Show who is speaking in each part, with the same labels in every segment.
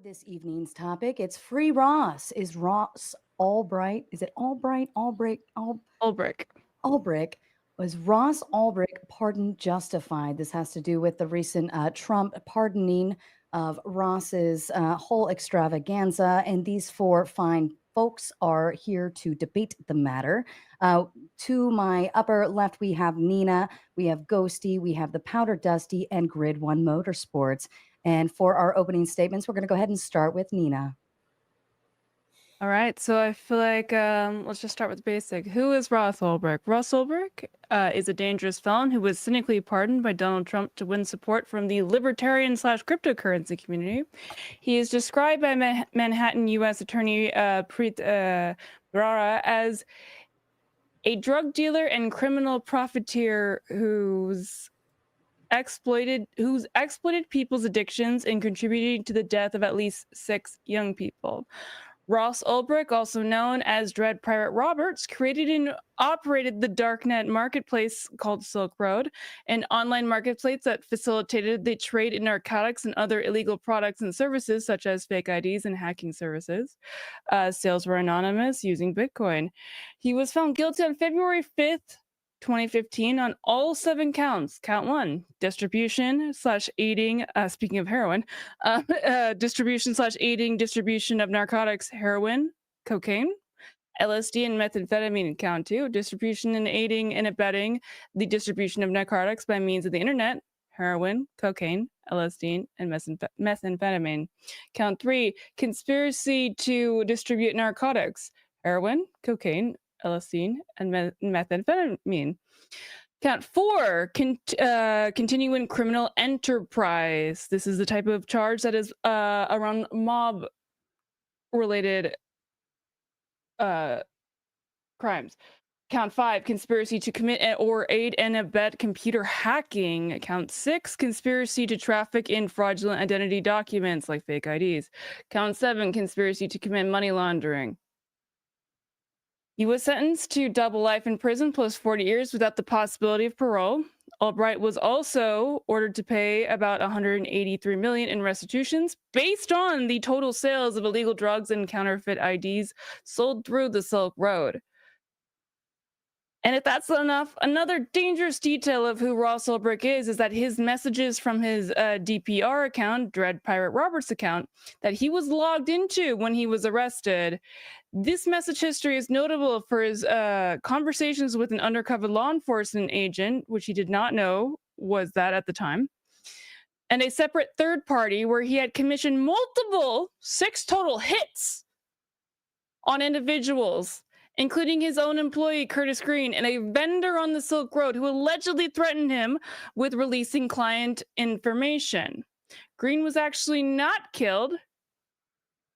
Speaker 1: this evening's topic. It's Free Ross. Is Ross Ulbricht? Is it Ulbricht?
Speaker 2: Ulbricht.
Speaker 1: Ulbricht. Was Ross Ulbricht pardon justified? This has to do with the recent Trump pardoning of Ross's whole extravaganza. And these four fine folks are here to debate the matter. To my upper left, we have Neeina, we have Ghosty, we have the Powder Dusty, and Grid One Motorsports. And for our opening statements, we're going to go ahead and start with Neeina.
Speaker 2: All right, so I feel like let's just start with the basic. Who is Ross Ulbricht? Ross Ulbricht is a dangerous felon who was cynically pardoned by Donald Trump to win support from the Libertarian / cryptocurrency community. He is described by Manhattan U.S. Attorney Preet Bharara as a drug dealer and criminal profiteer who's exploited people's addictions and contributing to the death of at least 6 young people. Ross Ulbricht, also known as Dread Pirate Roberts, created and operated the darknet marketplace called Silk Road, an online marketplace that facilitated the trade in narcotics and other illegal products and services such as fake IDs and hacking services. Sales were anonymous using Bitcoin. He was found guilty on February 5th, 2015 on all 7 counts. Count 1, distribution / aiding, speaking of heroin, distribution / aiding distribution of narcotics, heroin, cocaine, LSD, and methamphetamine. Count 2, distribution and aiding and abetting the distribution of narcotics by means of the internet, heroin, cocaine, LSD, and methamphetamine. Count 3, conspiracy to distribute narcotics, heroin, cocaine, LSD, and methamphetamine. Count 4, continuing criminal enterprise. This is the type of charge that is around mob-related crimes. Count 5, conspiracy to commit or aid and abet computer hacking. Count 6, conspiracy to traffic in fraudulent identity documents like fake IDs. Count 7, conspiracy to commit money laundering. He was sentenced to double life in prison plus 40 years without the possibility of parole. Ulbricht was also ordered to pay about $183 million in restitutions based on the total sales of illegal drugs and counterfeit IDs sold through the Silk Road. And if that's not enough, another dangerous detail of who Ross Ulbricht is that his messages from his DPR account, Dread Pirate Roberts account, that he was logged into when he was arrested. This message history is notable for his conversations with an undercover law enforcement agent, which he did not know was that at the time, and a separate third party where he had commissioned multiple 6 total hits on individuals, including his own employee, Curtis Green, and a vendor on the Silk Road who allegedly threatened him with releasing client information. Green was actually not killed,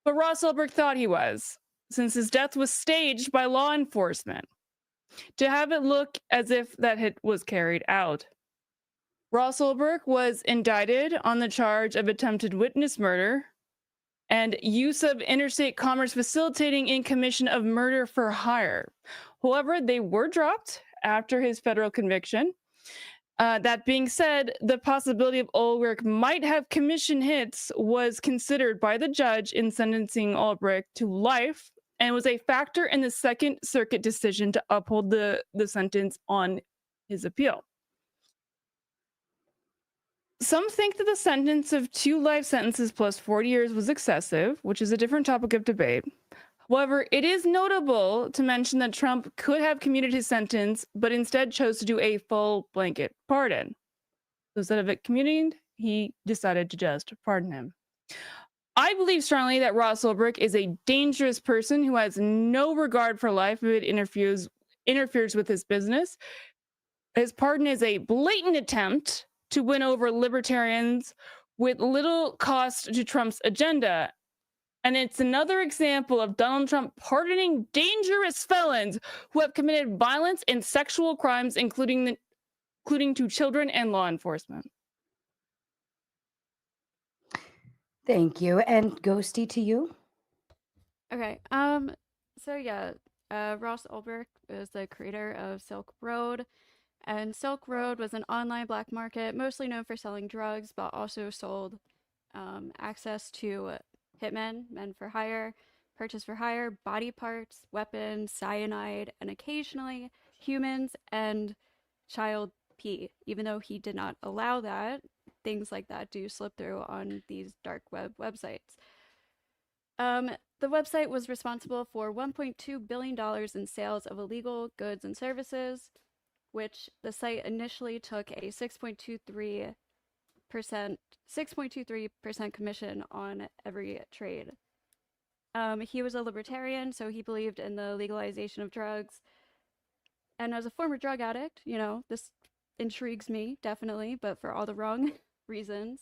Speaker 2: but Ross Ulbricht thought he was, since his death was staged by law enforcement to have it look as if that hit was carried out. Ross Ulbricht was indicted on the charge of attempted witness murder and use of interstate commerce facilitating in commission of murder for hire. However, they were dropped after his federal conviction. That being said, the possibility of Ulbricht might have commissioned hits was considered by the judge in sentencing Ulbricht to life and was a factor in the Second Circuit decision to uphold the sentence on his appeal. Some think that the sentence of 2 life sentences plus 40 years was excessive, which is a different topic of debate. However, it is notable to mention that Trump could have commuted his sentence, but instead chose to do a full blanket pardon. So instead of it commuting, he decided to just pardon him. I believe strongly that Ross Ulbricht is a dangerous person who has no regard for life if it interferes with his business. His pardon is a blatant attempt to win over libertarians with little cost to Trump's agenda. And it's another example of Donald Trump pardoning dangerous felons who have committed violence and sexual crimes, including to children and law enforcement.
Speaker 1: Thank you. And Ghosty, to you.
Speaker 3: Okay. So yeah, Ross Ulbricht is the creator of Silk Road. And Silk Road was an online black market, mostly known for selling drugs, but also sold access to hitmen, men for hire, purchase for hire, body parts, weapons, cyanide, and occasionally humans and child pee. Even though he did not allow that, things like that do slip through on these dark web websites. The website was responsible for $1.2 billion in sales of illegal goods and services, which the site initially took a 6.23% commission on every trade. He was a libertarian, so he believed in the legalization of drugs. And as a former drug addict, you know, this intrigues me, definitely, but for all the wrong reasons.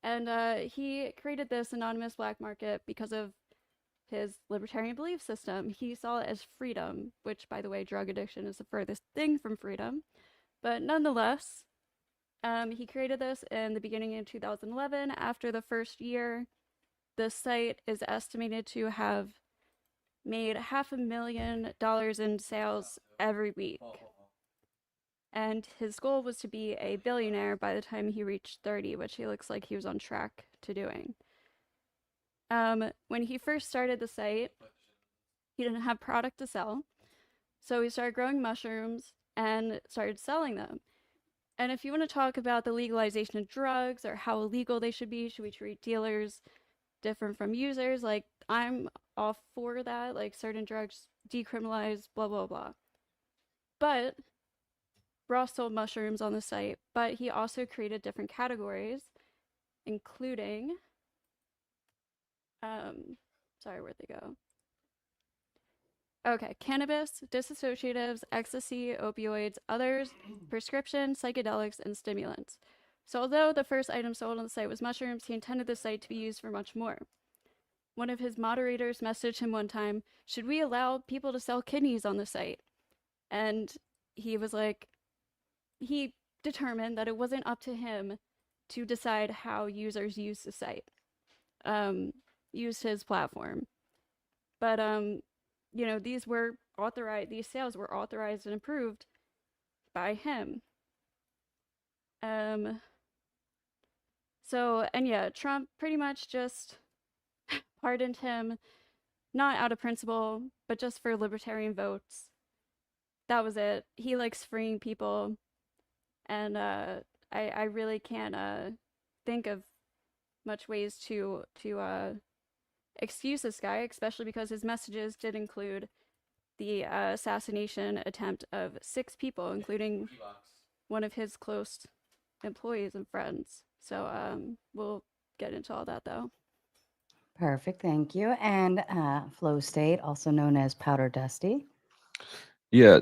Speaker 3: And he created this anonymous black market because of his libertarian belief system. He saw it as freedom, which, by the way, drug addiction is the furthest thing from freedom. But nonetheless, he created this in the beginning of 2011. After the first year, the site is estimated to have made $500,000 in sales every week. And his goal was to be a billionaire by the time he reached 30, which he looks like he was on track to doing. When he first started the site, he didn't have product to sell. So he started growing mushrooms and started selling them. And if you want to talk about the legalization of drugs or how illegal they should we treat dealers different from users? Like, I'm all for that, like certain drugs decriminalized, blah, blah, blah. But Ross sold mushrooms on the site, but he also created different categories, including, sorry, where'd they go? Okay, cannabis, dissociatives, ecstasy, opioids, others, prescription, psychedelics, and stimulants. So although the first item sold on the site was mushrooms, he intended the site to be used for much more. One of his moderators messaged him one time, should we allow people to sell kidneys on the site? And he was like, he determined that it wasn't up to him to decide how users use the site, used his platform. But, you know, these sales were authorized and approved by him. So, and yeah, Trump pretty much just pardoned him, not out of principle, but just for libertarian votes. That was it. He likes freeing people. And I really can't think of much ways to excuse this guy, especially because his messages did include the assassination attempt of 6 people, including one of his close employees and friends. So we'll get into all that, though.
Speaker 1: Perfect, thank you. And Flowstate, also known as Powder Dusty.
Speaker 4: Yeah.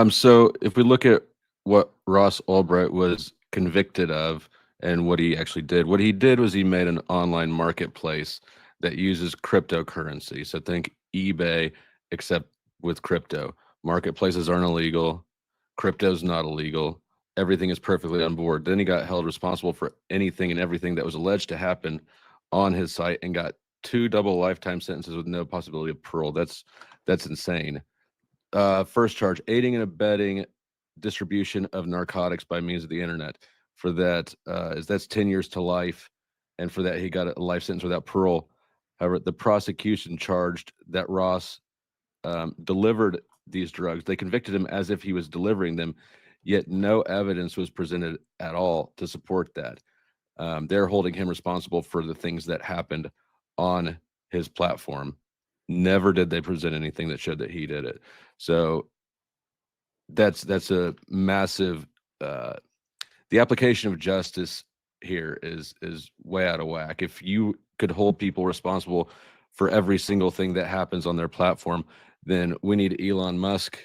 Speaker 4: So if we look at what Ross Ulbricht was convicted of and what he actually did, what he did was he made an online marketplace that uses cryptocurrency. So think eBay, except with crypto. Marketplaces aren't illegal. Crypto's not illegal. Everything is perfectly on board. Then he got held responsible for anything and everything that was alleged to happen on his site and got 2 double lifetime sentences with no possibility of parole. That's insane. First charge, aiding and abetting distribution of narcotics by means of the internet. For that, that's 10 years to life. And for that, he got a life sentence without parole. However, the prosecution charged that Ross delivered these drugs. They convicted him as if he was delivering them, yet no evidence was presented at all to support that. They're holding him responsible for the things that happened on his platform. Never did they present anything that showed that he did it. So that's a massive, the application of justice here is way out of whack. If you could hold people responsible for every single thing that happens on their platform, then we need Elon Musk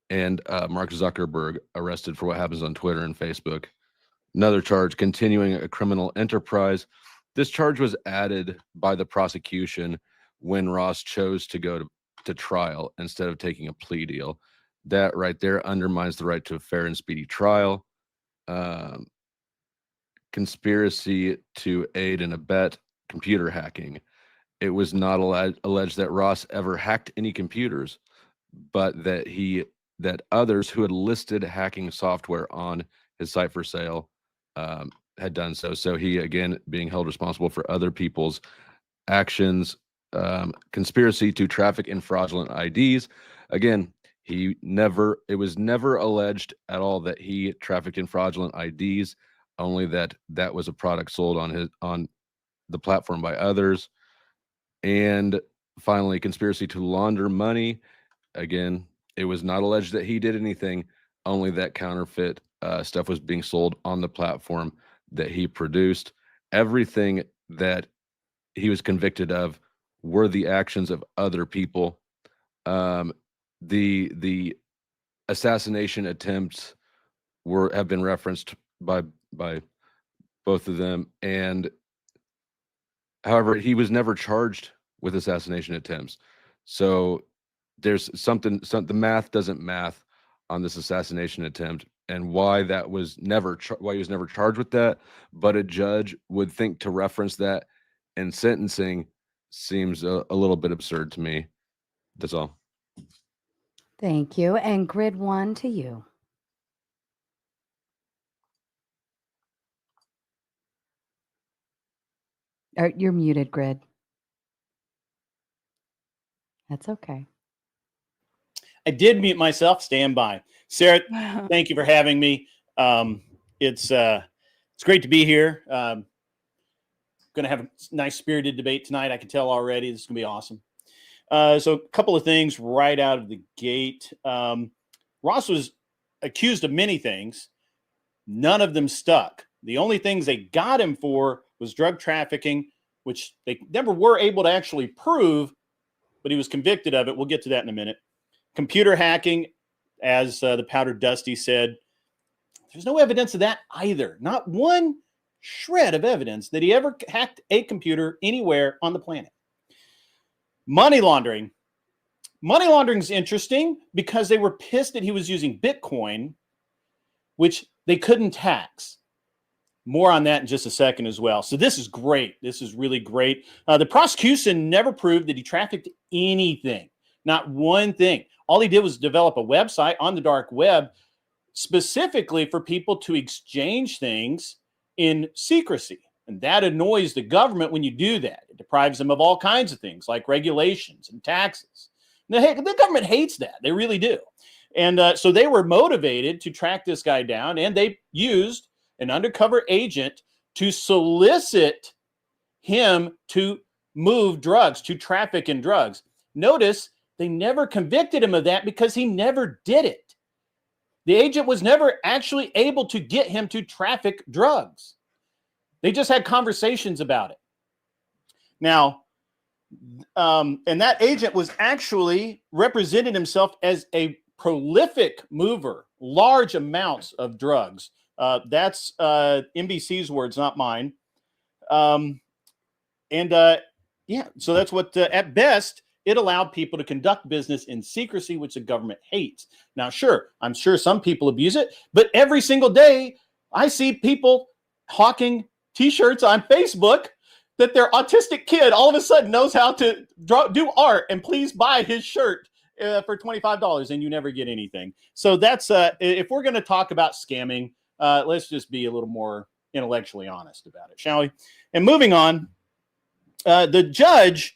Speaker 4: and Mark Zuckerberg arrested for what happens on Twitter and Facebook. Another charge, continuing a criminal enterprise. This charge was added by the prosecution when Ross chose to go to trial instead of taking a plea deal. That right there undermines the right to a fair and speedy trial. Conspiracy to aid and abet computer hacking. It was not alleged that Ross ever hacked any computers, but that others who had listed hacking software on his site for sale had done so. So he, again, being held responsible for other people's actions, conspiracy to traffic in fraudulent IDs. Again, it was never alleged at all that he trafficked in fraudulent IDs, only that was a product sold on the platform by others. And finally, conspiracy to launder money. Again, it was not alleged that he did anything, only that counterfeit stuff was being sold on the platform that he produced. Everything that he was convicted of were the actions of other people. The assassination attempts have been referenced by both of them, and however, he was never charged with assassination attempts. So there's the math doesn't math on this assassination attempt, and why he was never charged with that. But a judge would think to reference that in sentencing seems a little bit absurd to me. That's all.
Speaker 1: Thank you. And grid 1 to you. You're muted, grid. That's okay.
Speaker 5: I did mute myself. Stand by. Sarah, thank you for having me. It's great to be here. Going to have a nice spirited debate tonight. I can tell already. This is going to be awesome. So a couple of things right out of the gate. Ross was accused of many things. None of them stuck. The only things they got him for was drug trafficking, which they never were able to actually prove, but he was convicted of it. We'll get to that in a minute. Computer hacking, as the Powdered Dusty said, there's no evidence of that either. Not one shred of evidence that he ever hacked a computer anywhere on the planet. Money laundering. Money laundering is interesting because they were pissed that he was using Bitcoin, which they couldn't tax. More on that in just a second as well. So this is great. This is really great. The prosecution never proved that he trafficked anything. Not one thing. All he did was develop a website on the dark web specifically for people to exchange things in secrecy. And that annoys the government when you do that. It deprives them of all kinds of things like regulations and taxes. The government hates that. They really do. And so they were motivated to track this guy down, and they used an undercover agent to solicit him to move drugs, to traffic in drugs. Notice they never convicted him of that because he never did it. The agent was never actually able to get him to traffic drugs. They just had conversations about it. Now, and that agent was actually represented himself as a prolific mover, large amounts of drugs. That's NBC's words, not mine. Yeah, so that's what, at best, it allowed people to conduct business in secrecy, which the government hates. Now, sure, I'm sure some people abuse it, but every single day I see people hawking T-shirts on Facebook that their autistic kid all of a sudden knows how to do art, and please buy his shirt for $25, and you never get anything. So that's, if we're going to talk about scamming, let's just be a little more intellectually honest about it, shall we? And moving on, the judge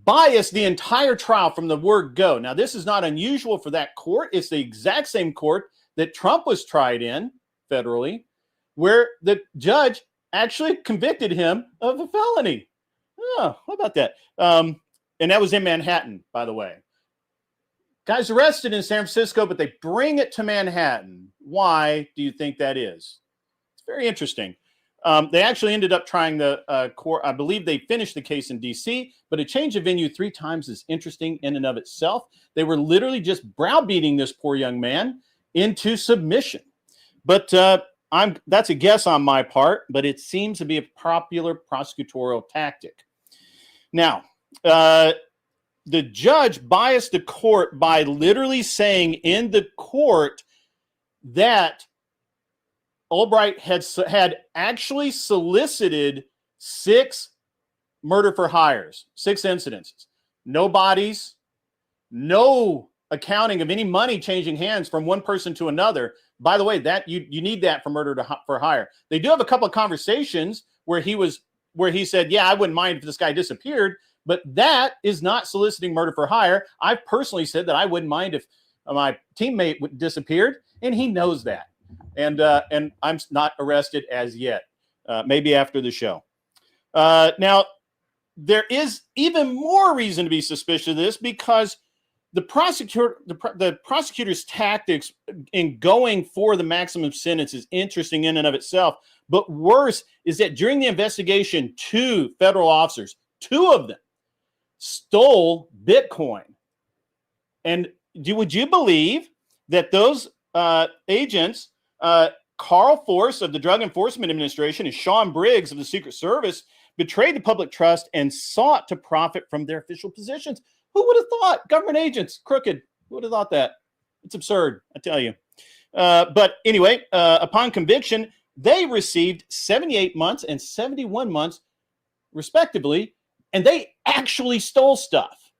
Speaker 5: biased the entire trial from the word go. Now, this is not unusual for that court. It's the exact same court that Trump was tried in federally, where the judge actually convicted him of a felony. Oh, how about that? And that was in Manhattan, by the way. Guys arrested in San Francisco, but they bring it to Manhattan. Why do you think that is? It's very interesting. They actually ended up trying the court. I believe they finished the case in D.C., but a change of venue 3 times is interesting in and of itself. They were literally just browbeating this poor young man into submission. But that's a guess on my part, but it seems to be a popular prosecutorial tactic. Now, the judge biased the court by literally saying in the court that Ulbricht had actually solicited 6 murder for hires, 6 incidences, no bodies, no accounting of any money changing hands from one person to another. By the way, that you need that for murder for hire. They do have a couple of conversations where he was where he said, yeah, I wouldn't mind if this guy disappeared, but that is not soliciting murder for hire. I've personally said that I wouldn't mind if my teammate disappeared, and he knows that. And I'm not arrested as yet. Maybe after the show. Now, there is even more reason to be suspicious of this, because the prosecutor's tactics in going for the maximum sentence is interesting in and of itself. But worse is that during the investigation, 2 federal officers, 2 of them, stole Bitcoin. And would you believe that those agents, Carl Force of the Drug Enforcement Administration and Sean Briggs of the Secret Service, betrayed the public trust and sought to profit from their official positions? Who would have thought government agents crooked? Who would have thought that? It's absurd, I tell you. But anyway, upon conviction, they received 78 months and 71 months, respectively, and they actually stole stuff.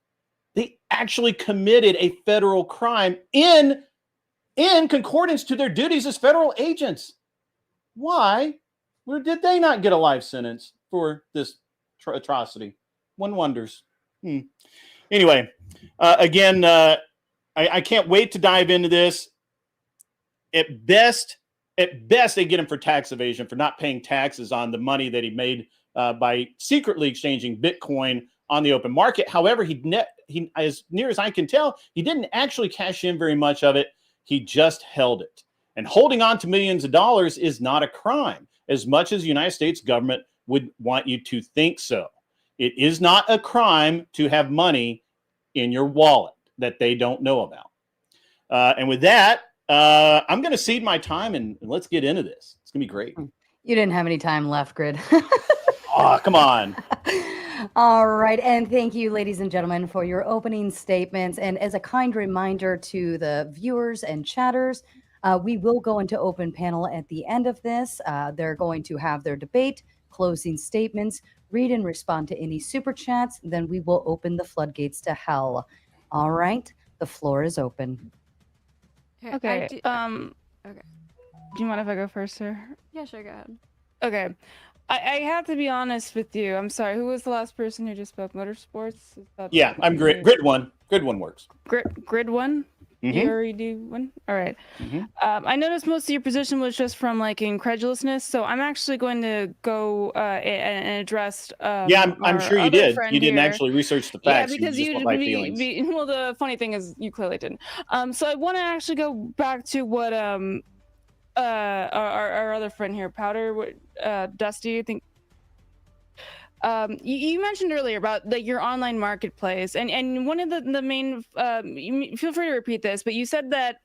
Speaker 5: They actually committed a federal crime in concordance to their duties as federal agents. Why did they not get a life sentence for this atrocity? One wonders. Anyway, again, I can't wait to dive into this. At best, they get him for tax evasion, for not paying taxes on the money that he made by secretly exchanging Bitcoin on the open market. However, he, as near as I can tell, he didn't actually cash in very much of it. He just held it. And holding on to millions of dollars is not a crime, as much as the United States government would want you to think so. It is not a crime to have money in your wallet that they don't know about. And with that, I'm going to cede my time and let's get into this. It's going to be great.
Speaker 1: You didn't have any time left, Grid.
Speaker 5: Oh, come on.
Speaker 1: All right. And thank you, ladies and gentlemen, for your opening statements. And as a kind reminder to the viewers and chatters, we will go into open panel at the end of this. They're going to have their debate, closing statements, read and respond to any super chats. Then we will open the floodgates to hell. All right. The floor is open.
Speaker 2: Okay.
Speaker 3: Okay.
Speaker 2: Do you mind if I go first, sir?
Speaker 3: Yeah, sure, go ahead.
Speaker 2: Okay. I have to be honest with you. I'm sorry. Who was the last person who just spoke? Motorsports?
Speaker 5: Yeah, I'm Grid one. Grid one works.
Speaker 2: Grid one?
Speaker 5: Mhm.
Speaker 2: You already do one? All right.
Speaker 5: Mhm.
Speaker 2: I noticed most of your position was just from like incredulousness, so I'm actually going to go and address.
Speaker 5: Yeah, I'm sure you did. You didn't actually research the facts.
Speaker 2: Yeah, because
Speaker 5: you just went by feelings.
Speaker 2: Well, the funny thing is, you clearly didn't. So I want to actually go back to what our other friend here, Powder, Dusty, I think. You mentioned earlier about your online marketplace, and one of the main, feel free to repeat this, but you said that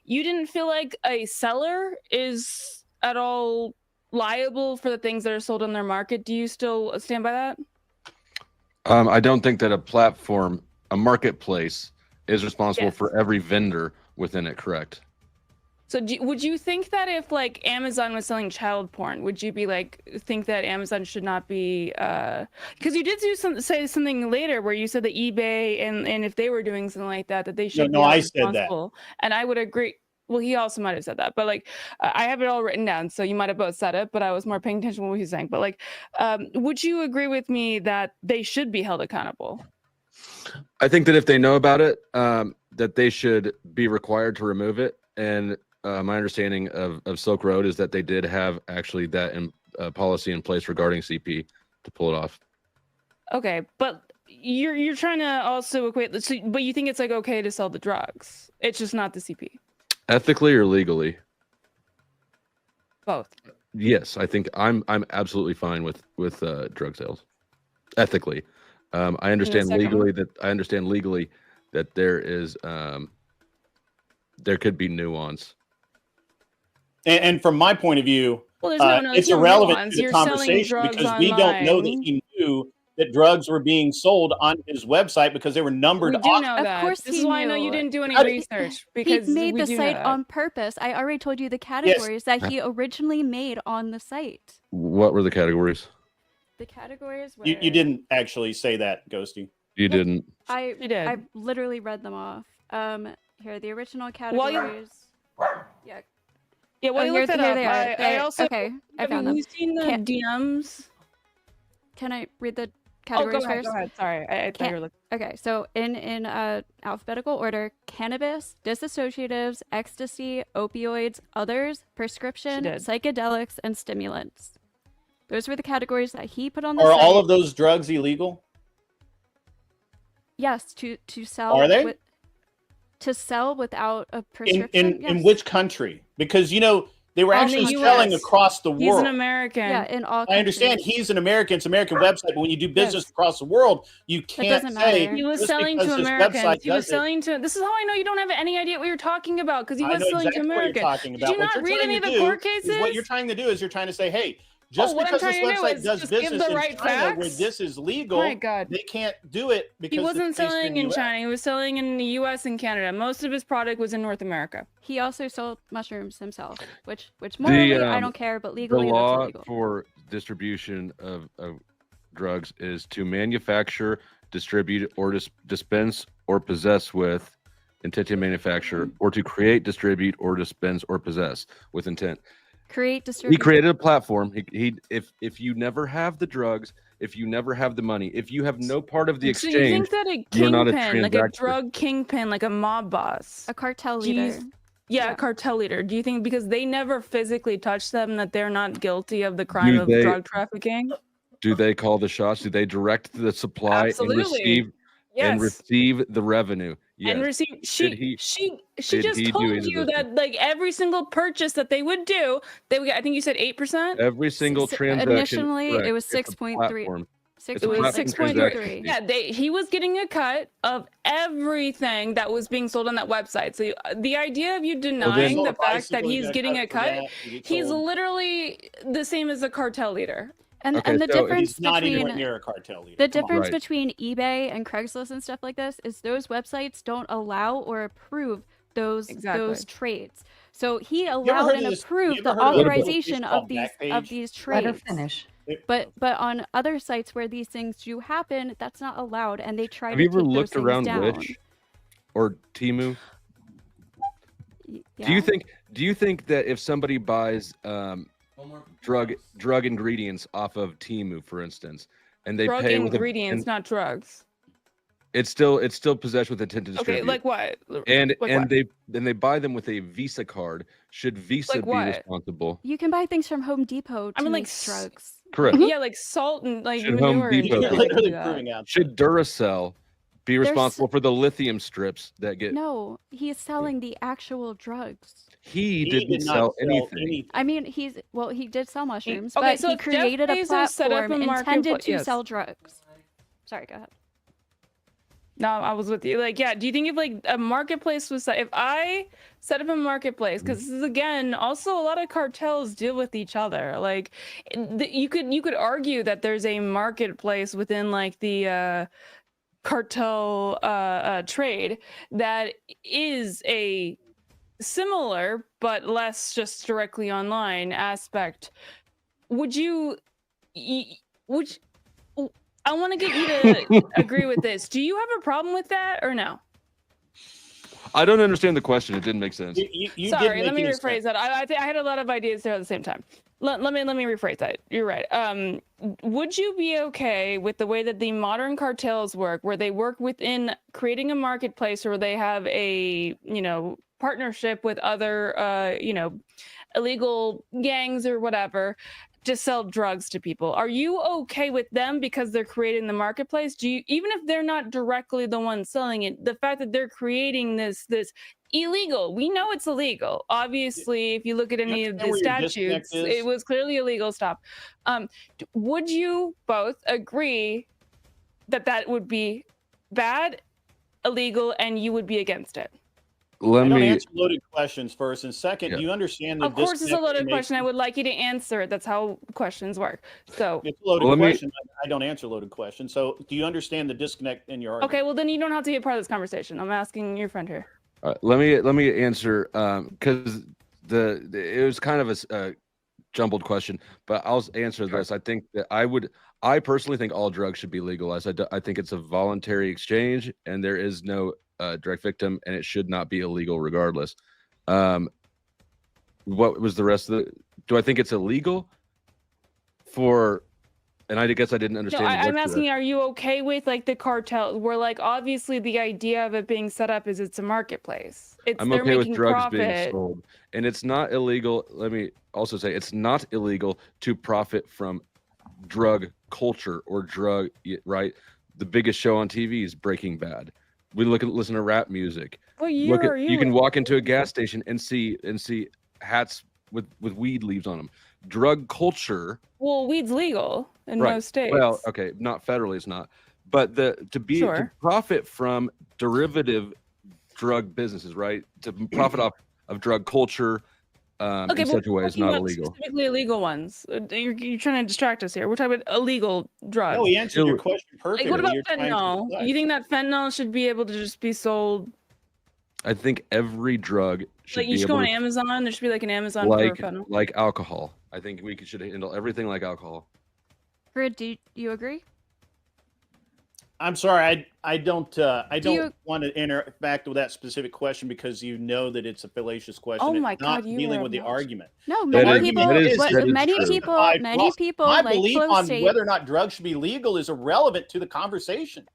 Speaker 2: you didn't feel like a seller is at all liable for the things that are sold on their market. Do you still stand by that?
Speaker 4: I don't think that a marketplace is responsible for every vendor within it, correct?
Speaker 2: So would you think that if like Amazon was selling child porn, would you be like, think that Amazon should not be, because you did say something later where you said that eBay and if they were doing something like that, that they should be responsible. And I would agree. Well, he also might have said that, but like, I have it all written down. So you might've both said it, but I was more paying attention to what he was saying. But like, would you agree with me that they should be held accountable?
Speaker 4: I think that if they know about it, that they should be required to remove it. And my understanding of Silk Road is that they did have actually that policy in place regarding CP to pull it off.
Speaker 2: Okay, but you're trying to also equate, but you think it's like okay to sell the drugs? It's just not the CP. Ethically
Speaker 4: or legally?
Speaker 2: Both.
Speaker 4: Yes, I think I'm absolutely fine with drug sales. Ethically, I understand legally that there is there could be nuance.
Speaker 5: And from my point of view, it's irrelevant to the conversation because we don't know that he knew that drugs were being sold on his website because they were numbered.
Speaker 2: We do know that.
Speaker 3: Of course,
Speaker 2: this is why I know you didn't do any research because
Speaker 3: he made the site on purpose. I already told you the categories that he originally made on the site.
Speaker 4: What were the categories?
Speaker 3: The categories were...
Speaker 5: You didn't actually say that, Ghosty.
Speaker 4: You didn't.
Speaker 3: You did. I literally read them off. Here, the original categories. Yeah.
Speaker 2: Yeah, well,
Speaker 3: here
Speaker 2: they
Speaker 3: are.
Speaker 2: I also
Speaker 3: okay. I found them.
Speaker 2: Have you seen the DMs?
Speaker 3: can I read the
Speaker 2: Oh,
Speaker 3: categories
Speaker 2: go ahead.
Speaker 3: first?
Speaker 2: Go ahead. Sorry, I thought you were looking.
Speaker 3: Okay, so in alphabetical order: cannabis, dissociatives, ecstasy, opioids, others, prescription,
Speaker 2: did.
Speaker 3: psychedelics, and stimulants. Those were the categories that he put on the
Speaker 5: Are
Speaker 3: site.
Speaker 5: all of those drugs illegal?
Speaker 3: Yes, to sell.
Speaker 5: Are they?
Speaker 3: To sell without a
Speaker 5: In
Speaker 3: prescription?
Speaker 5: in
Speaker 3: Yes.
Speaker 5: which country? Because they were
Speaker 3: All
Speaker 5: actually
Speaker 3: the
Speaker 5: selling
Speaker 3: US.
Speaker 5: across the
Speaker 2: He's an
Speaker 5: world.
Speaker 2: American.
Speaker 3: Yeah, in all
Speaker 5: I understand
Speaker 3: countries.
Speaker 5: he's an American. It's an American website, but when you do business
Speaker 2: Yes.
Speaker 5: across the world, you can't
Speaker 3: doesn't
Speaker 5: say
Speaker 3: matter.
Speaker 2: He was
Speaker 5: just
Speaker 2: selling
Speaker 5: because
Speaker 2: to
Speaker 5: this
Speaker 2: Americans.
Speaker 5: website
Speaker 2: He was
Speaker 5: does it.
Speaker 2: selling to. This is how I know you don't have any idea what you're talking about, because he
Speaker 5: I
Speaker 2: was
Speaker 5: know
Speaker 2: selling
Speaker 5: exactly
Speaker 2: to
Speaker 5: what you're
Speaker 2: Americans.
Speaker 5: talking
Speaker 2: Did
Speaker 5: about.
Speaker 2: you
Speaker 5: What
Speaker 2: not
Speaker 5: you're
Speaker 2: read
Speaker 5: trying
Speaker 2: any of
Speaker 5: to
Speaker 2: the
Speaker 5: do
Speaker 2: court cases?
Speaker 5: is what you're trying to do is you're trying to say, hey, just
Speaker 2: what I'm
Speaker 5: because this
Speaker 2: trying to do
Speaker 5: website
Speaker 2: is
Speaker 5: does
Speaker 2: just give
Speaker 5: business
Speaker 2: the
Speaker 5: in
Speaker 2: right
Speaker 5: China where
Speaker 2: facts.
Speaker 5: this is legal,
Speaker 2: My God.
Speaker 5: they can't do it because
Speaker 2: He wasn't
Speaker 5: it's based
Speaker 2: selling in
Speaker 5: US.
Speaker 2: China. He was selling in the U.S. and Canada. Most of his product was in North America.
Speaker 3: He also sold mushrooms himself, which morally I don't care, but
Speaker 4: The
Speaker 3: legally that's
Speaker 4: law
Speaker 3: illegal.
Speaker 4: for distribution of drugs is to manufacture, distribute, or dispense or possess with intent to manufacture, or to create, distribute, or dispense or possess with intent.
Speaker 3: Create,
Speaker 4: He
Speaker 3: distribute.
Speaker 4: created a platform. If you never have the drugs, if you never have the money, if you have no part of the
Speaker 2: So you
Speaker 4: exchange,
Speaker 2: think that a
Speaker 4: you're not a
Speaker 2: kingpin, like a
Speaker 4: transactor.
Speaker 2: drug kingpin, like a mob boss,
Speaker 3: A cartel
Speaker 2: Do you-
Speaker 3: leader.
Speaker 2: yeah,
Speaker 3: Yeah.
Speaker 2: a cartel leader. Do you think because they never physically touch them that they're not guilty of the crime of
Speaker 4: they-
Speaker 2: drug trafficking?
Speaker 4: Do they call the shots? Do they direct the supply
Speaker 2: Absolutely.
Speaker 4: and
Speaker 2: Yes.
Speaker 4: receive the revenue? Yes.
Speaker 2: And receive.
Speaker 4: Did
Speaker 2: She
Speaker 4: did
Speaker 2: just
Speaker 4: he do
Speaker 2: told
Speaker 4: either of
Speaker 2: you
Speaker 4: those
Speaker 2: that like every single purchase that they would do, they would get, I think you said 8%.
Speaker 4: Every single transaction.
Speaker 3: Initially,
Speaker 4: correct,
Speaker 3: it was
Speaker 4: it's a
Speaker 3: 6.3.
Speaker 4: platform. It's a
Speaker 2: It was
Speaker 4: platform
Speaker 2: 6.3.
Speaker 4: transaction.
Speaker 2: Yeah, he was getting a cut of everything that was being sold on that website. So the idea of you denying
Speaker 5: Sold
Speaker 2: the
Speaker 5: a
Speaker 2: fact that
Speaker 5: bicycle, you
Speaker 2: he's
Speaker 5: got
Speaker 2: getting a
Speaker 5: for
Speaker 2: cut,
Speaker 5: that, you get
Speaker 2: he's
Speaker 5: sold.
Speaker 2: literally the same as a cartel leader.
Speaker 3: And
Speaker 4: Okay,
Speaker 3: and the
Speaker 4: so
Speaker 3: difference
Speaker 5: He's not anywhere
Speaker 3: between
Speaker 5: near a cartel leader.
Speaker 3: the
Speaker 5: Come on.
Speaker 3: difference
Speaker 4: Right.
Speaker 3: between eBay and Craigslist and stuff like this is those websites don't allow or approve those
Speaker 2: Exactly.
Speaker 3: trades. So he
Speaker 5: ever
Speaker 3: allowed
Speaker 5: heard
Speaker 3: and
Speaker 5: of this-
Speaker 3: approved
Speaker 5: you
Speaker 3: the
Speaker 5: ever heard of this
Speaker 3: authorization
Speaker 5: called
Speaker 3: of these
Speaker 5: Backpage?
Speaker 1: Let her
Speaker 3: trades.
Speaker 1: finish.
Speaker 3: But on other sites where these things do happen, that's not allowed, and they try
Speaker 4: Have
Speaker 3: to
Speaker 4: you ever
Speaker 3: take those
Speaker 4: looked
Speaker 3: things
Speaker 4: around
Speaker 3: down.
Speaker 4: Wish or Temu?
Speaker 3: Yeah.
Speaker 4: Do you think that if somebody buys drug ingredients off of Temu, for instance, and they
Speaker 2: Drug
Speaker 4: pay with
Speaker 2: ingredients, not drugs.
Speaker 4: it's still possessed with intent to distribute.
Speaker 2: Okay, like what?
Speaker 4: and
Speaker 2: like
Speaker 4: and
Speaker 2: what?
Speaker 4: they buy them with a Visa card. Should Visa
Speaker 2: Like
Speaker 4: be
Speaker 2: what?
Speaker 4: responsible?
Speaker 3: You can buy things from Home Depot to
Speaker 2: I mean, like,
Speaker 3: make drugs.
Speaker 4: Correct.
Speaker 2: Yeah, like salt and like
Speaker 4: Should Home
Speaker 2: manure and
Speaker 4: Depot
Speaker 2: shit
Speaker 5: You're
Speaker 4: be-
Speaker 2: like
Speaker 5: literally
Speaker 2: that.
Speaker 5: proving out.
Speaker 4: Should Duracell be
Speaker 3: There's-
Speaker 4: responsible for the lithium strips that get?
Speaker 3: No, he is selling the actual drugs.
Speaker 4: He
Speaker 5: He
Speaker 4: didn't
Speaker 5: did not
Speaker 4: sell anything.
Speaker 3: I mean, he did sell mushrooms,
Speaker 2: okay,
Speaker 3: but
Speaker 2: so
Speaker 3: he
Speaker 2: if Jeff
Speaker 3: created a
Speaker 2: Bezos set up
Speaker 3: platform
Speaker 2: a
Speaker 3: intended
Speaker 2: marketplace-
Speaker 3: to
Speaker 2: yes.
Speaker 3: sell drugs. Sorry, go ahead.
Speaker 2: No, I was with you. Like, yeah, do you think if like a marketplace was if I set up a marketplace, because this is again also a lot of cartels deal with each other. Like, you could argue that there's a marketplace within like the cartel trade that is a similar but less just directly online aspect. Would you I want to get you to agree with this. Do you have a problem with that or no?
Speaker 4: I don't understand the question. It didn't make sense.
Speaker 5: You
Speaker 2: Sorry,
Speaker 5: didn't
Speaker 2: let me
Speaker 5: make any
Speaker 2: rephrase
Speaker 5: sense.
Speaker 2: that. I had a lot of ideas there at the same time. Let me rephrase that. You're right. Would you be okay with the way that the modern cartels work, where they work within creating a marketplace, or they have a partnership with other illegal gangs or whatever to sell drugs to people? Are you okay with them because they're creating the marketplace? Do you, even if they're not directly the ones selling it, the fact that they're creating this illegal, we know it's illegal. Obviously, if you look at any of the
Speaker 5: understand where your disconnect
Speaker 2: statutes, it
Speaker 5: is?
Speaker 2: was clearly illegal. Stop. Would you both agree that that would be bad, illegal, and you would be against it?
Speaker 4: Let
Speaker 5: I don't
Speaker 4: me.
Speaker 5: answer loaded questions first, and second,
Speaker 4: Yeah.
Speaker 5: do you understand the
Speaker 2: Of course, it's a
Speaker 5: disconnect
Speaker 2: loaded
Speaker 5: you're
Speaker 2: question. I
Speaker 5: making?
Speaker 2: would like you to answer it. That's how questions work. So,
Speaker 5: It's a loaded
Speaker 4: Well, let me-
Speaker 5: question. I don't answer loaded questions. So, do you understand the disconnect in your argument?
Speaker 2: okay, well then you don't have to be a part of this conversation. I'm asking your friend here.
Speaker 4: Let me answer because it was kind of a jumbled question, but I'll answer this. I think that I personally think all drugs should be legalized. I think it's a voluntary exchange, and there is no direct victim, and it should not be illegal regardless. What was the rest of the? Do I think it's illegal for And I guess I didn't
Speaker 2: No,
Speaker 4: understand.
Speaker 2: I'm
Speaker 4: what
Speaker 2: asking, are you okay with like the cartel? Where like obviously the idea of it being set up is it's a marketplace.
Speaker 4: I'm
Speaker 2: They're
Speaker 4: okay with
Speaker 2: making
Speaker 4: drugs
Speaker 2: profit.
Speaker 4: being sold, and it's not illegal. Let me also say it's not illegal to profit from drug culture or drug. Right, the biggest show on TV is Breaking Bad. We listen to rap music.
Speaker 2: What year are
Speaker 4: You can walk into a gas station and see hats with weed leaves on them. Drug culture.
Speaker 2: Well, weed's legal in
Speaker 4: Right.
Speaker 2: most states.
Speaker 4: Well, okay, not federally, it's not. But to profit from derivative drug businesses, right? To profit off of drug culture in such a way is not illegal.
Speaker 2: Specifically illegal ones. You're trying to distract us here. We're talking about illegal drugs.
Speaker 5: No, he answered your question perfectly.
Speaker 2: Like, what about
Speaker 5: You're trying to
Speaker 2: fentanyl?
Speaker 5: deflect.
Speaker 2: You think that fentanyl should be able to just be sold?
Speaker 4: I think every drug should
Speaker 2: Like
Speaker 4: be
Speaker 2: you should
Speaker 4: able
Speaker 2: go on
Speaker 4: to,
Speaker 2: Amazon. There should be like an Amazon
Speaker 4: like
Speaker 2: for fentanyl.
Speaker 4: like alcohol. I think we should handle everything like alcohol.
Speaker 3: Grid, do you agree?
Speaker 5: I'm sorry, I don't
Speaker 3: you-
Speaker 5: want to interact with that specific question because you know that it's a fallacious question.
Speaker 2: Oh
Speaker 5: It's
Speaker 2: my
Speaker 5: not
Speaker 2: God, you
Speaker 5: dealing
Speaker 2: are
Speaker 5: with the
Speaker 2: obnoxious.
Speaker 5: argument.
Speaker 3: No,
Speaker 5: The
Speaker 3: many people,
Speaker 5: argument is
Speaker 3: what-
Speaker 5: that it's
Speaker 3: many
Speaker 5: true.
Speaker 3: people,
Speaker 5: My
Speaker 3: like
Speaker 5: belief on
Speaker 3: Flowstate,
Speaker 5: whether or not drugs should be legal is irrelevant to the conversation.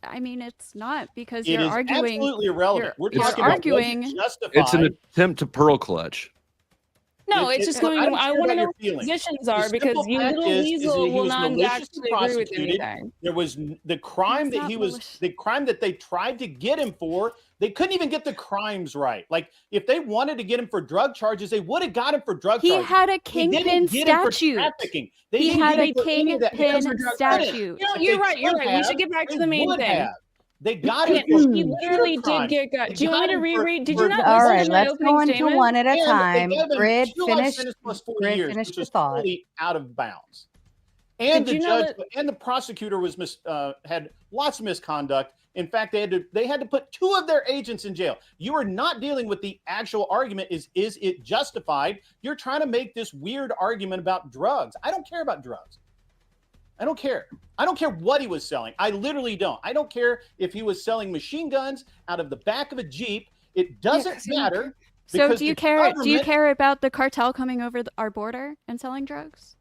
Speaker 3: I mean, it's not because
Speaker 5: It
Speaker 3: you're
Speaker 5: is
Speaker 3: arguing.
Speaker 5: absolutely irrelevant. We're
Speaker 3: you're
Speaker 5: talking about
Speaker 3: arguing-
Speaker 5: was it justified.
Speaker 4: It's an attempt to pearl clutch.
Speaker 2: No,
Speaker 5: It-
Speaker 2: it's
Speaker 5: it-
Speaker 2: just going.
Speaker 5: I don't
Speaker 2: I
Speaker 5: care
Speaker 2: want to
Speaker 5: about
Speaker 2: know
Speaker 5: your
Speaker 2: what
Speaker 5: feelings.
Speaker 2: positions
Speaker 5: The
Speaker 2: are because
Speaker 5: simple
Speaker 2: you
Speaker 5: fact
Speaker 2: little
Speaker 5: is
Speaker 2: weasel
Speaker 5: that he
Speaker 2: will
Speaker 5: was
Speaker 2: not
Speaker 5: maliciously
Speaker 2: actually agree with
Speaker 5: prosecuted.
Speaker 2: anything.
Speaker 5: There was the crime
Speaker 3: He's
Speaker 5: that
Speaker 3: not
Speaker 5: he was
Speaker 3: malicious.
Speaker 5: the crime that they tried to get him for. They couldn't even get the crimes right. Like if they wanted to get him for drug charges, they would have got him for drug
Speaker 3: He
Speaker 5: charges.
Speaker 3: had a
Speaker 5: They
Speaker 3: kingpin
Speaker 5: didn't get him for
Speaker 3: statute.
Speaker 5: trafficking. They
Speaker 3: He
Speaker 5: didn't
Speaker 3: had
Speaker 5: get
Speaker 3: a
Speaker 5: him for any of that because
Speaker 3: kingpin
Speaker 5: of drug
Speaker 3: statute.
Speaker 5: charges.
Speaker 2: You know,
Speaker 5: If
Speaker 2: you're
Speaker 5: they
Speaker 2: right. You're
Speaker 5: could
Speaker 2: right. We should
Speaker 5: have,
Speaker 2: get back to
Speaker 5: they
Speaker 2: the main
Speaker 5: would
Speaker 2: thing.
Speaker 5: have. They got
Speaker 2: He
Speaker 5: him for
Speaker 2: literally did
Speaker 5: crimes.
Speaker 2: get got.
Speaker 5: They
Speaker 2: Do you want me
Speaker 5: got
Speaker 2: to
Speaker 5: him for-
Speaker 2: reread? Did
Speaker 5: for
Speaker 2: you not
Speaker 1: All
Speaker 2: listen
Speaker 1: right,
Speaker 2: to my
Speaker 1: let's
Speaker 2: opening
Speaker 1: go into
Speaker 2: statement?
Speaker 1: one at a
Speaker 5: And they
Speaker 1: time.
Speaker 5: gave him
Speaker 1: Grid,
Speaker 5: 2 life
Speaker 1: finish.
Speaker 5: sentences plus 40
Speaker 1: Grid,
Speaker 5: years,
Speaker 1: finish
Speaker 5: which
Speaker 1: your
Speaker 5: is
Speaker 1: thought.
Speaker 5: totally out of bounds. And
Speaker 2: Did
Speaker 5: the
Speaker 2: you know
Speaker 5: judge and the prosecutor was had lots of misconduct. In fact, they had to put 2 of their agents in jail. You are not dealing with the actual argument is it justified? You're trying to make this weird argument about drugs. I don't care about drugs. I don't care. I don't care what he was selling. I literally don't. I don't care if he was selling machine guns out of the back of a Jeep. It doesn't matter.
Speaker 3: So
Speaker 5: because
Speaker 3: do you
Speaker 5: the
Speaker 3: care? Do you
Speaker 5: government-
Speaker 3: care about the cartel coming over our border and selling drugs?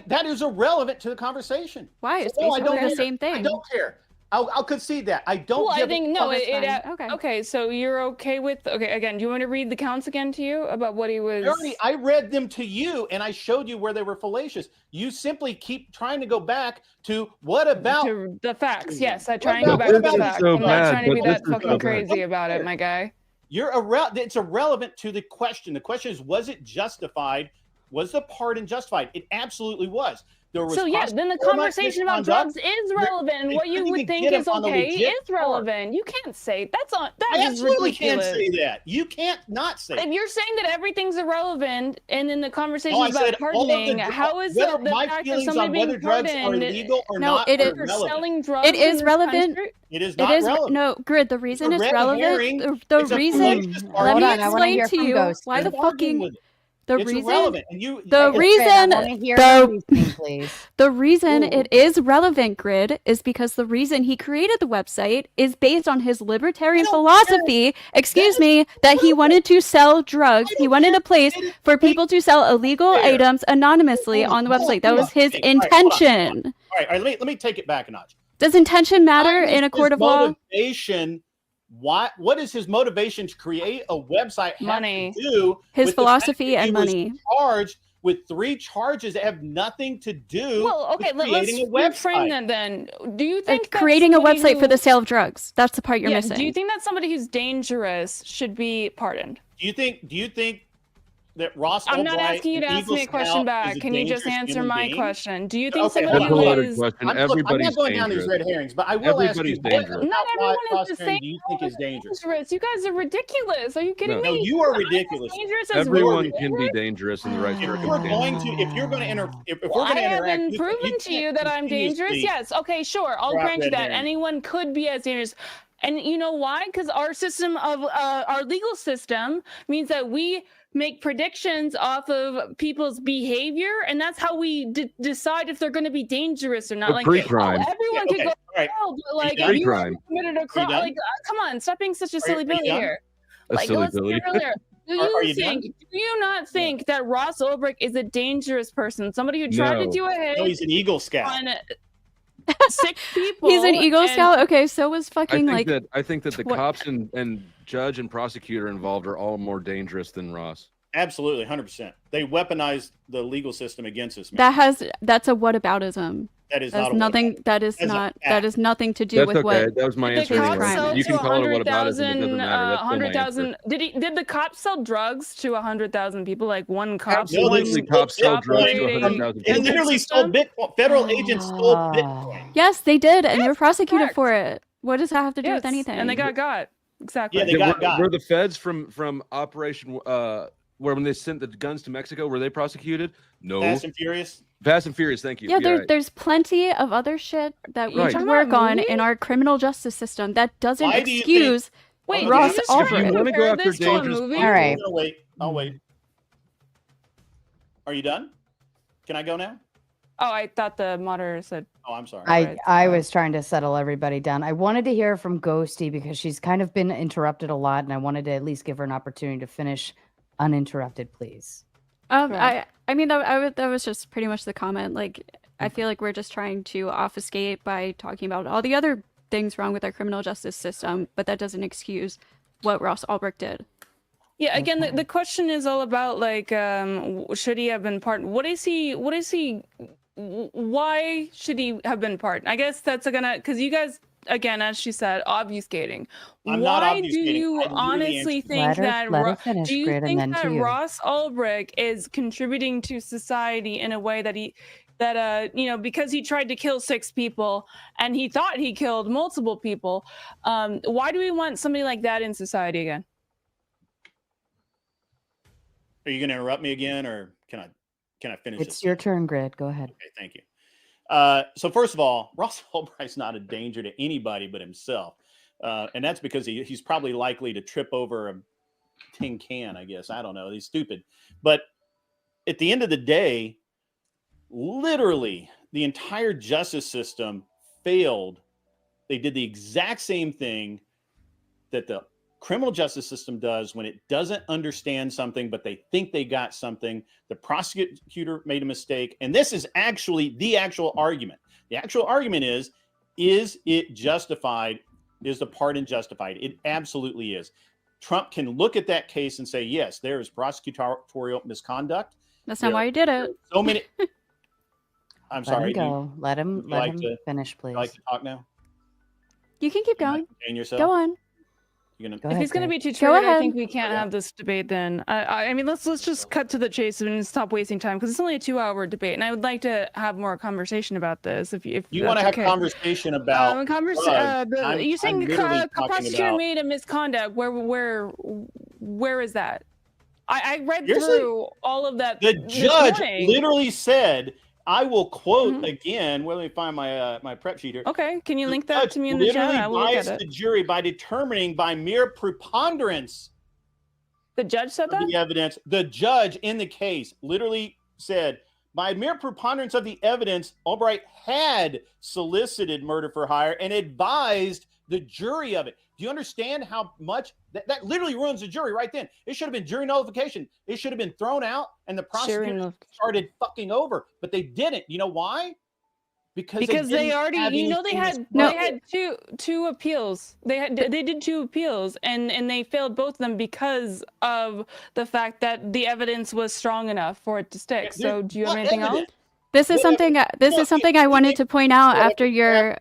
Speaker 5: That is irrelevant to the conversation.
Speaker 3: Why? It's
Speaker 5: So, no, I
Speaker 3: basically
Speaker 5: don't
Speaker 3: the
Speaker 5: care.
Speaker 3: same thing.
Speaker 5: I don't care. I'll concede that. I don't.
Speaker 2: Well, I
Speaker 5: give a
Speaker 2: think no.
Speaker 5: fuck.
Speaker 3: that's fine. Okay.
Speaker 2: Okay. So you're okay with? Okay. Again, do you want to read the counts again to you about what he was?
Speaker 5: I read them to you and I showed you where they were fallacious. You simply keep trying to go back to what about
Speaker 2: To the facts. Yes, I
Speaker 5: What
Speaker 2: try and go
Speaker 5: about-
Speaker 2: back
Speaker 5: what
Speaker 2: to the
Speaker 5: about-
Speaker 2: facts.
Speaker 4: so
Speaker 2: I'm not
Speaker 4: bad,
Speaker 2: trying to be
Speaker 4: but
Speaker 2: that
Speaker 4: this is
Speaker 2: fucking
Speaker 4: so bad.
Speaker 2: crazy about it, my guy.
Speaker 5: it's irrelevant to the question. The question is, was it justified? Was the pardon justified? It absolutely was. There was
Speaker 2: So yeah, then the
Speaker 5: so much
Speaker 2: conversation about
Speaker 5: misconduct.
Speaker 2: drugs is relevant, and
Speaker 5: they
Speaker 2: what you
Speaker 5: couldn't
Speaker 2: would
Speaker 5: even
Speaker 2: think
Speaker 5: get him
Speaker 2: is
Speaker 5: on the
Speaker 2: okay
Speaker 5: legit
Speaker 2: is relevant. You can't say that's on. That
Speaker 5: I
Speaker 2: is
Speaker 5: absolutely
Speaker 2: ridiculous.
Speaker 5: can't say that. You can't not say
Speaker 2: If
Speaker 5: it.
Speaker 2: you're saying that everything's irrelevant, and then the conversation
Speaker 5: No, I
Speaker 2: is
Speaker 5: said
Speaker 2: about
Speaker 5: all of the
Speaker 2: pardoning, how is
Speaker 5: whether
Speaker 2: the
Speaker 5: my
Speaker 2: fact of
Speaker 5: feelings
Speaker 2: somebody
Speaker 5: on
Speaker 2: being
Speaker 5: whether drugs are
Speaker 2: pardoned
Speaker 5: legal or
Speaker 3: No,
Speaker 5: not
Speaker 3: it
Speaker 5: are
Speaker 3: is-
Speaker 2: for
Speaker 5: irrelevant.
Speaker 2: selling drugs?
Speaker 3: It is
Speaker 2: in this
Speaker 3: relevant.
Speaker 2: country?
Speaker 5: It is
Speaker 3: It
Speaker 5: not
Speaker 3: is
Speaker 5: relevant.
Speaker 3: no Grid. The reason
Speaker 5: a
Speaker 3: it's
Speaker 5: red
Speaker 3: relevant.
Speaker 5: herring.
Speaker 3: The
Speaker 5: It's a
Speaker 3: reason.
Speaker 5: fallacious
Speaker 3: Let
Speaker 5: argument.
Speaker 3: me
Speaker 1: Hold on, I wanna
Speaker 3: explain
Speaker 1: hear
Speaker 3: to
Speaker 1: from
Speaker 3: you
Speaker 1: Ghost.
Speaker 3: why the
Speaker 5: Keep arguing
Speaker 3: fucking
Speaker 5: with it.
Speaker 3: the
Speaker 5: It's
Speaker 3: reason.
Speaker 5: irrelevant. And you
Speaker 3: The
Speaker 5: hey,
Speaker 3: reason-
Speaker 1: I want to hear
Speaker 3: the-
Speaker 1: everything, please.
Speaker 3: The reason
Speaker 2: Ooh.
Speaker 3: it is relevant, Grid, is because the reason he created the website is based on his libertarian
Speaker 5: I don't
Speaker 3: philosophy, that he wanted to sell drugs. He wanted a place for people to sell illegal
Speaker 5: Fair.
Speaker 3: items anonymously
Speaker 5: Hold
Speaker 3: on the
Speaker 5: hold
Speaker 3: website. That
Speaker 5: hold
Speaker 3: was
Speaker 5: on.
Speaker 3: his
Speaker 5: Hey, all right, hold on, hold on.
Speaker 3: intention.
Speaker 5: All right, let me take it back a notch.
Speaker 3: Does intention matter
Speaker 5: What is
Speaker 3: in a court
Speaker 5: his
Speaker 3: of law?
Speaker 5: motivation? What is his motivation to create a website? have
Speaker 2: Money.
Speaker 5: To do
Speaker 3: His
Speaker 5: with the fact
Speaker 3: philosophy
Speaker 5: that he
Speaker 3: and
Speaker 5: was
Speaker 3: money.
Speaker 5: Charged with 3 charges that have nothing to do
Speaker 2: Well, okay,
Speaker 5: with
Speaker 2: let's
Speaker 5: creating a
Speaker 2: reframe
Speaker 5: website.
Speaker 2: that then. Do you think that
Speaker 3: Creating a
Speaker 2: somebody
Speaker 3: website for
Speaker 2: who-
Speaker 3: the sale of drugs. That's the part you're
Speaker 2: Yeah,
Speaker 3: missing.
Speaker 2: do you think that somebody who's dangerous should be pardoned?
Speaker 5: Do you think that Ross
Speaker 2: I'm not
Speaker 5: Ulbricht,
Speaker 2: asking you to
Speaker 5: an
Speaker 2: ask me a
Speaker 5: Eagle
Speaker 2: question
Speaker 5: Scout,
Speaker 2: back.
Speaker 5: is a
Speaker 2: Can you just
Speaker 5: dangerous
Speaker 2: answer
Speaker 5: human
Speaker 2: my
Speaker 5: being?
Speaker 2: question? Do you think
Speaker 5: Okay,
Speaker 2: somebody
Speaker 5: hold
Speaker 2: who
Speaker 5: on, hold on.
Speaker 2: is
Speaker 4: question.
Speaker 5: I'm
Speaker 4: Everybody's
Speaker 5: not going down these
Speaker 4: dangerous.
Speaker 5: red herrings, but I will ask you,
Speaker 4: Everybody's
Speaker 5: what
Speaker 4: dangerous.
Speaker 5: about
Speaker 2: Not
Speaker 5: why
Speaker 2: everyone is the
Speaker 5: Ross
Speaker 2: same.
Speaker 5: do you think is dangerous?
Speaker 2: You guys are ridiculous. Are you kidding
Speaker 4: No.
Speaker 2: me?
Speaker 5: No, you are
Speaker 2: I'm as
Speaker 5: ridiculous.
Speaker 2: dangerous as
Speaker 4: Everyone
Speaker 2: Roy.
Speaker 4: can be dangerous in the right
Speaker 5: If you're
Speaker 4: circumstances.
Speaker 5: going to, if we're going to
Speaker 2: Well, I
Speaker 5: interact,
Speaker 2: haven't
Speaker 5: you
Speaker 2: proven to you
Speaker 5: can't
Speaker 2: that I'm dangerous.
Speaker 5: continuously-
Speaker 2: Yes. Okay, sure. I'll
Speaker 5: throw out
Speaker 2: grant you
Speaker 5: red
Speaker 2: that.
Speaker 5: herrings.
Speaker 2: Anyone could be as dangerous. And you know why? Because our system of our legal system means that we make predictions off of people's behavior, and that's how we decide if they're going to be dangerous or not.
Speaker 4: But
Speaker 2: Like,
Speaker 4: pre-crime.
Speaker 2: everyone
Speaker 5: Okay,
Speaker 2: could go
Speaker 5: all right.
Speaker 2: hell, but like,
Speaker 5: done?
Speaker 2: if you
Speaker 4: Pre-crime.
Speaker 2: committed a crime,
Speaker 5: done?
Speaker 2: like, come on, stop being such a
Speaker 5: Are
Speaker 2: silly
Speaker 5: you
Speaker 2: Billy
Speaker 5: done?
Speaker 2: here.
Speaker 4: A
Speaker 2: Like,
Speaker 4: silly
Speaker 2: let's be
Speaker 4: Billy.
Speaker 2: real here. Do
Speaker 5: Are
Speaker 2: you
Speaker 5: you done?
Speaker 2: think? Do you not think that Ross Ulbricht is a dangerous person? Somebody who tried to
Speaker 4: No.
Speaker 2: do a hit
Speaker 5: No, he's an Eagle Scout.
Speaker 2: on 6 people.
Speaker 3: He's an Eagle
Speaker 2: and-
Speaker 3: Scout. Okay, so was fucking like.
Speaker 4: I think that the
Speaker 3: tw-
Speaker 4: cops and judge and prosecutor involved are all more dangerous than Ross.
Speaker 5: Absolutely, 100%. They weaponized the legal system against us. Man.
Speaker 3: That's a whataboutism.
Speaker 5: That is
Speaker 3: That's
Speaker 5: not a
Speaker 3: nothing. That is
Speaker 5: That's a
Speaker 3: not.
Speaker 5: fact.
Speaker 3: That is nothing to do
Speaker 4: That's
Speaker 3: with
Speaker 4: okay.
Speaker 3: what.
Speaker 4: That was my
Speaker 2: Did
Speaker 4: answer
Speaker 2: the cops
Speaker 3: anyway.
Speaker 2: sell
Speaker 4: You
Speaker 2: to
Speaker 4: can call it what about it. It
Speaker 2: 100,000?
Speaker 4: doesn't matter. That's still my
Speaker 2: 100,000.
Speaker 4: answer.
Speaker 2: Did the cops sell drugs to 100,000 people? Like one cop?
Speaker 4: Absolutely,
Speaker 2: one
Speaker 4: cops sell drugs to
Speaker 2: operating-
Speaker 4: 100,000
Speaker 5: It
Speaker 2: And
Speaker 4: people.
Speaker 5: literally stole Bitcoin. Federal agents stole
Speaker 1: Ah.
Speaker 5: Bitcoin.
Speaker 3: Yes, they did, and
Speaker 2: Yes,
Speaker 3: you're prosecuted
Speaker 2: correct.
Speaker 3: for it. What does that have to do with
Speaker 2: Yes,
Speaker 3: anything?
Speaker 2: and they got exactly.
Speaker 5: Yeah, they got.
Speaker 4: Were the feds from Operation where when they sent the guns to Mexico, were they prosecuted? No.
Speaker 5: Fast and Furious.
Speaker 4: Fast and Furious, thank you.
Speaker 3: Yeah,
Speaker 4: You're right.
Speaker 3: there's plenty of other shit that we
Speaker 4: Right.
Speaker 3: should
Speaker 2: Talking
Speaker 3: work
Speaker 2: about
Speaker 3: on
Speaker 2: movies?
Speaker 3: in our criminal justice system. That doesn't
Speaker 5: Why do you
Speaker 3: excuse.
Speaker 2: Wait,
Speaker 3: Ross
Speaker 2: can you
Speaker 3: Ulbricht.
Speaker 2: try to
Speaker 3: If you
Speaker 4: wanna go
Speaker 2: compare
Speaker 4: after
Speaker 2: this to a
Speaker 4: dangerous
Speaker 2: movie?
Speaker 1: All right.
Speaker 5: I'll wait. I'll wait. Are you done? Can I go now?
Speaker 2: Oh, I thought the moderator said.
Speaker 5: Oh, I'm sorry.
Speaker 1: I was trying to settle everybody down. I wanted to hear from Ghosty because she's kind of been interrupted a lot, and I wanted to at least give her an opportunity to finish uninterrupted, please.
Speaker 2: Right.
Speaker 3: I mean that was just pretty much the comment. Like, I feel like we're just trying to obfuscate by talking about all the other things wrong with our criminal justice system, but that doesn't excuse what Ross Ulbricht did.
Speaker 2: Yeah, again,
Speaker 1: Okay.
Speaker 2: the question is all about like, should he have been pardoned? Why should he have been pardoned? I guess that's because you guys, again, as she said, obfuscating.
Speaker 5: I'm not
Speaker 2: Why do
Speaker 5: obfuscating.
Speaker 2: you
Speaker 5: I literally
Speaker 2: honestly
Speaker 5: answered.
Speaker 2: think that?
Speaker 1: Let her finish,
Speaker 2: Do you
Speaker 1: Grid, and
Speaker 2: think
Speaker 1: then
Speaker 2: that
Speaker 1: to you.
Speaker 2: Ross Ulbricht is contributing to society in a way that because he tried to kill 6 people and he thought he killed multiple people? Why do we want somebody like that in society again?
Speaker 5: Are you going to interrupt me again, or can I finish?
Speaker 1: It's
Speaker 5: this?
Speaker 1: your turn, Grid. Go ahead.
Speaker 5: Okay, thank you. So first of all, Ross Ulbricht's not a danger to anybody but himself, and that's because he's probably likely to trip over a tin can. I guess I don't know. He's stupid, but at the end of the day, literally the entire justice system failed. They did the exact same thing that the criminal justice system does when it doesn't understand something, but they think they got something. The prosecutor made a mistake. And this is actually the actual argument. The actual argument is it justified? Is the pardon justified? It absolutely is. Trump can look at that case and say, yes, there is prosecutorial misconduct.
Speaker 3: That's not why he did it.
Speaker 5: So many. I'm
Speaker 1: Let
Speaker 5: sorry.
Speaker 1: him go. Let him finish, please.
Speaker 5: You like to talk now?
Speaker 3: You can keep going.
Speaker 5: Contain yourself.
Speaker 3: Go on.
Speaker 5: You're gonna.
Speaker 1: Go
Speaker 2: If
Speaker 1: ahead,
Speaker 2: he's going to
Speaker 1: Grid.
Speaker 2: be too
Speaker 3: Go
Speaker 2: triggered, I
Speaker 3: ahead.
Speaker 2: think we can't have this debate then. I mean, let's just cut to the chase and stop wasting time because it's only a 2-hour debate, and I would like to have more conversation about this. If
Speaker 5: You
Speaker 2: that's
Speaker 5: want to have
Speaker 2: okay.
Speaker 5: conversation about?
Speaker 2: You're
Speaker 5: I'm
Speaker 2: saying
Speaker 5: literally
Speaker 2: the
Speaker 5: talking
Speaker 2: prosecutor
Speaker 5: about-
Speaker 2: made a misconduct. Where is that? I read
Speaker 5: Seriously?
Speaker 2: through all of that.
Speaker 5: The
Speaker 2: this
Speaker 5: judge
Speaker 2: morning.
Speaker 5: literally said, "I will quote
Speaker 2: Mhm.
Speaker 5: again." Well, let me find my prep sheet here.
Speaker 2: Okay, can you
Speaker 5: The
Speaker 2: link that
Speaker 5: judge
Speaker 2: to me in the chat?
Speaker 5: literally
Speaker 2: I will look at
Speaker 5: biased
Speaker 2: it.
Speaker 5: the jury by determining by mere preponderance
Speaker 2: The judge said
Speaker 5: of
Speaker 2: that.
Speaker 5: the evidence. The judge in the case literally said, by mere preponderance of the evidence, Albright had solicited murder for hire and advised the jury of it. Do you understand how much that literally ruins the jury right then? It should have been jury nullification. It should have been thrown out and the prosecutor started fucking over, but they didn't. You know why? Because
Speaker 2: they
Speaker 5: didn't
Speaker 2: already,
Speaker 5: have
Speaker 2: they
Speaker 5: anything
Speaker 2: had
Speaker 5: to
Speaker 2: they
Speaker 5: say.
Speaker 2: had two appeals. They did 2 appeals, and they failed both of them because of the fact that the evidence was strong enough for it to stick. So, do you have
Speaker 5: What
Speaker 2: anything else?
Speaker 5: evidence?
Speaker 3: This is something. This is something I wanted to point out after your.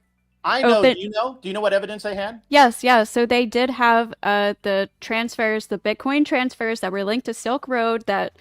Speaker 5: I know.
Speaker 3: Open-
Speaker 5: Do you know? Do you know what evidence they had?
Speaker 3: Yes. So they did have the transfers, the Bitcoin transfers that were linked to Silk Road that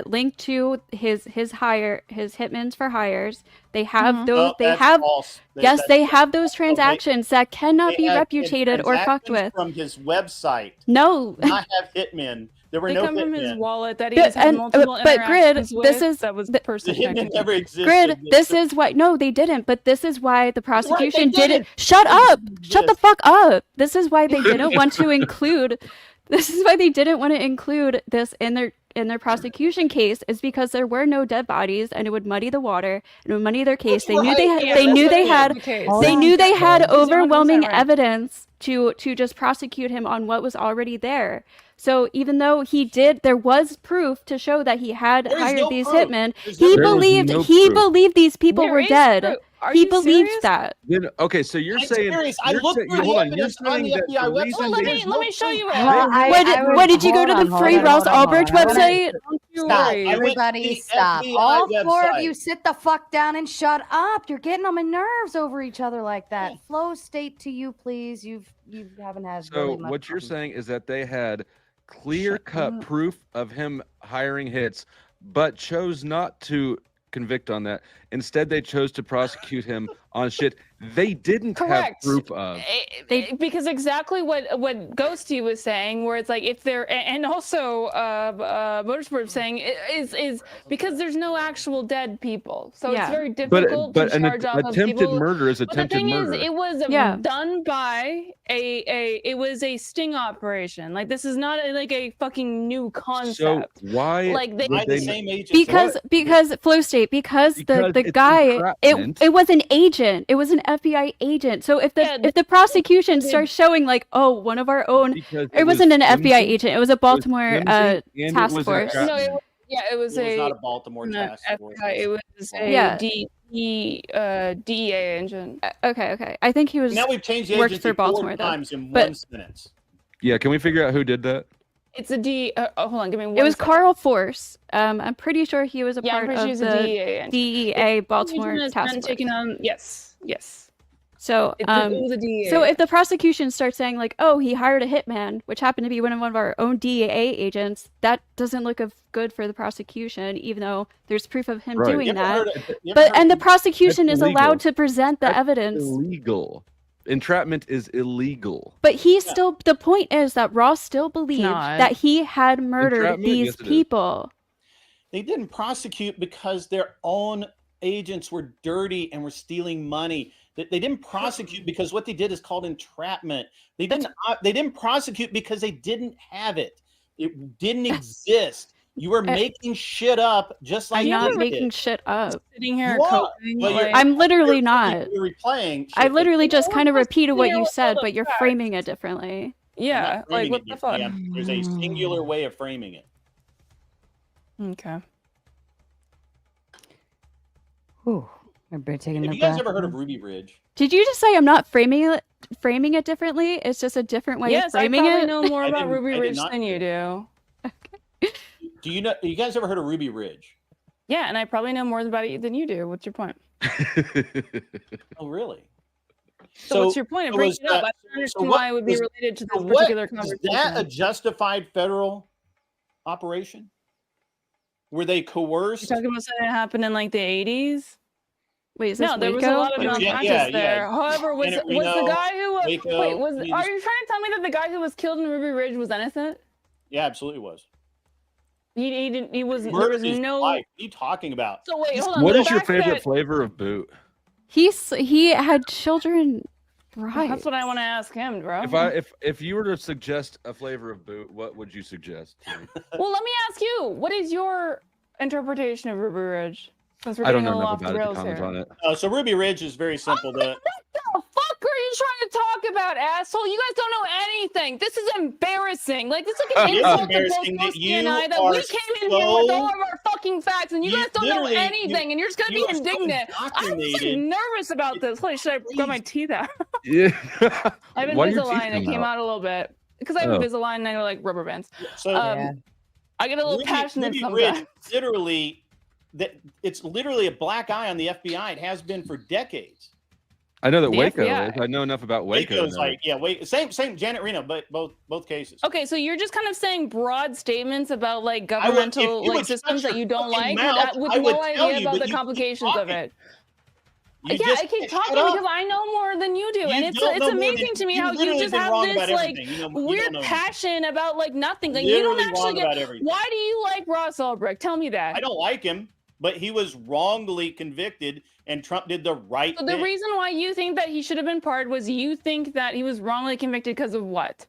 Speaker 3: linked to his hitmans for hires. They have those.
Speaker 5: No,
Speaker 3: they
Speaker 5: that's
Speaker 3: have.
Speaker 5: false.
Speaker 3: Yes,
Speaker 5: That's-
Speaker 3: they have those transactions that cannot
Speaker 5: they
Speaker 3: be
Speaker 5: had
Speaker 3: repudiated or fucked
Speaker 5: transactions
Speaker 3: with.
Speaker 5: from his website.
Speaker 3: No.
Speaker 5: Did not have hitmen. There were
Speaker 2: They
Speaker 5: no
Speaker 2: come from his
Speaker 5: hitmen.
Speaker 2: wallet that he
Speaker 3: But-
Speaker 2: has had
Speaker 3: and-
Speaker 2: multiple
Speaker 3: but Grid,
Speaker 2: interactions
Speaker 3: this
Speaker 2: with.
Speaker 3: is-
Speaker 2: That was
Speaker 3: the-
Speaker 5: The
Speaker 2: personally
Speaker 5: hitmen
Speaker 2: connected.
Speaker 5: never existed.
Speaker 3: Grid, this is why. No, they didn't. But this is why the prosecution
Speaker 5: didn't.
Speaker 3: didn't. Shut up! Shut the
Speaker 5: exist.
Speaker 3: fuck up! This is why they didn't want to include. This is why they didn't want to include this in their prosecution case. Is because there were no dead bodies, and it would muddy the water. It would muddy their case. They knew they had.
Speaker 2: Yeah,
Speaker 3: they
Speaker 2: that's
Speaker 3: knew they
Speaker 2: definitely
Speaker 3: had.
Speaker 2: the case.
Speaker 1: Hold
Speaker 3: They
Speaker 1: on.
Speaker 3: knew they had
Speaker 2: He's 100%
Speaker 3: overwhelming
Speaker 2: right.
Speaker 3: evidence to just prosecute him on what was already there. So even though there was proof to show that he had hired these hitmen, he believed these people were dead. He believed that.
Speaker 4: Okay, so you're saying
Speaker 5: I looked through the evidence on the FBI website.
Speaker 2: Let me show you it.
Speaker 3: What did you go to the free Ross Ulbricht website?
Speaker 1: Stop. Everybody stop. All four of you sit the fuck down and shut up. You're getting on my nerves over each other like that. Flow state to you, please. You haven't had really much
Speaker 4: what you're
Speaker 1: fun.
Speaker 4: saying is that they had clear-cut proof of him hiring hits, but chose not to convict on that. Instead, they chose to prosecute him on shit they didn't have proof of.
Speaker 2: Because exactly what Ghosty was saying, where it's like if there, and also Motorsport was saying is because there's no actual dead people, so it's very difficult to charge off of
Speaker 4: attempted
Speaker 2: people.
Speaker 4: murder is
Speaker 2: But
Speaker 4: attempted
Speaker 2: the thing
Speaker 4: murder.
Speaker 2: is, it was done by it was a sting operation. Like this is not like a fucking new concept.
Speaker 4: So why
Speaker 2: like
Speaker 5: the same agents?
Speaker 3: Because Flow State, because the guy, it was an agent. It was an FBI agent. So if the prosecution starts showing like, oh, one of our own, it wasn't an FBI agent. It was a Baltimore task force.
Speaker 2: No, it was
Speaker 5: not a Baltimore task force.
Speaker 2: It was a DEA agent.
Speaker 3: Okay. I think he was.
Speaker 5: Now we've changed the
Speaker 3: worked
Speaker 5: agency
Speaker 3: for Baltimore
Speaker 5: 4
Speaker 3: though.
Speaker 5: times in one sentence.
Speaker 4: Yeah, can we figure out who did that?
Speaker 2: It's a hold on, give me one.
Speaker 3: It was
Speaker 2: second.
Speaker 3: Carl Force. I'm pretty sure he was a part of
Speaker 2: the
Speaker 3: the DEA Baltimore task force.
Speaker 2: Yes.
Speaker 3: So,
Speaker 2: it was a DEA.
Speaker 3: So if the prosecution starts saying like, "Oh, he hired a hitman," which happened to be one of our own DEA agents, that doesn't look good for the prosecution, even though there's proof of him doing that. And the prosecution is allowed to present the evidence.
Speaker 4: Illegal. Entrapment is illegal.
Speaker 3: But the point is that Ross still believed that he had murdered these people.
Speaker 5: They didn't prosecute because their own agents were dirty and were stealing money. They didn't prosecute because what they did is called entrapment. They didn't prosecute because they didn't have it. It didn't exist. You were making shit up, just like
Speaker 3: I'm not making shit up.
Speaker 2: Sitting here coping,
Speaker 3: I'm literally not.
Speaker 5: You're replaying.
Speaker 3: I literally just kind of repeated what you said, but you're framing it differently.
Speaker 2: Yeah, like what the fuck?
Speaker 5: There's a singular way of framing it.
Speaker 2: Okay.
Speaker 1: Whew. Everybody taking
Speaker 5: Have
Speaker 1: their
Speaker 5: you guys
Speaker 1: breath.
Speaker 5: ever heard of Ruby Ridge?
Speaker 3: Did you just say I'm not framing it differently? It's just a different way of framing it?
Speaker 2: Yes, I probably know more about Ruby Ridge than you do.
Speaker 5: Do you know? You guys ever heard of Ruby Ridge?
Speaker 2: Yeah, and I probably know more about it than you do. What's your point?
Speaker 5: Oh, really?
Speaker 2: So what's your point? Bring it up. I don't understand why it would be related to this particular conversation.
Speaker 5: Is that a justified federal operation? Were they coerced?
Speaker 2: You're talking about something that happened in like the 80s?
Speaker 3: Wait, is this
Speaker 2: there was a lot of non-conscious there.
Speaker 5: Yeah.
Speaker 2: However, was the guy who are you trying to tell me that the guy who was killed in Ruby Ridge was innocent?
Speaker 5: Yeah, absolutely was.
Speaker 2: He didn't. He was.
Speaker 5: Murdered
Speaker 2: There was
Speaker 5: his
Speaker 2: no.
Speaker 5: life. What are you talking about?
Speaker 2: So wait, hold on.
Speaker 4: What is your favorite flavor of boot?
Speaker 3: He had children. Right.
Speaker 2: That's what I want to ask him, bro.
Speaker 4: If you were to suggest a flavor of boot, what would you suggest?
Speaker 2: Well, let me ask you. What is your interpretation of Ruby Ridge? Since we're
Speaker 4: I don't
Speaker 2: getting
Speaker 4: know
Speaker 2: a little
Speaker 4: enough
Speaker 2: off the
Speaker 4: about it to
Speaker 2: rails
Speaker 4: comment
Speaker 2: here.
Speaker 4: on it.
Speaker 5: So Ruby Ridge is very simple.
Speaker 2: What the fuck are you trying to talk about, asshole? You guys don't know anything. This is embarrassing. Like, this is like an insult to both Ghosty and I that we came in here with all of our fucking facts and you guys don't know anything and you're just gonna be indignant. I'm just like, nervous about this. Holy shit, I got my teeth out.
Speaker 4: Yeah.
Speaker 2: I have Invisalign. It came out a little bit. Because I have Invisalign and I like rubber bands.
Speaker 5: So
Speaker 2: I get a little passionate
Speaker 5: Ruby
Speaker 2: sometimes.
Speaker 5: Ridge, literally, it's literally a black eye on the FBI. It has been for decades.
Speaker 4: I know that
Speaker 2: The
Speaker 4: Waco
Speaker 2: FBI.
Speaker 4: is. I know enough about Waco.
Speaker 5: Waco's like, same Janet Reno, but both cases.
Speaker 2: Okay, so you're just kind of saying broad statements about like governmental like systems that you don't like with no idea about the complications of it. I keep talking because I know more than you do, and it's amazing to me how you just have this like weird passion about like nothing. Like you don't actually get. Why do you like Ross Ulbricht? Tell me that.
Speaker 5: I don't like him, but he was wrongly convicted, and Trump did the right thing.
Speaker 2: The reason why you think that he should have been pardoned was you think that he was wrongly convicted because of what?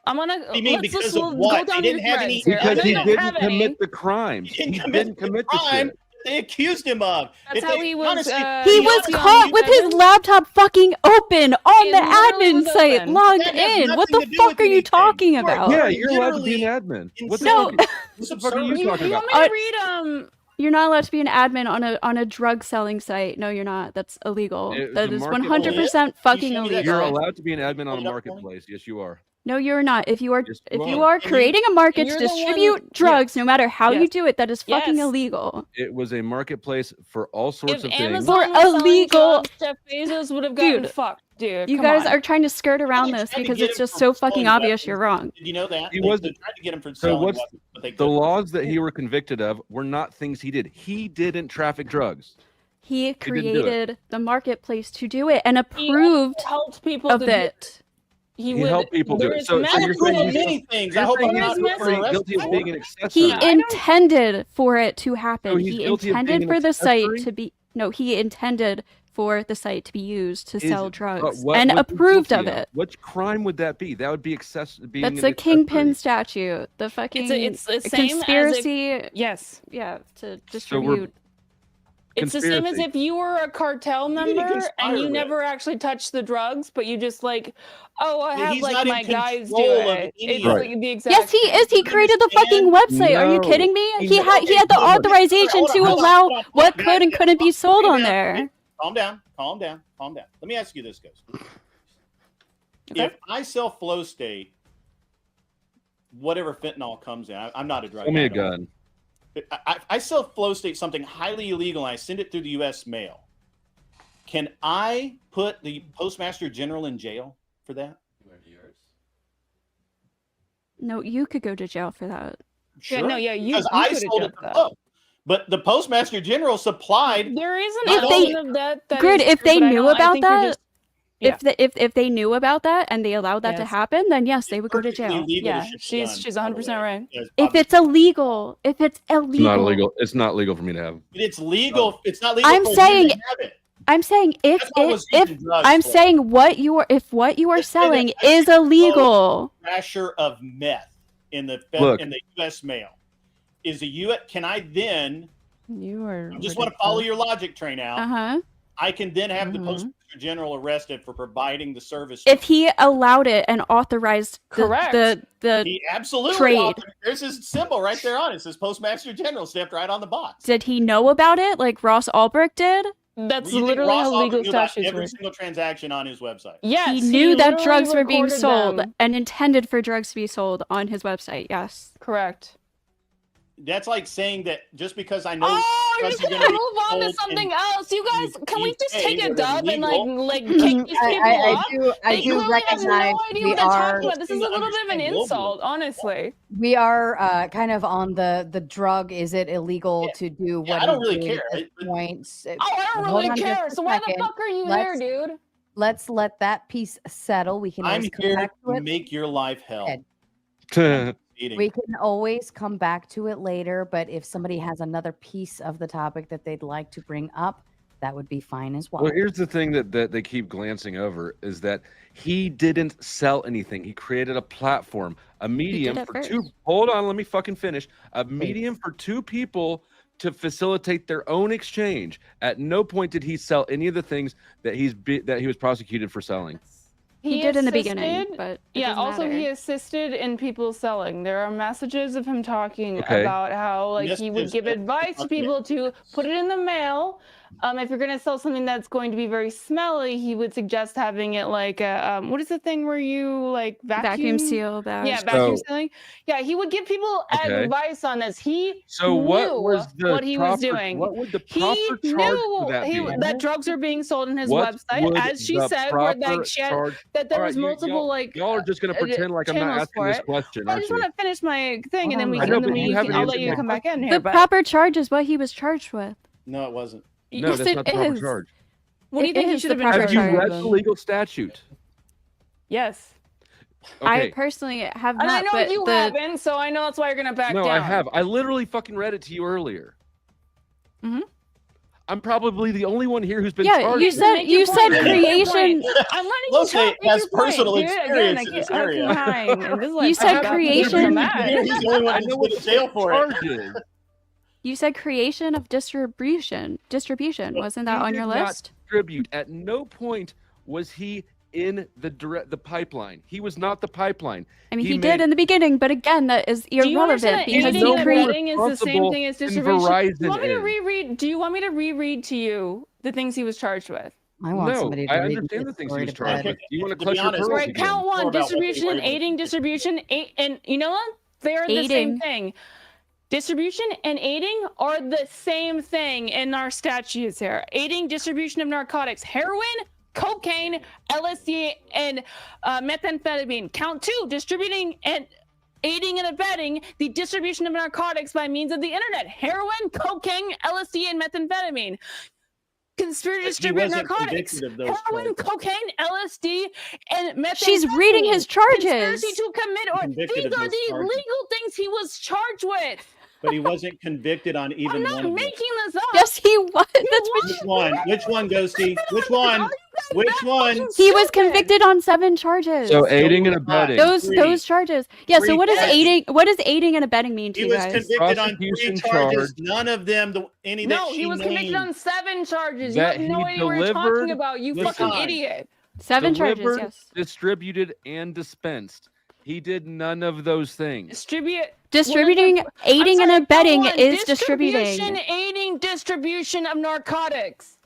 Speaker 2: I'm gonna.
Speaker 5: You mean because of what?
Speaker 2: Go down
Speaker 5: he didn't have any.
Speaker 4: Because he didn't commit the crime.
Speaker 5: He didn't commit the crime. they accused him of.
Speaker 2: That's how he was.
Speaker 5: honestly,
Speaker 3: He was
Speaker 2: honestly,
Speaker 3: caught with his laptop fucking open on
Speaker 2: It
Speaker 3: the
Speaker 2: literally
Speaker 3: admin
Speaker 2: was
Speaker 3: site,
Speaker 2: open.
Speaker 3: logged
Speaker 5: That has
Speaker 3: in. What
Speaker 5: nothing
Speaker 3: the
Speaker 5: to do
Speaker 3: fuck
Speaker 5: with
Speaker 3: are you
Speaker 5: anything.
Speaker 3: talking
Speaker 5: You are
Speaker 3: about?
Speaker 4: Yeah, you're allowed to be an
Speaker 5: literally
Speaker 4: admin. What the
Speaker 5: insane.
Speaker 4: fuck?
Speaker 5: It's
Speaker 4: What the fuck are
Speaker 5: absurd.
Speaker 4: you talking
Speaker 2: You
Speaker 4: about?
Speaker 2: want me to read
Speaker 3: You're not allowed to be an admin on a drug selling site. No, you're not. That's illegal.
Speaker 4: It's
Speaker 3: That
Speaker 4: a
Speaker 3: is
Speaker 4: marketplace.
Speaker 3: 100% fucking
Speaker 5: show me that
Speaker 4: You're
Speaker 3: illegal.
Speaker 4: allowed to be an admin on a
Speaker 5: Pull it up for me.
Speaker 4: marketplace. Yes, you are.
Speaker 3: No, you're not. If you are
Speaker 4: Yes,
Speaker 3: if
Speaker 4: you
Speaker 3: you
Speaker 4: are.
Speaker 3: are creating a market to
Speaker 2: you're the one-
Speaker 3: distribute drugs, no matter how you
Speaker 2: Yes.
Speaker 3: do it, that is fucking
Speaker 2: Yes.
Speaker 3: illegal.
Speaker 4: It was a marketplace for all sorts
Speaker 2: If
Speaker 4: of things.
Speaker 2: Amazon
Speaker 3: For
Speaker 2: was selling
Speaker 3: illegal-
Speaker 2: drugs, Jeff Bezos would have gotten
Speaker 3: Dude,
Speaker 2: fucked, dude.
Speaker 3: You
Speaker 2: come
Speaker 3: guys
Speaker 2: on.
Speaker 3: are trying to skirt around
Speaker 5: They
Speaker 3: this
Speaker 5: tried to
Speaker 3: because
Speaker 5: get
Speaker 3: it's
Speaker 5: him
Speaker 3: just
Speaker 5: for
Speaker 3: so fucking
Speaker 5: selling
Speaker 3: obvious
Speaker 5: weapons.
Speaker 3: you're wrong.
Speaker 5: Did you know that?
Speaker 4: He
Speaker 5: They
Speaker 4: wasn't-
Speaker 5: tried to get him for
Speaker 4: So
Speaker 5: selling
Speaker 4: what's
Speaker 5: weapons, but they
Speaker 4: The
Speaker 5: couldn't.
Speaker 4: laws that he were convicted of were not things he did. He didn't traffic drugs.
Speaker 3: He
Speaker 4: didn't do it.
Speaker 3: created the marketplace to do it and
Speaker 2: He
Speaker 3: approved
Speaker 2: helped people
Speaker 3: of
Speaker 2: to do
Speaker 3: it.
Speaker 2: He
Speaker 4: He
Speaker 2: would
Speaker 4: helped people do
Speaker 2: there
Speaker 4: it.
Speaker 2: is
Speaker 4: So
Speaker 5: I
Speaker 4: you're
Speaker 2: meth-
Speaker 5: approve
Speaker 4: saying
Speaker 5: of
Speaker 4: he's-
Speaker 5: many things.
Speaker 4: You're
Speaker 5: I hope
Speaker 4: saying
Speaker 5: I'm
Speaker 4: he's
Speaker 5: not
Speaker 4: guilty
Speaker 5: arrested
Speaker 4: of
Speaker 5: for
Speaker 4: being
Speaker 5: it.
Speaker 4: an accessory.
Speaker 3: He
Speaker 2: I don't-
Speaker 3: intended for it to happen.
Speaker 4: he's
Speaker 3: He
Speaker 4: guilty of
Speaker 3: intended
Speaker 4: being
Speaker 3: for
Speaker 4: an
Speaker 3: the site
Speaker 4: accessory?
Speaker 3: to be he intended for the site to be used to
Speaker 4: Is-
Speaker 3: sell
Speaker 4: but
Speaker 3: drugs
Speaker 4: what-
Speaker 3: and
Speaker 4: what's he
Speaker 3: approved
Speaker 4: guilty
Speaker 3: of it.
Speaker 4: Which crime would that be? That would be being
Speaker 3: That's
Speaker 4: an
Speaker 3: a kingpin
Speaker 4: accessory.
Speaker 3: statute. The fucking
Speaker 2: it's the same as
Speaker 3: conspiracy.
Speaker 2: Yes.
Speaker 3: Yeah, to
Speaker 4: we're-
Speaker 3: distribute.
Speaker 2: It's the same as
Speaker 4: Conspiracy.
Speaker 2: if you were a cartel
Speaker 5: Who did he
Speaker 2: member
Speaker 5: conspire
Speaker 2: and you
Speaker 5: with?
Speaker 2: never actually touched the drugs, but you just like, oh, I
Speaker 5: Yeah,
Speaker 2: have
Speaker 5: he's
Speaker 2: like
Speaker 5: not in
Speaker 2: my guys do
Speaker 5: control of
Speaker 2: it.
Speaker 5: any
Speaker 2: It's
Speaker 5: of
Speaker 2: like
Speaker 5: it.
Speaker 2: the exact
Speaker 3: Yes, he is. He created the fucking website. Are you
Speaker 4: No.
Speaker 3: kidding me?
Speaker 4: He
Speaker 3: He had the
Speaker 5: hold on.
Speaker 3: authorization
Speaker 5: Hold on,
Speaker 3: to
Speaker 5: hold on,
Speaker 3: allow
Speaker 5: hold on, hold
Speaker 3: what
Speaker 5: on.
Speaker 3: could and couldn't be sold on there.
Speaker 5: Calm down. Calm down. Calm down. Let me ask you this, guys.
Speaker 2: Okay.
Speaker 5: If I sell Flowstate, whatever fentanyl comes in, I'm not a drug
Speaker 4: Show me a
Speaker 5: guy, I don't-
Speaker 4: gun.
Speaker 5: I sell Flowstate, something highly illegal, and I send it through the U.S. mail. Can I put the Postmaster General in jail for that?
Speaker 3: No, you could go to jail for that.
Speaker 2: Yeah, no, yeah, you-
Speaker 5: because
Speaker 2: you
Speaker 5: I
Speaker 2: could
Speaker 5: sold
Speaker 2: have
Speaker 5: it
Speaker 2: done
Speaker 5: to
Speaker 2: that.
Speaker 5: Poe. But the Postmaster General supplied.
Speaker 2: There is an
Speaker 3: If they-
Speaker 2: element of that
Speaker 3: Grid,
Speaker 2: is
Speaker 3: if
Speaker 2: true,
Speaker 3: they
Speaker 2: but I
Speaker 3: knew
Speaker 2: don't- I
Speaker 3: about
Speaker 2: think you're
Speaker 3: that,
Speaker 2: just- Yeah.
Speaker 3: if they knew about that and they allowed that to
Speaker 2: Yes.
Speaker 3: happen, then yes, they would go to
Speaker 5: perfectly
Speaker 3: jail.
Speaker 5: legal to
Speaker 2: Yeah,
Speaker 5: ship
Speaker 2: she's
Speaker 5: guns,
Speaker 2: she's
Speaker 5: by the
Speaker 2: 100%
Speaker 5: way.
Speaker 2: right.
Speaker 5: Yes,
Speaker 3: If it's illegal,
Speaker 4: It's not
Speaker 3: illegal.
Speaker 4: illegal. It's not legal for me to have.
Speaker 5: it's legal. It's not legal.
Speaker 3: I'm
Speaker 5: for you
Speaker 3: saying-
Speaker 5: to have it.
Speaker 3: I'm saying if
Speaker 5: That's what was
Speaker 3: if
Speaker 5: using drugs
Speaker 3: I'm
Speaker 5: for.
Speaker 3: saying what you are
Speaker 5: Let's say that
Speaker 3: selling
Speaker 5: I
Speaker 3: is
Speaker 5: can
Speaker 3: illegal.
Speaker 5: Rasher of meth in the
Speaker 4: Look.
Speaker 5: in the U.S. mail. Is the U.S. Can I then?
Speaker 2: You are.
Speaker 5: I just want to follow your logic train out.
Speaker 3: Uh-huh.
Speaker 5: I can then have the
Speaker 2: Mhm.
Speaker 5: Postmaster General arrested for providing the service.
Speaker 3: If he allowed it and authorized
Speaker 2: Correct.
Speaker 3: the
Speaker 5: He absolutely
Speaker 3: trade.
Speaker 5: authored- There's his symbol right there on it. It says Postmaster General stamped right on the box.
Speaker 3: did he know about it like Ross Ulbricht did?
Speaker 2: That's
Speaker 5: You think
Speaker 2: literally
Speaker 5: Ross
Speaker 2: how
Speaker 5: Ulbricht
Speaker 2: legal
Speaker 5: knew about
Speaker 2: statutes
Speaker 5: every
Speaker 2: work.
Speaker 5: single transaction on his website.
Speaker 2: Yes,
Speaker 3: He knew that
Speaker 2: literally
Speaker 3: drugs were being
Speaker 2: recorded
Speaker 3: sold
Speaker 2: them.
Speaker 3: and intended for drugs to be sold on his website. Yes.
Speaker 2: Correct.
Speaker 5: That's like saying that just because I know.
Speaker 2: Oh, you're
Speaker 5: drugs
Speaker 2: just
Speaker 5: are
Speaker 2: gonna
Speaker 5: gonna
Speaker 2: move
Speaker 5: be
Speaker 2: on to
Speaker 5: sold
Speaker 2: something
Speaker 5: in
Speaker 2: else. You guys, can we just
Speaker 5: UK
Speaker 2: take a
Speaker 5: that are
Speaker 2: dub and
Speaker 5: legal.
Speaker 2: like kick these people
Speaker 1: I
Speaker 2: off?
Speaker 1: do
Speaker 2: They
Speaker 1: do
Speaker 2: clearly have
Speaker 1: recognize
Speaker 2: no idea
Speaker 1: we
Speaker 2: what they're
Speaker 1: are
Speaker 2: talking about. This is a little bit of an
Speaker 5: Understand globally.
Speaker 2: insult, honestly.
Speaker 1: we are kind of on the drug. Is it illegal
Speaker 5: Yeah.
Speaker 1: to do
Speaker 5: Yeah,
Speaker 1: what
Speaker 5: I don't
Speaker 1: he's
Speaker 5: really
Speaker 1: doing
Speaker 5: care.
Speaker 1: at this
Speaker 5: It-
Speaker 1: point?
Speaker 2: Oh, I don't
Speaker 1: Hold
Speaker 2: really
Speaker 1: on just
Speaker 2: care.
Speaker 1: a
Speaker 2: So why the
Speaker 1: second.
Speaker 2: fuck are you
Speaker 1: Let's-
Speaker 2: here, dude?
Speaker 1: Let's let that piece settle. We can
Speaker 5: I'm
Speaker 1: always come
Speaker 5: here
Speaker 1: back to
Speaker 5: to
Speaker 1: it.
Speaker 5: make your life hell.
Speaker 1: Ed.
Speaker 4: Well,
Speaker 1: We can always come back to it later, but if somebody has another piece of the topic that they'd like to bring up, that would be fine as well.
Speaker 4: here's the thing that they keep glancing over is that he didn't sell anything. He created a platform, a medium
Speaker 3: it
Speaker 4: for
Speaker 3: first.
Speaker 4: two. Hold on, let me fucking finish. A medium for two people to facilitate their own exchange. At no point did he sell any of the things that that he was prosecuted for selling.
Speaker 3: He did in the beginning,
Speaker 2: assisted-
Speaker 3: but it
Speaker 2: Yeah,
Speaker 3: doesn't
Speaker 2: also
Speaker 3: matter.
Speaker 2: he assisted in people selling. There are messages of him talking
Speaker 4: Okay.
Speaker 2: about how like he would
Speaker 5: Messages
Speaker 2: give
Speaker 5: of-
Speaker 2: advice to
Speaker 5: okay.
Speaker 2: people to put it in the mail. If you're gonna sell something that's going to be very smelly, he would suggest having it like a what is the thing where you like
Speaker 3: vacuum seal bag.
Speaker 2: Yeah, vacuum
Speaker 4: So-
Speaker 2: sealing. Yeah, he would give people
Speaker 4: Okay.
Speaker 2: advice on this. He
Speaker 4: So what
Speaker 2: knew
Speaker 4: was the
Speaker 2: what he
Speaker 4: proper,
Speaker 2: was doing.
Speaker 4: What would the
Speaker 2: He
Speaker 4: proper charge
Speaker 2: knew
Speaker 4: for that be?
Speaker 2: that drugs are being sold on his
Speaker 4: What
Speaker 2: website,
Speaker 4: would
Speaker 2: as she
Speaker 4: the
Speaker 2: said, where
Speaker 4: proper
Speaker 2: like she had,
Speaker 4: charge-
Speaker 2: that there
Speaker 4: All
Speaker 2: was
Speaker 4: right,
Speaker 2: multiple like
Speaker 4: y'all are just gonna pretend like I'm not
Speaker 2: channels
Speaker 4: asking
Speaker 2: for
Speaker 4: this
Speaker 2: it.
Speaker 4: question,
Speaker 2: I
Speaker 4: aren't
Speaker 2: just
Speaker 4: you?
Speaker 2: want to finish my thing, and then we
Speaker 1: I
Speaker 2: can,
Speaker 1: know,
Speaker 2: and then
Speaker 1: but you
Speaker 2: we
Speaker 1: haven't
Speaker 2: can, I'll let
Speaker 1: answered
Speaker 2: you
Speaker 1: my
Speaker 2: come back in here.
Speaker 3: The
Speaker 2: But
Speaker 3: proper charge is what he was charged with.
Speaker 5: No, it wasn't.
Speaker 4: No,
Speaker 3: Yes,
Speaker 4: that's
Speaker 3: it
Speaker 4: not the proper
Speaker 3: is.
Speaker 4: charge.
Speaker 2: what do you
Speaker 3: it
Speaker 2: think he
Speaker 3: is
Speaker 2: should
Speaker 3: the
Speaker 2: have been
Speaker 3: proper
Speaker 4: Have
Speaker 2: charged
Speaker 4: you
Speaker 3: charge.
Speaker 2: with?
Speaker 4: read
Speaker 3: then.
Speaker 4: the legal statute?
Speaker 2: Yes,
Speaker 3: I
Speaker 4: Okay.
Speaker 3: personally have
Speaker 2: and I
Speaker 3: not,
Speaker 2: know
Speaker 3: but
Speaker 2: you haven't, so I know that's why you're gonna back
Speaker 4: No,
Speaker 2: down.
Speaker 4: I have. I literally fucking read it to you earlier.
Speaker 2: Mhm.
Speaker 4: I'm probably the only one here who's been
Speaker 3: yeah,
Speaker 4: charged.
Speaker 3: you
Speaker 4: with it.
Speaker 3: said
Speaker 2: Make your
Speaker 3: you
Speaker 2: point,
Speaker 3: said
Speaker 2: make your
Speaker 3: creation.
Speaker 2: point. I'm letting you
Speaker 5: Flowstate
Speaker 2: talk. Make
Speaker 5: has
Speaker 2: your point,
Speaker 5: personal
Speaker 2: dude.
Speaker 5: experience
Speaker 2: Again,
Speaker 5: in this
Speaker 2: I
Speaker 5: area.
Speaker 2: can't hang, and this is
Speaker 3: You
Speaker 2: like
Speaker 3: said
Speaker 2: fucked up.
Speaker 3: creation-
Speaker 2: I'm mad.
Speaker 5: He's the only one
Speaker 4: I
Speaker 5: who's
Speaker 4: know
Speaker 5: been
Speaker 4: what
Speaker 5: to
Speaker 4: the
Speaker 5: jail for it.
Speaker 4: charge is.
Speaker 3: You said creation of distribution.
Speaker 4: Well,
Speaker 3: Wasn't that
Speaker 4: he
Speaker 3: on your
Speaker 4: did not
Speaker 3: list?
Speaker 4: distribute. At no point was he in the pipeline. He was not the pipeline.
Speaker 3: I mean, he
Speaker 4: he
Speaker 3: did
Speaker 4: made-
Speaker 3: in the beginning, but again, that is
Speaker 2: Do you understand
Speaker 3: irrelevant
Speaker 2: that
Speaker 3: because
Speaker 2: aiding
Speaker 3: he
Speaker 2: and
Speaker 4: created-
Speaker 2: abetting is the same thing as
Speaker 4: responsible
Speaker 2: distribution?
Speaker 4: than
Speaker 2: Do you want me to
Speaker 4: Verizon
Speaker 2: reread? Do you want me to reread to you the things he was charged with?
Speaker 1: I want
Speaker 4: No,
Speaker 1: somebody to
Speaker 4: I
Speaker 1: read me
Speaker 4: understand
Speaker 1: the
Speaker 4: the things he
Speaker 1: story
Speaker 4: was
Speaker 1: to
Speaker 4: charged
Speaker 1: bed.
Speaker 4: with. Do you want to
Speaker 5: To be
Speaker 4: clutch your
Speaker 5: honest-
Speaker 4: pearls
Speaker 2: Right,
Speaker 4: again?
Speaker 2: count
Speaker 5: More
Speaker 2: one,
Speaker 5: about what they
Speaker 2: distribution,
Speaker 5: were able to
Speaker 2: aiding,
Speaker 5: do.
Speaker 2: distribution, and you know what? They're the same
Speaker 3: Aiding.
Speaker 2: thing. Distribution and aiding are the same thing in our statutes here. Aiding distribution of narcotics, heroin, cocaine, LSD, and methamphetamine. Count two, distributing and aiding and abetting the distribution of narcotics by means of the internet. Heroin, cocaine, LSD, and methamphetamine. Conspiracy to
Speaker 5: He
Speaker 2: distribute
Speaker 5: wasn't
Speaker 2: narcotics,
Speaker 5: convicted of those
Speaker 2: heroin,
Speaker 5: charges.
Speaker 2: cocaine, LSD, and methamphetamine.
Speaker 3: She's reading his charges.
Speaker 2: Conspiracy to commit, or
Speaker 5: Convicted
Speaker 2: these
Speaker 5: of
Speaker 2: are
Speaker 5: those
Speaker 2: the
Speaker 5: charges.
Speaker 2: legal things he was charged with.
Speaker 5: But he wasn't convicted on even
Speaker 2: I'm
Speaker 5: one
Speaker 2: not
Speaker 5: of them.
Speaker 2: making this up.
Speaker 3: Yes, he was. That's what
Speaker 5: Which one? Which one, Ghosty? Which one? Which one?
Speaker 3: he was convicted on 7 charges.
Speaker 4: So aiding and abetting.
Speaker 3: those charges. Yeah. So
Speaker 5: Three
Speaker 3: what is
Speaker 5: charges.
Speaker 3: aiding? What does aiding and abetting mean to
Speaker 5: He
Speaker 3: you
Speaker 5: was
Speaker 3: guys?
Speaker 5: convicted on 3
Speaker 4: Prosecution
Speaker 5: charges.
Speaker 4: charge.
Speaker 5: None of them, any that
Speaker 2: No,
Speaker 5: she
Speaker 2: he was convicted
Speaker 5: named.
Speaker 2: on 7 charges.
Speaker 4: That
Speaker 2: You have no
Speaker 4: he
Speaker 2: idea what you're talking
Speaker 4: delivered-
Speaker 2: about, you
Speaker 4: listen.
Speaker 2: fucking idiot.
Speaker 3: 7 charges.
Speaker 4: Delivered,
Speaker 3: Yes.
Speaker 4: distributed, and dispensed. He did none of those things.
Speaker 2: Distribute.
Speaker 3: Distributing, aiding,
Speaker 2: I'm
Speaker 3: and
Speaker 2: sorry,
Speaker 3: abetting
Speaker 2: count one,
Speaker 3: is
Speaker 2: distribution,
Speaker 3: distributing.
Speaker 2: aiding, distribution of narcotics.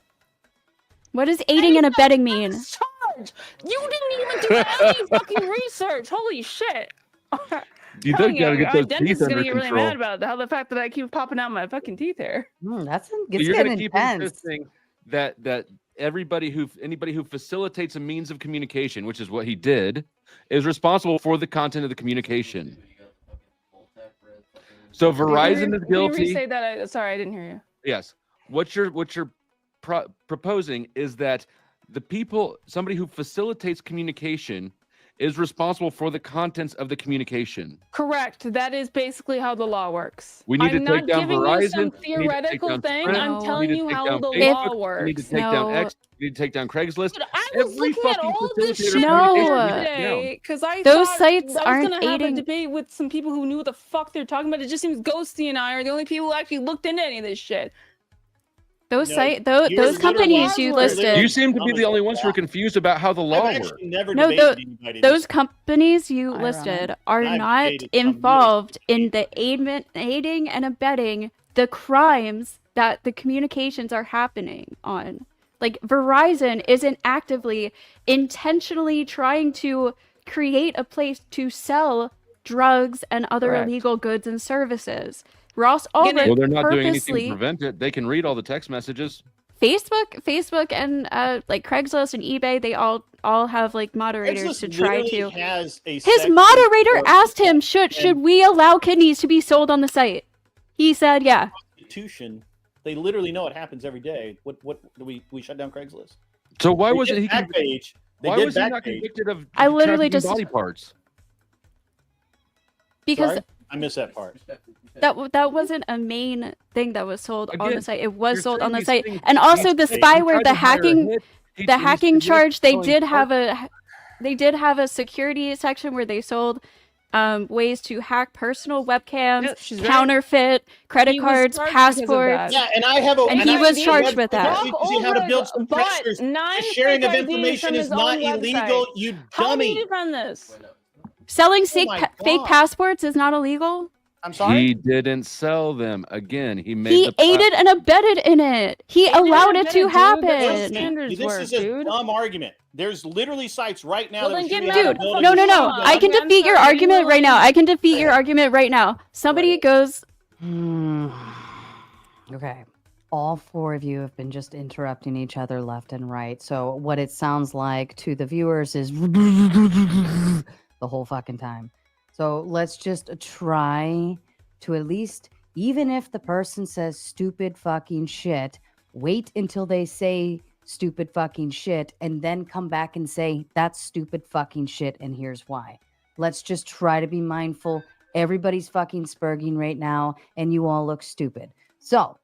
Speaker 3: What does aiding and abetting mean?
Speaker 2: Charge. You didn't even do any fucking research. Holy shit.
Speaker 4: You
Speaker 2: Telling
Speaker 4: think you gotta
Speaker 2: you,
Speaker 4: get
Speaker 2: my
Speaker 4: those
Speaker 2: dentist
Speaker 4: teeth
Speaker 2: is gonna
Speaker 4: under
Speaker 2: get really
Speaker 4: control.
Speaker 2: mad about the fact that I keep popping out my fucking teeth here.
Speaker 1: That's
Speaker 4: So
Speaker 1: it's
Speaker 4: you're gonna
Speaker 1: getting
Speaker 4: keep
Speaker 1: intense.
Speaker 4: insisting that anybody who facilitates a means of communication, which is what he did, is responsible for the content of the communication. So Verizon is
Speaker 2: Can you
Speaker 4: guilty.
Speaker 2: re-say that? Sorry, I didn't hear you.
Speaker 4: Yes. What you're proposing is that somebody who facilitates communication is responsible for the contents of the communication.
Speaker 2: Correct. That is basically how the law works.
Speaker 4: We need
Speaker 2: I'm
Speaker 4: to take
Speaker 2: not
Speaker 4: down
Speaker 2: giving you some
Speaker 4: Verizon. We need to take
Speaker 2: theoretical
Speaker 4: down
Speaker 2: thing.
Speaker 4: Sprint.
Speaker 2: I'm
Speaker 3: No.
Speaker 2: telling
Speaker 4: We need
Speaker 2: you
Speaker 4: to take
Speaker 2: how
Speaker 4: down
Speaker 2: the
Speaker 4: Facebook.
Speaker 2: law
Speaker 4: We
Speaker 2: works.
Speaker 4: need to take down
Speaker 3: No.
Speaker 4: X. We need to take down Craigslist.
Speaker 2: Dude, I was
Speaker 4: Every
Speaker 2: looking at
Speaker 4: fucking
Speaker 2: all this
Speaker 4: facilitator
Speaker 2: shit
Speaker 3: No.
Speaker 2: today because I
Speaker 3: Those
Speaker 2: thought
Speaker 3: sites
Speaker 2: I was
Speaker 3: aren't
Speaker 2: gonna have
Speaker 3: aiding-
Speaker 2: a debate with some people who knew what the fuck they're talking about. It just seems Ghosty and I are the only people who actually looked into any of this shit.
Speaker 3: Those
Speaker 5: No,
Speaker 3: those
Speaker 5: you're
Speaker 3: companies you
Speaker 2: literally-
Speaker 3: listed.
Speaker 4: You seem to be the only ones who are confused about how the law
Speaker 5: I've
Speaker 4: works.
Speaker 5: actually never
Speaker 3: No,
Speaker 5: debated anybody.
Speaker 3: Those companies you
Speaker 1: Ironic.
Speaker 3: listed are
Speaker 5: I've
Speaker 3: not
Speaker 5: dated some
Speaker 3: involved
Speaker 5: really
Speaker 3: in the aiding and abetting the crimes that the communications are happening on. Like Verizon isn't actively, intentionally trying to create a place to sell drugs and other
Speaker 2: Correct.
Speaker 3: illegal goods and services. Ross
Speaker 2: Again,
Speaker 3: Ulbricht
Speaker 4: Well, they're not doing anything
Speaker 3: purposely
Speaker 4: to prevent it. They can read all the text messages.
Speaker 3: Facebook and like Craigslist and eBay, they all have like moderators
Speaker 5: Craigslist
Speaker 3: to try
Speaker 5: literally
Speaker 3: to.
Speaker 5: has a
Speaker 3: His
Speaker 5: section
Speaker 3: moderator
Speaker 5: for
Speaker 3: asked him, should we allow kidneys to be sold on the site? He said, yeah.
Speaker 5: prostitution. They literally know it happens every day. What do we shut down Craigslist?
Speaker 4: So why
Speaker 5: They
Speaker 4: wasn't
Speaker 5: did
Speaker 4: he?
Speaker 5: Backpage. They
Speaker 4: Why
Speaker 5: did
Speaker 4: was he not
Speaker 5: Backpage.
Speaker 4: convicted of?
Speaker 3: I literally
Speaker 4: trafficking
Speaker 3: just-
Speaker 4: body parts.
Speaker 3: Because
Speaker 5: Sorry? I missed that part.
Speaker 3: that wasn't a main thing that was sold on
Speaker 4: Again,
Speaker 3: the site. It was
Speaker 4: you're
Speaker 3: sold on
Speaker 4: saying
Speaker 3: the
Speaker 4: these
Speaker 3: site.
Speaker 4: things-
Speaker 3: And also
Speaker 4: He
Speaker 3: the
Speaker 4: tried
Speaker 3: spyware,
Speaker 4: to
Speaker 3: the
Speaker 4: hire a
Speaker 3: hacking
Speaker 4: hit. He-
Speaker 3: the
Speaker 4: he's
Speaker 3: hacking
Speaker 4: just
Speaker 3: charge, they
Speaker 4: selling
Speaker 3: did
Speaker 4: parts.
Speaker 3: have a security section where they sold ways to hack personal webcams,
Speaker 2: Yeah, she's right.
Speaker 3: counterfeit credit
Speaker 2: He was
Speaker 3: cards,
Speaker 2: charged because of
Speaker 3: passports.
Speaker 2: that.
Speaker 5: Yeah, and I have a.
Speaker 3: And
Speaker 5: I
Speaker 3: he was
Speaker 5: have a
Speaker 3: charged
Speaker 5: website
Speaker 3: with that.
Speaker 5: that teaches you how to build some
Speaker 2: Bought
Speaker 5: pressures.
Speaker 2: 9
Speaker 5: The sharing of
Speaker 2: fake IDs
Speaker 5: information
Speaker 2: from
Speaker 5: is
Speaker 2: his
Speaker 5: not
Speaker 2: own
Speaker 5: illegal,
Speaker 2: website.
Speaker 5: you
Speaker 2: How do you
Speaker 5: dummy.
Speaker 2: defend this?
Speaker 3: Selling
Speaker 5: my
Speaker 3: fake
Speaker 5: God.
Speaker 3: passports is not illegal.
Speaker 5: I'm sorry.
Speaker 4: He didn't sell them. Again, he made
Speaker 3: He
Speaker 4: the plat-
Speaker 3: aided and abetted in it. He
Speaker 2: Aided and
Speaker 3: allowed it
Speaker 2: abetted,
Speaker 3: to
Speaker 2: dude. That's
Speaker 3: happen.
Speaker 2: standards
Speaker 5: this
Speaker 2: work,
Speaker 5: is a
Speaker 2: dude.
Speaker 5: dumb argument. There's literally sites right now
Speaker 2: Well,
Speaker 5: that
Speaker 2: then
Speaker 5: will
Speaker 2: get
Speaker 5: show you
Speaker 2: mad
Speaker 5: how to
Speaker 2: at the
Speaker 5: build
Speaker 2: fucking
Speaker 5: a
Speaker 3: No.
Speaker 2: law.
Speaker 3: I can
Speaker 2: I'm
Speaker 3: defeat your
Speaker 2: sorry,
Speaker 3: argument right now.
Speaker 2: really-
Speaker 3: I can defeat your argument right now. Somebody goes,
Speaker 1: Okay. All 4 of you have been just interrupting each other left and right. So what it sounds like to the viewers is the whole fucking time. So let's just try to at least, even if the person says stupid fucking shit, wait until they say stupid fucking shit and then come back and say that's stupid fucking shit and here's why. Let's just try to be mindful. Everybody's fucking spurging right now and you all look stupid. So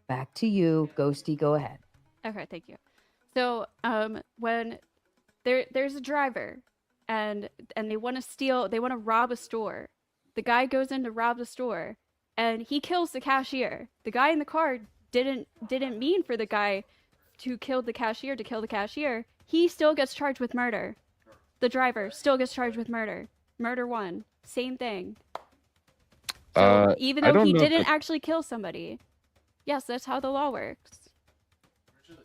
Speaker 1: back to you, Ghosty, go ahead.
Speaker 3: okay, thank you. So, when there's a driver and they want to rob a store. The guy goes in to rob the store and he kills the cashier. The guy in the car didn't mean for the guy to kill the cashier to kill the cashier. He still gets charged with murder. The driver still gets charged with murder. Murder 1, same thing. So even though he didn't actually kill somebody, yes, that's how the law works.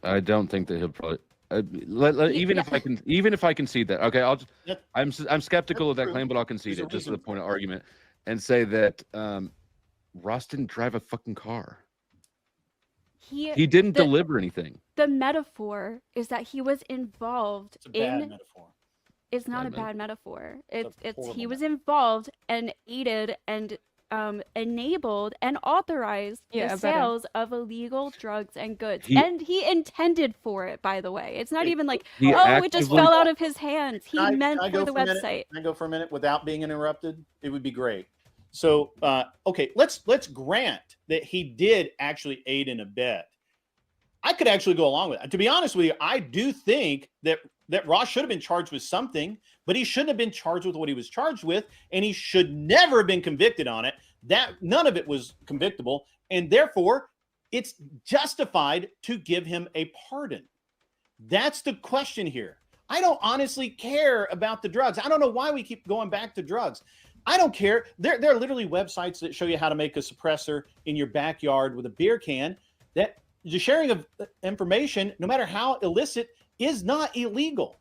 Speaker 4: I don't think that he'll probably. Even if I concede that, okay, I'm skeptical of that claim, but I'll concede it just to the point of argument and say that Ross didn't drive a fucking car. He didn't deliver anything.
Speaker 3: The metaphor is that he was involved
Speaker 5: It's a bad metaphor.
Speaker 3: It's not a bad metaphor. It's he was involved and aided and enabled and authorized the sales of illegal drugs and goods. And he intended for it, by the way. It's not even like, it just fell out of his hands. He meant for the website.
Speaker 5: Can I go for a minute without being interrupted? It would be great. So, okay, let's grant that he did actually aid and abet. I could actually go along with it. To be honest with you, I do think that Ross should have been charged with something, but he shouldn't have been charged with what he was charged with, and he should never have been convicted on it. That none of it was convictable, and therefore it's justified to give him a pardon. That's the question here. I don't honestly care about the drugs. I don't know why we keep going back to drugs. I don't care. There are literally websites that show you how to make a suppressor in your backyard with a beer can. That the sharing of information, no matter how illicit, is not illegal.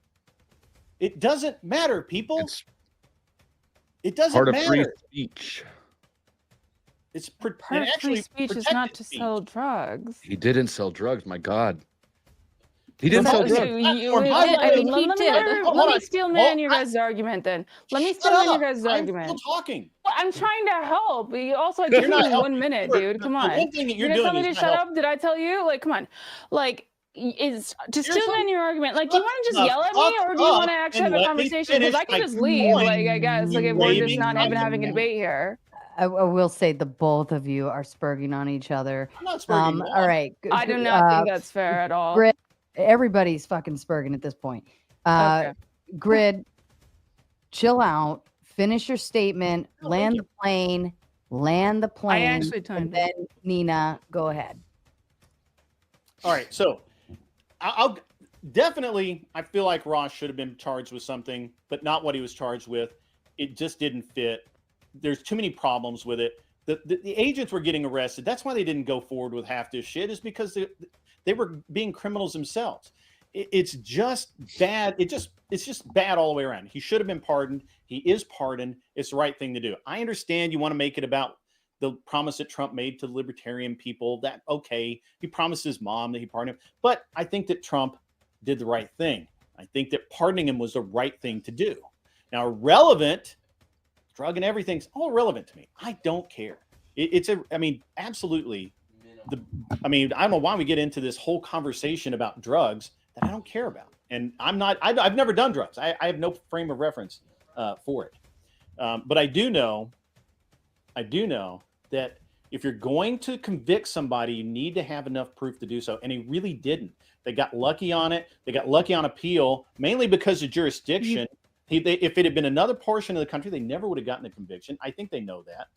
Speaker 5: It doesn't matter, people. It doesn't matter. Part of free speech. It's
Speaker 2: part of free speech is not to sell drugs.
Speaker 4: He didn't sell drugs. My God. He didn't sell drugs.
Speaker 2: Let me steal man your guys' argument then. Let me steal man your guys' argument.
Speaker 5: I'm still talking.
Speaker 2: Well, I'm trying to help. You also give me 1 minute, dude. Come on.
Speaker 5: One thing that you're
Speaker 2: gonna
Speaker 5: doing
Speaker 2: tell me to shut up? Did I tell you? Like, come on. Like, is to steal man your argument. Like, do you want to just yell at me, or do you want to actually have a conversation? Because I can just leave. Like, I guess. Like, if we're just not even having a debate here.
Speaker 1: I will say the both of you are spurging on each other.
Speaker 5: I'm not spurging
Speaker 1: all right.
Speaker 2: I do not think that's fair at all.
Speaker 1: Grid, everybody's fucking spurging at this point.
Speaker 2: Okay.
Speaker 1: Grid, chill out. Finish your statement. Land the plane.
Speaker 2: I actually timed
Speaker 1: and then Neeina, go ahead.
Speaker 5: All right. So I'll definitely, I feel like Ross should have been charged with something, but not what he was charged with. It just didn't fit. There's too many problems with it. The agents were getting arrested. That's why they didn't go forward with half this shit, is because they were being criminals themselves. It's just bad. It's just bad all the way around. He should have been pardoned. He is pardoned. It's the right thing to do. I understand you want to make it about the promise that Trump made to libertarian people. That, okay, he promised his mom that he pardoned him. But I think that Trump did the right thing. I think that pardoning him was the right thing to do. Now, relevant, drug and everything's all relevant to me. I don't care. Absolutely. I don't know why we get into this whole conversation about drugs that I don't care about. And I've never done drugs. I have no frame of reference for it. But I do know that if you're going to convict somebody, you need to have enough proof to do so. And he really didn't. They got lucky on it. They got lucky on appeal, mainly because of jurisdiction. If it had been another portion of the country, they never would have gotten a conviction. I think they know that.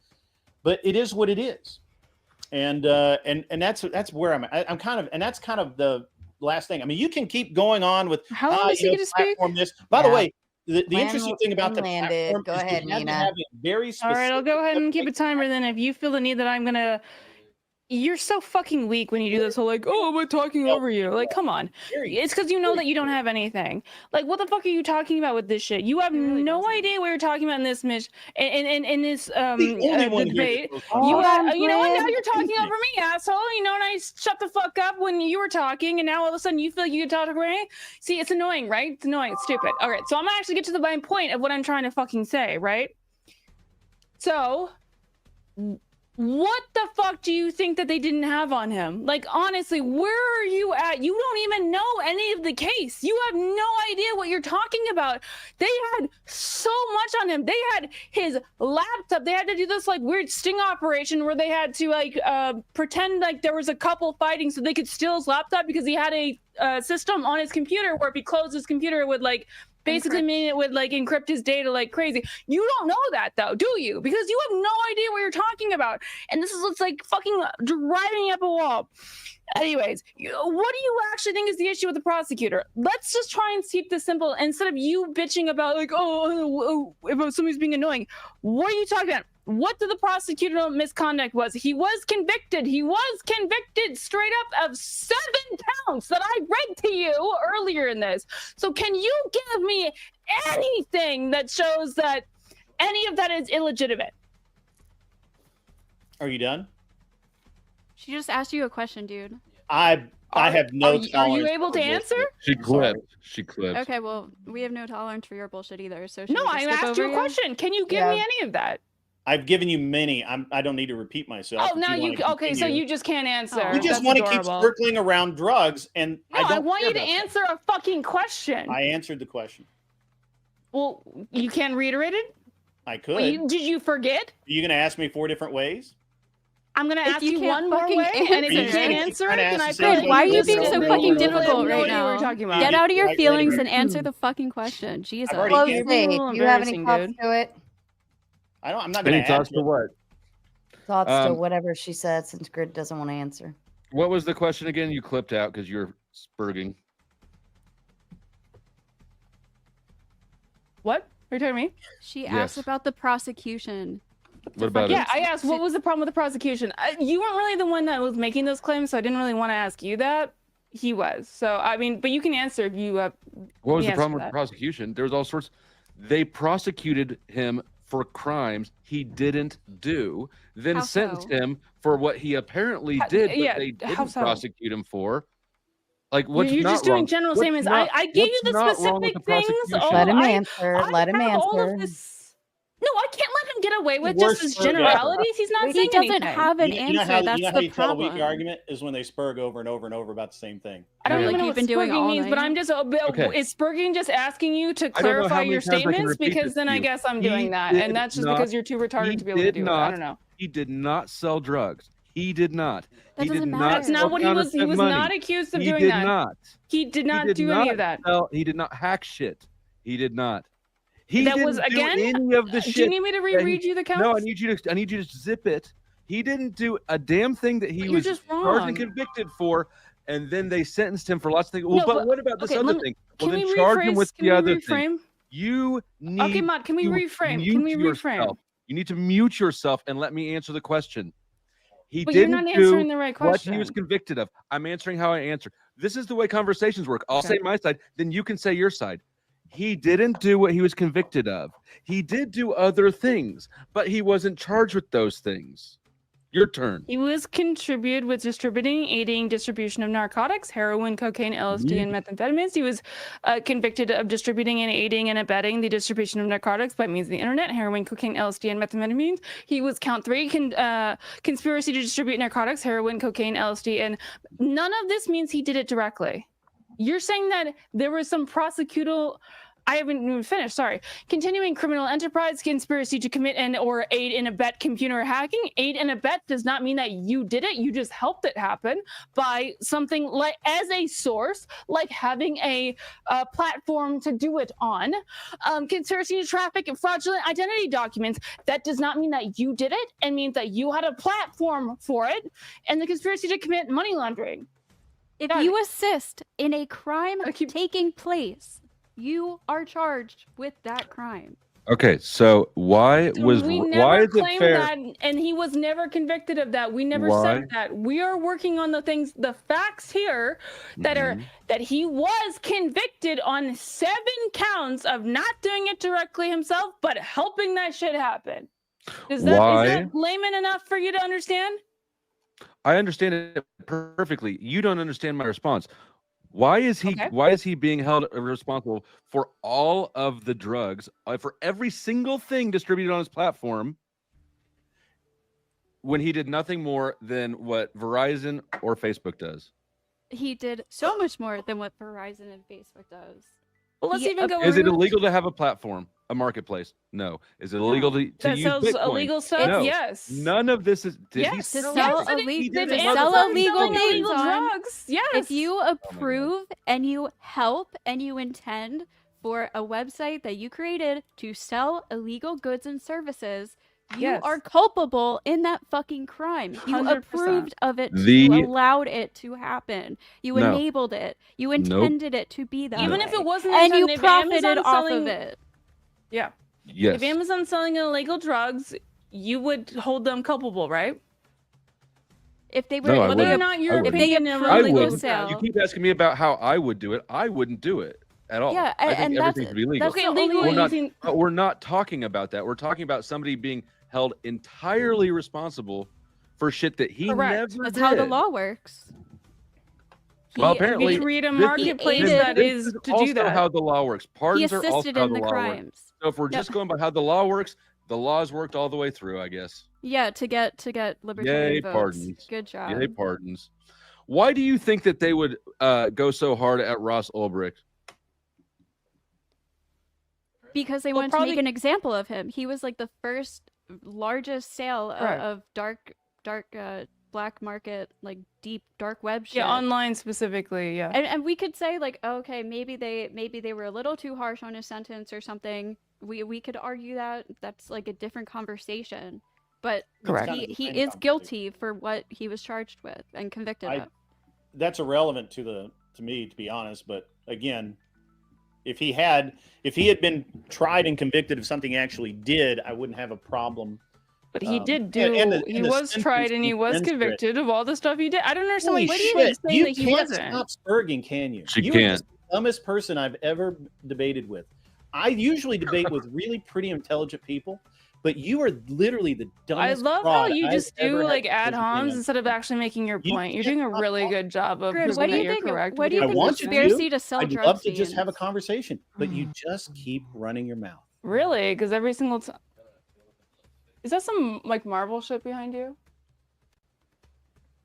Speaker 5: But it is what it is. And that's where I'm at. And that's kind of the last thing. I mean, you can keep going on with
Speaker 2: how long is he going to speak?
Speaker 5: This. By the way, the interesting thing about the platform
Speaker 1: go ahead, Neeina.
Speaker 5: Very specific.
Speaker 2: All right, I'll go ahead and keep a timer then. If you feel the need that I'm gonna, you're so fucking weak when you do this whole like, oh, am I talking over you? Like, come on. It's because you know that you don't have anything. Like, what the fuck are you talking about with this shit? You have no idea what you're talking about in this in this debate. Now you're talking over me, asshole. You know, and I shut the fuck up when you were talking, and now all of a sudden you feel like you can talk over me. See, it's annoying, right? It's annoying. It's stupid. All right, so I'm gonna actually get to the main point of what I'm trying to fucking say, right? So, what the fuck do you think that they didn't have on him? Like, honestly, where are you at? You don't even know any of the case. You have no idea what you're talking about. They had so much on him. They had his laptop. They had to do this like weird sting operation where they had to like pretend like there was a couple fighting so they could steal his laptop because he had a system on his computer where if he closed his computer it would like basically
Speaker 3: Encrypt.
Speaker 2: meaning it would like encrypt his data like crazy. You don't know that though, do you? Because you have no idea what you're talking about. And this is what's like fucking driving me up a wall. Anyways, what do you actually think is the issue with the prosecutor? Let's just try and keep this simple. Instead of you bitching about like, if somebody's being annoying, what are you talking about? What did the prosecutor misconduct was? He was convicted. He was convicted straight up of 7 counts that I read to you earlier in this. So can you give me anything that shows that any of that is illegitimate?
Speaker 5: Are you done?
Speaker 3: She just asked you a question, dude.
Speaker 5: I have no
Speaker 2: Are
Speaker 5: tolerance.
Speaker 2: you able to
Speaker 5: for
Speaker 2: answer?
Speaker 5: bullshit.
Speaker 4: She
Speaker 5: I'm sorry.
Speaker 4: clipped. She clipped.
Speaker 3: Okay, well, we have no tolerance for your bullshit either. So should
Speaker 2: No,
Speaker 3: we just
Speaker 2: I
Speaker 3: skip
Speaker 2: asked
Speaker 3: over
Speaker 2: you a question. Can you give me any of that?
Speaker 5: I've given you many. I don't need to repeat myself.
Speaker 2: Oh,
Speaker 5: if
Speaker 2: now you
Speaker 5: wanna
Speaker 2: okay? So
Speaker 5: continue.
Speaker 2: you just can't answer.
Speaker 3: Oh.
Speaker 5: You just
Speaker 2: That's
Speaker 5: want to keep
Speaker 2: adorable.
Speaker 5: circling around drugs, and
Speaker 2: No,
Speaker 5: I
Speaker 2: I
Speaker 5: don't
Speaker 2: want
Speaker 5: care
Speaker 2: you to
Speaker 5: about that.
Speaker 2: answer a fucking question.
Speaker 5: I answered the question.
Speaker 2: Well, you can reiterate it.
Speaker 5: I could.
Speaker 2: Well, did you forget?
Speaker 5: Are you going to ask me 4 different ways?
Speaker 2: I'm gonna
Speaker 3: If
Speaker 2: ask
Speaker 3: you
Speaker 2: you
Speaker 3: can't
Speaker 2: one more
Speaker 3: fucking
Speaker 2: way, and if
Speaker 3: answer
Speaker 2: you
Speaker 3: it-
Speaker 2: can't
Speaker 5: Keep
Speaker 2: answer
Speaker 5: trying
Speaker 2: it,
Speaker 5: to
Speaker 2: then I
Speaker 5: ask the
Speaker 2: feel
Speaker 5: same
Speaker 3: Good. Why are you
Speaker 5: question
Speaker 3: being
Speaker 5: over
Speaker 3: so
Speaker 5: and
Speaker 3: fucking
Speaker 5: over and over
Speaker 3: difficult
Speaker 5: again.
Speaker 3: right
Speaker 2: what you were
Speaker 3: now?
Speaker 2: talking about.
Speaker 3: Get out of your
Speaker 5: Right,
Speaker 3: feelings
Speaker 5: right,
Speaker 3: and answer the fucking question. Jesus.
Speaker 5: already
Speaker 1: Close
Speaker 5: answered.
Speaker 1: state.
Speaker 2: little
Speaker 1: Do you have any
Speaker 2: embarrassing,
Speaker 1: thoughts
Speaker 2: dude.
Speaker 1: to it?
Speaker 5: I'm not going
Speaker 4: Any
Speaker 5: to
Speaker 4: thoughts
Speaker 5: answer.
Speaker 4: to what?
Speaker 1: Thoughts to
Speaker 4: Um,
Speaker 1: whatever she said, since Grid doesn't want to answer.
Speaker 4: What was the question again? You clipped out because you're spurging.
Speaker 2: What? Are you talking to me?
Speaker 3: She asked
Speaker 4: Yes.
Speaker 3: about the prosecution.
Speaker 4: What about
Speaker 2: Yeah,
Speaker 4: it?
Speaker 2: I asked what was the problem with the prosecution. You weren't really the one that was making those claims, so I didn't really want to ask you that. He was. So I mean, but you can answer if you.
Speaker 4: What was the
Speaker 2: answer
Speaker 4: problem with
Speaker 2: that.
Speaker 4: the prosecution? There was all sorts. They prosecuted him for crimes he didn't do, then
Speaker 3: How
Speaker 4: sentenced
Speaker 3: so?
Speaker 4: him for what he apparently
Speaker 2: How-
Speaker 4: did, but
Speaker 2: yeah,
Speaker 4: they
Speaker 2: how
Speaker 4: didn't
Speaker 2: so?
Speaker 4: prosecute him for. Like, what's
Speaker 2: You're
Speaker 4: not
Speaker 2: just doing
Speaker 4: wrong?
Speaker 2: general
Speaker 4: What's
Speaker 2: statements.
Speaker 4: not-
Speaker 2: I gave you
Speaker 4: what's
Speaker 2: the
Speaker 4: not wrong with
Speaker 2: specific
Speaker 4: the
Speaker 2: things.
Speaker 4: prosecution?
Speaker 1: Let him
Speaker 2: I
Speaker 1: answer. Let him
Speaker 2: have all of
Speaker 1: answer.
Speaker 2: this. No, I can't let him get away with
Speaker 5: Worst
Speaker 2: just his
Speaker 5: spurg ever.
Speaker 2: generalities. He's not
Speaker 3: He
Speaker 2: saying
Speaker 3: doesn't
Speaker 2: anything.
Speaker 3: have an
Speaker 5: You know
Speaker 3: answer.
Speaker 5: how,
Speaker 3: That's
Speaker 5: you know how
Speaker 3: the
Speaker 5: you tell a weak
Speaker 3: problem.
Speaker 5: argument is when they spurg over and over and over about the same thing.
Speaker 2: I don't
Speaker 4: Yeah.
Speaker 2: even
Speaker 3: Like
Speaker 2: know
Speaker 3: you've
Speaker 2: what
Speaker 3: been doing
Speaker 2: spurging
Speaker 3: all
Speaker 2: means, but
Speaker 3: night.
Speaker 2: I'm just
Speaker 4: Okay.
Speaker 2: is spurging just asking you to
Speaker 4: I don't know how
Speaker 2: clarify
Speaker 4: many
Speaker 2: your
Speaker 4: times I can
Speaker 2: statements?
Speaker 4: repeat
Speaker 2: Because
Speaker 4: this
Speaker 2: then
Speaker 4: to
Speaker 2: I
Speaker 4: you.
Speaker 2: guess I'm
Speaker 4: He
Speaker 2: doing that,
Speaker 4: did
Speaker 2: and that's just
Speaker 4: not-
Speaker 2: because you're too retarded
Speaker 4: he
Speaker 2: to be able to
Speaker 4: did
Speaker 2: do it. I
Speaker 4: not-
Speaker 2: don't know.
Speaker 4: He did not sell drugs. He did not.
Speaker 3: That
Speaker 4: he did
Speaker 3: doesn't
Speaker 4: not
Speaker 3: matter.
Speaker 2: That's
Speaker 4: sell
Speaker 2: not what he was. He
Speaker 4: counterfeit
Speaker 2: was
Speaker 4: money.
Speaker 2: not accused of
Speaker 4: He
Speaker 2: doing
Speaker 4: did
Speaker 2: that.
Speaker 4: not.
Speaker 2: He did not
Speaker 4: He did
Speaker 2: do
Speaker 4: not
Speaker 2: any of that.
Speaker 4: He did not hack shit. He did not. He
Speaker 2: That
Speaker 4: didn't
Speaker 2: was,
Speaker 4: do
Speaker 2: again,
Speaker 4: any of the shit.
Speaker 2: Do you need me to reread you the counts?
Speaker 4: No, I need you to zip it. He didn't do a damn thing that he
Speaker 2: But
Speaker 4: was
Speaker 2: you're just
Speaker 4: charged
Speaker 2: wrong.
Speaker 4: and convicted for, and then they sentenced him for lots of things. Well,
Speaker 2: No,
Speaker 4: but
Speaker 2: but-
Speaker 4: what about this
Speaker 2: okay,
Speaker 4: other
Speaker 2: let me-
Speaker 4: thing? Well,
Speaker 2: Can
Speaker 4: then
Speaker 2: we
Speaker 4: charge him
Speaker 2: rephrase?
Speaker 4: with
Speaker 2: Can
Speaker 4: the
Speaker 2: we
Speaker 4: other thing.
Speaker 2: reframe?
Speaker 4: You need
Speaker 2: Okay, Mod, can we
Speaker 4: to
Speaker 2: reframe?
Speaker 4: mute
Speaker 2: Can we reframe?
Speaker 4: yourself. You need to mute yourself and let me answer the question. He
Speaker 2: But you're
Speaker 4: didn't
Speaker 2: not
Speaker 4: do
Speaker 2: answering the right
Speaker 4: what
Speaker 2: question.
Speaker 4: he was convicted of. I'm answering how I answer. This is the way conversations work. I'll
Speaker 2: Okay.
Speaker 4: say my side, then you can say your side. He didn't do what he was convicted of. He did do other things, but he wasn't charged with those things. Your turn.
Speaker 2: He was contributed with distributing, aiding distribution of narcotics, heroin, cocaine, LSD, and methamphetamines. He was convicted of distributing and aiding and abetting the distribution of narcotics by means of the internet, heroin, cocaine, LSD, and methamphetamines. He was count 3, conspiracy to distribute narcotics, heroin, cocaine, LSD, and none of this means he did it directly. You're saying that there was some prosecutorial. I haven't even finished. Sorry. Continuing criminal enterprise, conspiracy to commit and or aid and abet computer hacking. Aid and abet does not mean that you did it. You just helped it happen by something like as a source, like having a platform to do it on. Conspiracy to traffic and fraudulent identity documents. That does not mean that you did it. It means that you had a platform for it. And the conspiracy to commit money laundering.
Speaker 3: If
Speaker 2: Got
Speaker 3: you assist in a crime
Speaker 2: I keep-
Speaker 3: taking place, you are charged with that crime.
Speaker 4: Okay, so why
Speaker 2: So
Speaker 4: was
Speaker 2: we
Speaker 4: why
Speaker 2: never
Speaker 4: is it
Speaker 2: claimed
Speaker 4: fair?
Speaker 2: that, and he was never convicted of that. We never
Speaker 4: Why?
Speaker 2: said that. We are working on the facts here that are
Speaker 4: Mhm.
Speaker 2: that he was convicted on 7 counts of not doing it directly himself, but helping that shit happen. Is that layman enough for you to understand?
Speaker 4: I understand it perfectly. You don't understand my response. Why is he
Speaker 2: Okay.
Speaker 4: why is he being held responsible for all of the drugs, for every single thing distributed on his platform, when he did nothing more than what Verizon or Facebook does?
Speaker 3: He did so much more than what Verizon and Facebook does.
Speaker 2: Well, let's
Speaker 3: He
Speaker 2: even go.
Speaker 4: Is it
Speaker 2: over-
Speaker 4: illegal to have a platform, a marketplace? No. Is it illegal to
Speaker 2: that
Speaker 4: use
Speaker 2: sells
Speaker 4: Bitcoin?
Speaker 2: illegal stuff?
Speaker 4: No.
Speaker 2: Yes.
Speaker 4: None of this is. Did he
Speaker 2: Yes.
Speaker 3: To
Speaker 4: sell
Speaker 3: sell
Speaker 4: it?
Speaker 2: Yes,
Speaker 3: ille-
Speaker 4: He did
Speaker 3: to
Speaker 4: it.
Speaker 3: sell
Speaker 4: Motherfucker.
Speaker 3: illegal
Speaker 2: selling
Speaker 3: things
Speaker 2: illegal
Speaker 3: on-
Speaker 2: drugs. Yes.
Speaker 3: If you approve and you help and you intend for a website that you created to sell illegal goods and services, you
Speaker 2: Yes.
Speaker 3: are culpable in that fucking crime. You
Speaker 2: 100%.
Speaker 3: approved of it.
Speaker 4: The-
Speaker 3: You allowed it to happen. You
Speaker 4: No.
Speaker 3: enabled it. You
Speaker 4: Nope.
Speaker 3: intended it to be that
Speaker 2: Even
Speaker 3: way.
Speaker 2: if it wasn't
Speaker 3: and you
Speaker 2: intended, if
Speaker 3: profited
Speaker 2: Amazon
Speaker 3: off
Speaker 2: selling,
Speaker 3: of it.
Speaker 2: Yeah.
Speaker 4: Yes.
Speaker 2: If Amazon's selling illegal drugs, you would hold them culpable, right?
Speaker 3: If they were,
Speaker 4: No, I
Speaker 2: Whether or
Speaker 4: wouldn't.
Speaker 2: not
Speaker 4: I
Speaker 2: your
Speaker 4: wouldn't.
Speaker 2: opinion
Speaker 3: If
Speaker 2: of
Speaker 3: they
Speaker 4: I
Speaker 3: illegal
Speaker 2: illegal
Speaker 4: would.
Speaker 3: sale.
Speaker 4: You keep asking me about how I would do it. I wouldn't do it at all.
Speaker 3: Yeah,
Speaker 4: I think
Speaker 3: and
Speaker 4: everything should be legal.
Speaker 3: that's
Speaker 2: Okay,
Speaker 3: the
Speaker 2: legal.
Speaker 3: only
Speaker 4: We're not-
Speaker 2: using
Speaker 4: But we're not talking about that. We're talking about somebody being held entirely responsible for shit that he
Speaker 2: Correct.
Speaker 4: never
Speaker 3: That's
Speaker 4: did.
Speaker 3: how the law works.
Speaker 4: Well,
Speaker 3: He-
Speaker 4: apparently-
Speaker 2: we create a
Speaker 4: This-
Speaker 2: marketplace
Speaker 3: aided-
Speaker 2: that
Speaker 4: this
Speaker 2: is to
Speaker 4: also
Speaker 2: do that.
Speaker 4: how the law works.
Speaker 3: He
Speaker 4: Pardons are also
Speaker 3: assisted
Speaker 4: how
Speaker 3: in the
Speaker 4: law works.
Speaker 3: crimes.
Speaker 4: So if we're just going by how the law works, the law's worked all the way through, I guess.
Speaker 3: Yeah, to get libertarian
Speaker 4: Yay,
Speaker 3: votes.
Speaker 4: pardons.
Speaker 3: Good job.
Speaker 4: Yay, pardons. Why do you think that they would go so hard at Ross Ulbricht?
Speaker 3: Because they
Speaker 2: Well,
Speaker 3: wanted
Speaker 2: probably-
Speaker 3: to make an example of him. He was like the first largest sale
Speaker 2: Right.
Speaker 3: of dark black market, like deep dark web shit.
Speaker 2: Yeah, online specifically. Yeah.
Speaker 3: And we could say like, okay, maybe they were a little too harsh on his sentence or something. We could argue that that's like a different conversation. But
Speaker 2: Correct.
Speaker 5: Kind of the
Speaker 3: he
Speaker 5: same
Speaker 3: is
Speaker 5: conversation.
Speaker 3: guilty for what he was charged with and convicted of.
Speaker 5: That's irrelevant to me, to be honest. But again, if he had been tried and convicted of something he actually did, I wouldn't have a problem.
Speaker 2: But he did
Speaker 5: and
Speaker 2: do.
Speaker 5: the-
Speaker 2: he
Speaker 5: and the
Speaker 2: was tried and he was
Speaker 5: sentence
Speaker 2: convicted of all the stuff he did. I don't understand why
Speaker 5: Holy
Speaker 2: you
Speaker 5: shit!
Speaker 2: saying
Speaker 5: You
Speaker 2: that he
Speaker 5: can't
Speaker 2: wasn't.
Speaker 5: stop spurging, can you?
Speaker 4: She
Speaker 5: You are
Speaker 4: can't.
Speaker 5: the dumbest person I've ever debated with. I usually debate with really pretty intelligent people, but you are literally the
Speaker 2: I
Speaker 5: dumbest.
Speaker 2: love how
Speaker 5: fraud
Speaker 2: you
Speaker 5: I've
Speaker 2: just
Speaker 5: ever
Speaker 2: do
Speaker 5: had
Speaker 2: like
Speaker 5: the
Speaker 2: ad
Speaker 5: pleasure of being
Speaker 2: homs
Speaker 5: on.
Speaker 2: instead of actually making your
Speaker 5: You
Speaker 2: point. You're
Speaker 5: can't
Speaker 2: doing a
Speaker 5: stop
Speaker 2: really
Speaker 5: talking.
Speaker 2: good job of
Speaker 3: Grid,
Speaker 2: proving
Speaker 3: what do
Speaker 2: that
Speaker 3: you
Speaker 2: you're
Speaker 3: think?
Speaker 2: correct.
Speaker 3: What
Speaker 2: with
Speaker 3: do you
Speaker 2: your
Speaker 5: I
Speaker 3: think
Speaker 5: want
Speaker 2: position.
Speaker 5: you to.
Speaker 3: conspiracy to sell
Speaker 5: I'd
Speaker 3: drug
Speaker 5: love to just
Speaker 3: scenes?
Speaker 5: have a conversation, but you just keep running your mouth.
Speaker 2: Really? Because every single time. Is that some like Marvel shit behind you?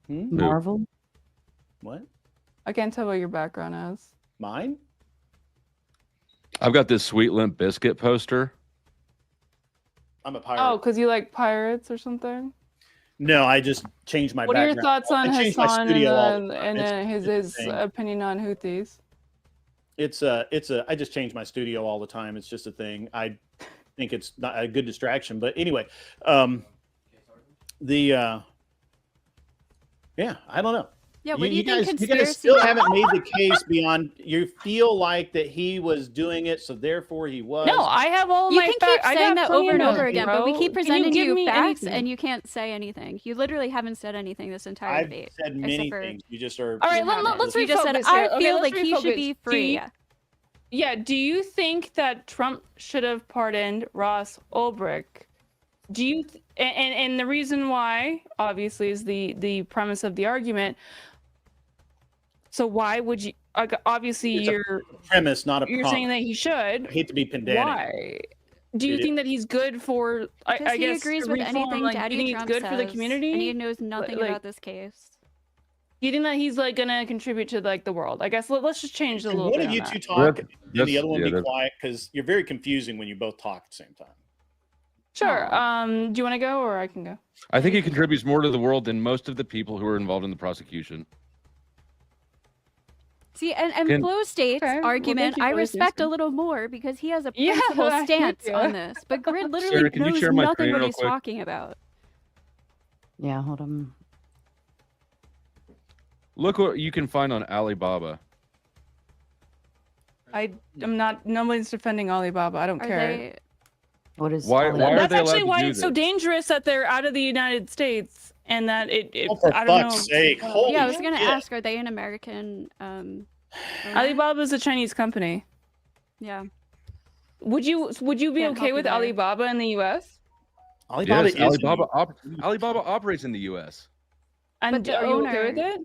Speaker 1: Marvel.
Speaker 5: What?
Speaker 2: I can't tell what your background is.
Speaker 5: Mine?
Speaker 4: I've got this Sweet Limp Biscuit poster.
Speaker 5: I'm a pirate.
Speaker 2: Oh, because you like pirates or something?
Speaker 5: No, I just changed my
Speaker 2: What are
Speaker 5: background.
Speaker 2: your thoughts on
Speaker 5: I changed my
Speaker 2: Hassan
Speaker 5: studio all the
Speaker 2: and,
Speaker 5: time.
Speaker 2: his
Speaker 5: It's a thing.
Speaker 2: opinion on Houthis?
Speaker 5: I just change my studio all the time. It's just a thing. I think it's not a good distraction, but anyway, yeah, I don't know.
Speaker 3: Yeah, what do you
Speaker 5: guys,
Speaker 3: think
Speaker 5: you guys
Speaker 3: conspiracy?
Speaker 5: still haven't made the case beyond. You feel like that he was doing it, so therefore he was.
Speaker 2: No, I have all
Speaker 3: You
Speaker 2: my
Speaker 3: can
Speaker 2: facts.
Speaker 3: keep
Speaker 2: I
Speaker 3: saying
Speaker 2: got
Speaker 3: that
Speaker 2: plenty
Speaker 3: over and
Speaker 2: of
Speaker 3: over
Speaker 2: notes,
Speaker 3: again, but we
Speaker 2: bro.
Speaker 3: keep
Speaker 2: Can
Speaker 3: presenting
Speaker 2: give
Speaker 3: you
Speaker 2: me
Speaker 3: facts,
Speaker 2: anything?
Speaker 3: and you can't say anything. You literally haven't said anything this entire
Speaker 5: I've
Speaker 3: debate.
Speaker 5: said many
Speaker 3: for-
Speaker 5: things. You just are.
Speaker 2: All right,
Speaker 3: You haven't.
Speaker 2: let's
Speaker 3: You just said,
Speaker 2: refocus here.
Speaker 3: I
Speaker 2: Okay,
Speaker 3: feel
Speaker 2: let's
Speaker 3: like he should
Speaker 2: refocus.
Speaker 3: be
Speaker 2: Do
Speaker 3: free.
Speaker 2: Yeah, do you think that Trump should have pardoned Ross Ulbricht? Do you and the reason why obviously is the premise of the argument. So why would you obviously
Speaker 5: It's a
Speaker 2: you're
Speaker 5: premise, not a
Speaker 2: saying
Speaker 5: promise.
Speaker 2: that he should.
Speaker 5: I hate to be pedantic.
Speaker 2: Why? Do you
Speaker 5: It
Speaker 2: think that he's good for
Speaker 3: Because
Speaker 2: I
Speaker 3: he
Speaker 2: guess
Speaker 3: agrees
Speaker 2: to
Speaker 3: with
Speaker 2: reform,
Speaker 3: anything
Speaker 2: like,
Speaker 3: Daddy
Speaker 2: do you think
Speaker 3: Trump
Speaker 2: he's good for the
Speaker 3: says,
Speaker 2: community?
Speaker 3: and he knows nothing
Speaker 2: Like-
Speaker 3: about this case.
Speaker 2: Do you think that he's like gonna contribute to like the world? I guess let's just change a
Speaker 5: Can
Speaker 2: little
Speaker 5: one
Speaker 2: bit.
Speaker 5: of
Speaker 2: on
Speaker 5: you
Speaker 2: that.
Speaker 5: two talk and
Speaker 4: That's-
Speaker 5: the other one
Speaker 4: yeah,
Speaker 5: be
Speaker 4: that's-
Speaker 5: quiet? Because you're very confusing when you both talk at the same time.
Speaker 2: Sure. Do you want to go or I can go?
Speaker 4: I think he contributes more to the world than most of the people who are involved in the prosecution.
Speaker 3: See, and
Speaker 4: Can-
Speaker 3: Flow State's
Speaker 2: Okay, well,
Speaker 3: argument,
Speaker 2: thank you
Speaker 3: I
Speaker 2: for your
Speaker 3: respect a
Speaker 2: answer.
Speaker 3: little more because he has a
Speaker 2: Yeah,
Speaker 3: principled
Speaker 2: I hear
Speaker 3: stance
Speaker 2: ya.
Speaker 3: on this. But Grid literally
Speaker 4: Sarah, can you
Speaker 3: knows
Speaker 4: share my
Speaker 3: nothing
Speaker 4: screen
Speaker 3: what
Speaker 4: real
Speaker 3: he's
Speaker 4: quick?
Speaker 3: talking about.
Speaker 1: Yeah, hold on.
Speaker 4: Look what you can find on Alibaba.
Speaker 2: I am not. Nobody's defending Alibaba. I don't
Speaker 3: Are
Speaker 2: care.
Speaker 3: they?
Speaker 1: What is
Speaker 4: Why
Speaker 1: Alibaba?
Speaker 4: are
Speaker 2: That's
Speaker 4: they allowed
Speaker 2: actually
Speaker 4: to
Speaker 2: why
Speaker 4: do
Speaker 2: it's so
Speaker 4: this?
Speaker 2: dangerous that they're out of the United States and that it
Speaker 5: Oh, for
Speaker 2: I don't know.
Speaker 5: fuck's sake! Holy
Speaker 3: Yeah, I was gonna
Speaker 5: shit.
Speaker 3: ask, are they an American? owner?
Speaker 2: Alibaba is a Chinese company.
Speaker 3: Yeah.
Speaker 2: Would you be
Speaker 3: Can't
Speaker 2: okay
Speaker 3: help
Speaker 2: with
Speaker 3: you there.
Speaker 2: Alibaba in the U.S.?
Speaker 5: Alibaba
Speaker 4: Yes,
Speaker 5: is
Speaker 4: Alibaba operates in the U.S.
Speaker 2: And
Speaker 3: But the
Speaker 2: are you okay with
Speaker 3: owner-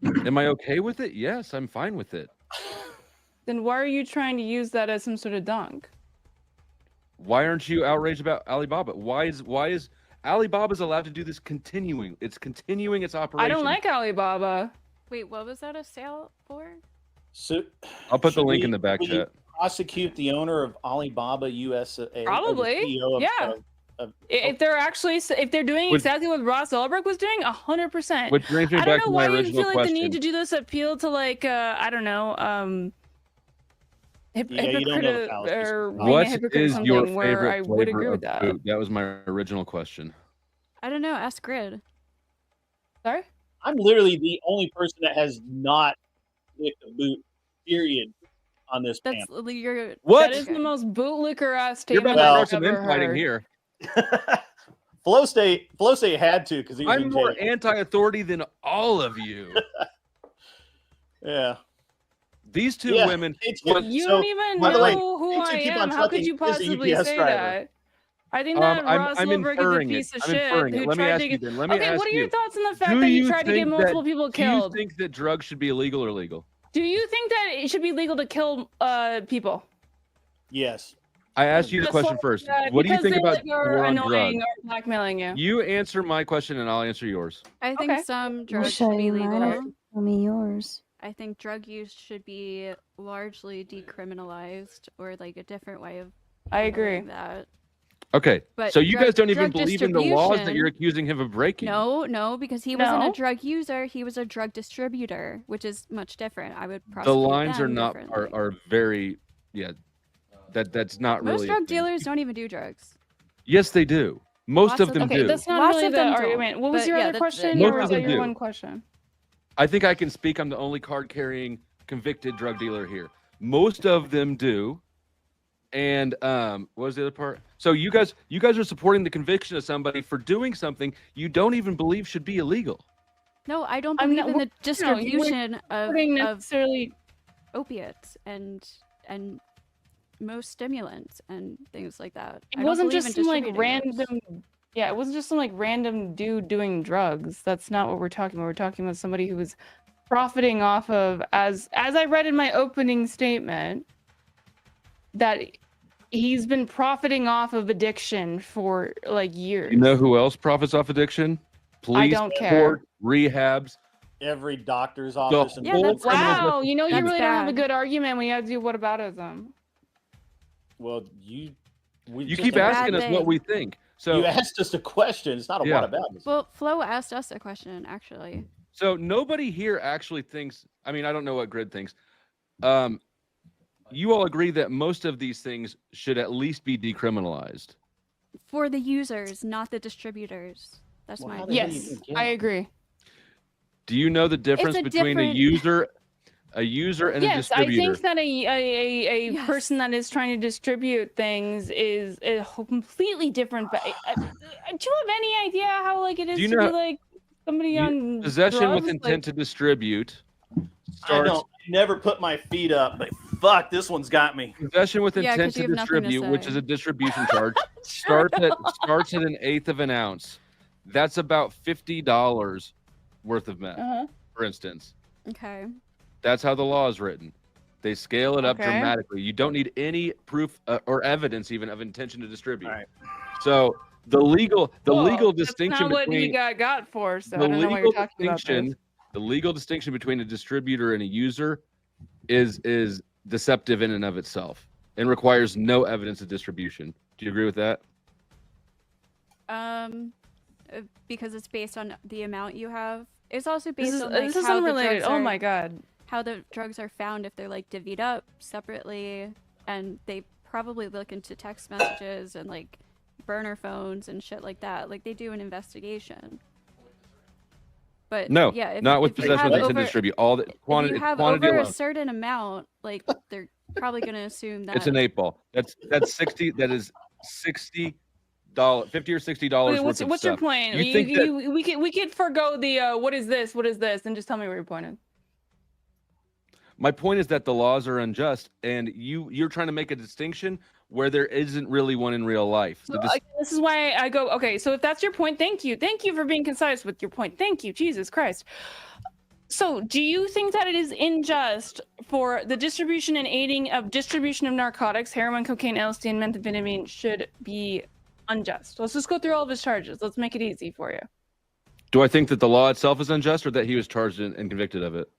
Speaker 2: it?
Speaker 4: Am I okay with it? Yes, I'm fine with it.
Speaker 2: Then why are you trying to use that as some sort of dunk?
Speaker 4: Why aren't you outraged about Alibaba? Why is Alibaba's allowed to do this continuing? It's continuing its operation.
Speaker 2: I don't like Alibaba.
Speaker 3: Wait, what was that a sale for?
Speaker 5: So,
Speaker 4: I'll put the
Speaker 5: should
Speaker 4: link in
Speaker 5: we-
Speaker 4: the back
Speaker 5: will you
Speaker 4: chat.
Speaker 5: prosecute the owner of Alibaba USA.
Speaker 2: Probably,
Speaker 5: CEO of,
Speaker 2: yeah. If they're actually if they're doing
Speaker 4: Would-
Speaker 2: exactly what Ross Ulbricht was doing, 100%.
Speaker 4: Which brings me
Speaker 2: I don't
Speaker 4: back
Speaker 2: know
Speaker 4: to
Speaker 2: why
Speaker 4: my
Speaker 2: you
Speaker 4: original
Speaker 2: feel like the need
Speaker 4: question.
Speaker 2: to do this appeal to like I don't know
Speaker 5: Yeah, you don't know the fallacies.
Speaker 2: or being a
Speaker 4: What
Speaker 2: hypocrite or
Speaker 4: is your
Speaker 2: something where I
Speaker 4: favorite
Speaker 2: would
Speaker 4: flavor
Speaker 2: agree
Speaker 4: of
Speaker 2: with that.
Speaker 4: boot? That was my original question.
Speaker 3: I don't know. Ask Grid.
Speaker 2: Sorry?
Speaker 5: I'm literally the only person that has not licked a boot, period, on this
Speaker 3: That's
Speaker 5: panel.
Speaker 3: your.
Speaker 4: What?
Speaker 2: That is the
Speaker 3: Okay.
Speaker 2: most bootlicker ass
Speaker 4: You're
Speaker 2: statement
Speaker 4: about to
Speaker 5: Well-
Speaker 2: I've
Speaker 4: start some
Speaker 2: ever
Speaker 4: infighting
Speaker 2: heard.
Speaker 4: here.
Speaker 5: Flowstate had to because he was
Speaker 4: I'm
Speaker 5: in
Speaker 4: more
Speaker 5: jail.
Speaker 4: anti-authority than all of you.
Speaker 5: Yeah.
Speaker 4: These two
Speaker 5: Yeah,
Speaker 4: women.
Speaker 5: it's
Speaker 4: Well,
Speaker 2: You
Speaker 5: so,
Speaker 2: don't even
Speaker 5: by the way,
Speaker 2: know who
Speaker 5: these two
Speaker 2: I
Speaker 5: keep on
Speaker 2: am. How could
Speaker 5: trucking
Speaker 2: you
Speaker 5: is a
Speaker 2: possibly
Speaker 5: UPS
Speaker 2: say
Speaker 5: driver.
Speaker 2: that? I think that Ross
Speaker 4: I'm
Speaker 2: Ulbricht is a
Speaker 4: inferring
Speaker 2: piece
Speaker 4: it.
Speaker 2: of
Speaker 4: I'm
Speaker 2: shit
Speaker 4: inferring it.
Speaker 2: who
Speaker 4: Let me
Speaker 2: tried
Speaker 4: ask
Speaker 2: to
Speaker 4: you
Speaker 2: get.
Speaker 4: then. Let me
Speaker 2: Okay,
Speaker 4: ask
Speaker 2: what are
Speaker 4: you.
Speaker 2: your thoughts on the fact
Speaker 4: Do
Speaker 2: that he
Speaker 4: you
Speaker 2: tried to get
Speaker 4: think
Speaker 2: multiple
Speaker 4: that-
Speaker 2: people
Speaker 4: Do you
Speaker 2: killed?
Speaker 4: think that drugs should be illegal or legal?
Speaker 2: Do you think that it should be legal to kill people?
Speaker 5: Yes.
Speaker 4: I asked you the
Speaker 2: That's
Speaker 4: question
Speaker 2: what-
Speaker 4: first. What do you
Speaker 2: because
Speaker 4: think
Speaker 2: they,
Speaker 4: about
Speaker 2: like,
Speaker 4: the
Speaker 2: are
Speaker 4: war on
Speaker 2: annoying
Speaker 4: drugs?
Speaker 2: or blackmailing you?
Speaker 4: You answer my question and I'll answer yours.
Speaker 3: I think
Speaker 2: Okay.
Speaker 3: some
Speaker 1: I'll
Speaker 3: drugs
Speaker 1: show
Speaker 3: should be
Speaker 1: you
Speaker 3: legal.
Speaker 1: mine. Tell me yours.
Speaker 3: I think drug use should be largely decriminalized, or like a different way of
Speaker 2: I agree.
Speaker 3: handling that.
Speaker 4: Okay.
Speaker 3: But
Speaker 4: So you guys don't even
Speaker 3: drug
Speaker 4: believe in the laws that you're
Speaker 3: distribution-
Speaker 4: accusing him of breaking.
Speaker 3: No, because he wasn't
Speaker 2: No.
Speaker 3: a drug user. He was a drug distributor, which is much different. I would
Speaker 4: The
Speaker 3: prosecute
Speaker 4: lines are
Speaker 3: them
Speaker 4: not
Speaker 3: differently.
Speaker 4: are very that's not
Speaker 3: Most
Speaker 4: really a
Speaker 3: drug
Speaker 4: thing.
Speaker 3: dealers don't even do drugs.
Speaker 4: Yes, they do. Most
Speaker 3: Lots
Speaker 4: of
Speaker 3: of
Speaker 4: them
Speaker 3: them
Speaker 2: Okay,
Speaker 4: do.
Speaker 2: that's not
Speaker 3: Lots
Speaker 2: really
Speaker 3: of
Speaker 2: the
Speaker 3: them don't,
Speaker 2: argument. What was
Speaker 3: but
Speaker 2: your
Speaker 3: yeah,
Speaker 2: other
Speaker 3: that's-
Speaker 2: question,
Speaker 4: Most
Speaker 2: or
Speaker 4: of
Speaker 2: was that
Speaker 4: them
Speaker 2: your
Speaker 4: do.
Speaker 2: one question?
Speaker 4: I think I can speak. I'm the only card-carrying convicted drug dealer here. Most of them do. And what was the other part? So you guys are supporting the conviction of somebody for doing something you don't even believe should be illegal.
Speaker 3: No, I don't
Speaker 2: I'm
Speaker 3: believe
Speaker 2: not-
Speaker 3: in the
Speaker 2: you weren't
Speaker 3: distribution
Speaker 2: Putting
Speaker 3: of
Speaker 2: necessarily.
Speaker 3: opiates and most stimulants and things like that.
Speaker 2: It
Speaker 3: I don't
Speaker 2: wasn't
Speaker 3: believe
Speaker 2: just
Speaker 3: in
Speaker 2: some like
Speaker 3: distributing those.
Speaker 2: random. Yeah, it wasn't just some like random dude doing drugs. That's not what we're talking about. We're talking about somebody who was profiting off of, as I read in my opening statement, that he's been profiting off of addiction for like years.
Speaker 4: You know who else profits off addiction? Police,
Speaker 2: don't care.
Speaker 4: court, rehabs.
Speaker 5: Every doctor's office. and
Speaker 3: Yeah,
Speaker 4: whole
Speaker 3: that's
Speaker 4: criminal
Speaker 3: bad.
Speaker 2: Wow, you know, you
Speaker 3: That's
Speaker 2: really don't have a
Speaker 3: bad.
Speaker 2: good argument when you have to do whataboutism.
Speaker 5: Well, you
Speaker 4: You
Speaker 5: just
Speaker 4: keep
Speaker 3: a bad
Speaker 4: asking us what
Speaker 3: thing.
Speaker 4: we think. So
Speaker 5: you asked us a question. It's not a
Speaker 4: Yeah.
Speaker 5: what about this.
Speaker 3: Well, Flo asked us a question actually.
Speaker 4: So nobody here actually thinks. I mean, I don't know what Grid thinks. You all agree that most of these things should at least be decriminalized.
Speaker 3: For the users, not the distributors. That's
Speaker 5: Well,
Speaker 3: my
Speaker 5: how the hell do you
Speaker 2: Yes,
Speaker 5: think,
Speaker 2: I
Speaker 5: yeah.
Speaker 2: agree.
Speaker 4: Do you know the difference
Speaker 3: a
Speaker 4: between
Speaker 3: different-
Speaker 4: a user and a
Speaker 2: Yes, I
Speaker 4: distributor?
Speaker 2: think that a
Speaker 3: Yes.
Speaker 2: person that is trying to distribute things is a completely different. But do you have any idea how like it is
Speaker 4: Do you
Speaker 2: to
Speaker 4: know-
Speaker 2: be like somebody on
Speaker 4: Possession
Speaker 2: drugs?
Speaker 4: with intent to distribute
Speaker 5: I
Speaker 4: starts.
Speaker 5: don't never put my feet up, but fuck, this one's got me.
Speaker 4: Possession with
Speaker 3: Yeah, 'cause
Speaker 4: intent
Speaker 3: you
Speaker 4: to
Speaker 3: have nothing to
Speaker 4: distribute, which
Speaker 3: say.
Speaker 4: is a distribution charge, starts at an eighth of an ounce. That's about $50 worth of meth,
Speaker 2: Uh-huh.
Speaker 4: for instance.
Speaker 3: Okay.
Speaker 4: That's how the law is written. They scale it up
Speaker 2: Okay.
Speaker 4: dramatically. You don't need any proof or evidence even of intention to distribute.
Speaker 5: All right.
Speaker 4: So the legal
Speaker 2: Well,
Speaker 4: distinction
Speaker 2: That's not what he
Speaker 4: between
Speaker 2: got for. So
Speaker 4: the
Speaker 2: I don't know why
Speaker 4: legal
Speaker 2: you're talking about
Speaker 4: distinction,
Speaker 2: this.
Speaker 4: the legal distinction between a distributor and a user is deceptive in and of itself and requires no evidence of distribution. Do you agree with that?
Speaker 3: Because it's based on the amount you have. It's also based
Speaker 2: This is
Speaker 3: on like
Speaker 2: this is
Speaker 3: how the
Speaker 2: unrelated.
Speaker 3: drugs
Speaker 2: Oh
Speaker 3: are,
Speaker 2: my god.
Speaker 3: how the drugs are found, if they're like divvied up separately, and they probably look into text messages and like burner phones and shit like that. Like they do an investigation. But
Speaker 4: No,
Speaker 3: yeah, if,
Speaker 4: not with
Speaker 3: if you
Speaker 4: possession
Speaker 3: have
Speaker 4: with intent to
Speaker 3: over-
Speaker 4: distribute. All the
Speaker 3: if
Speaker 4: quantity,
Speaker 3: you have
Speaker 4: quantity
Speaker 3: over
Speaker 4: alone.
Speaker 3: a certain amount, like they're probably gonna assume that
Speaker 4: It's an 8-ball. That's 60. That is $60, $50 or $60
Speaker 2: Okay,
Speaker 4: worth
Speaker 2: what's
Speaker 4: of
Speaker 2: your
Speaker 4: stuff.
Speaker 2: point?
Speaker 4: You think that
Speaker 2: we could forgo the what is this, and just tell me where you're pointing.
Speaker 4: my point is that the laws are unjust, and you're trying to make a distinction where there isn't really one in real life.
Speaker 2: So, this is why I go, okay, so if that's your point, thank you for being concise with your point. Thank you, Jesus Christ. So do you think that it is unjust for the distribution and aiding of distribution of narcotics, heroin, cocaine, LSD, and methamphetamine should be unjust? Let's just go through all of his charges. Let's make it easy for you.
Speaker 4: Do I think that the law itself is unjust, or that he was charged and convicted of it?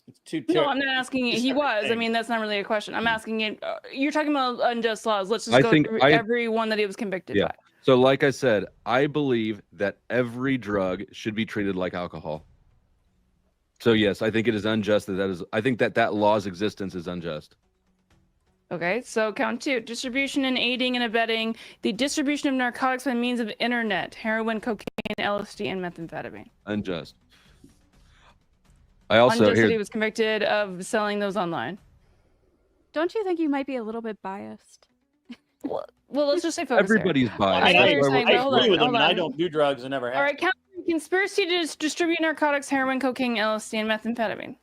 Speaker 5: It's too
Speaker 2: No, I'm not asking it. He
Speaker 5: separate
Speaker 2: was. I
Speaker 5: things.
Speaker 2: mean, that's not really a question. I'm asking it. You're talking about unjust laws. Let's just
Speaker 4: I
Speaker 2: go
Speaker 4: think
Speaker 2: through
Speaker 4: I-
Speaker 2: every one that he was convicted
Speaker 4: Yeah.
Speaker 2: by.
Speaker 4: So, like I said, I believe that every drug should be treated like alcohol. So yes, I think it is unjust that is. I think that law's existence is unjust.
Speaker 2: Okay, so count 2. Distribution and aiding and abetting the distribution of narcotics by means of internet, heroin, cocaine, LSD, and methamphetamine.
Speaker 4: Unjust. I also
Speaker 2: Unjust that he
Speaker 4: hear
Speaker 2: was convicted of selling those online.
Speaker 3: Don't you think you might be a little bit biased?
Speaker 2: Well, let's just say focus here.
Speaker 4: everybody's
Speaker 5: I
Speaker 4: biased.
Speaker 5: mean,
Speaker 2: I
Speaker 5: I,
Speaker 2: know you're saying,
Speaker 5: I
Speaker 2: but hold
Speaker 5: agree
Speaker 2: on,
Speaker 5: with him,
Speaker 2: hold
Speaker 5: and I
Speaker 2: on.
Speaker 5: don't do drugs and never have.
Speaker 2: All right, count 3. Conspiracy to distribute narcotics, heroin, cocaine, LSD, and methamphetamine.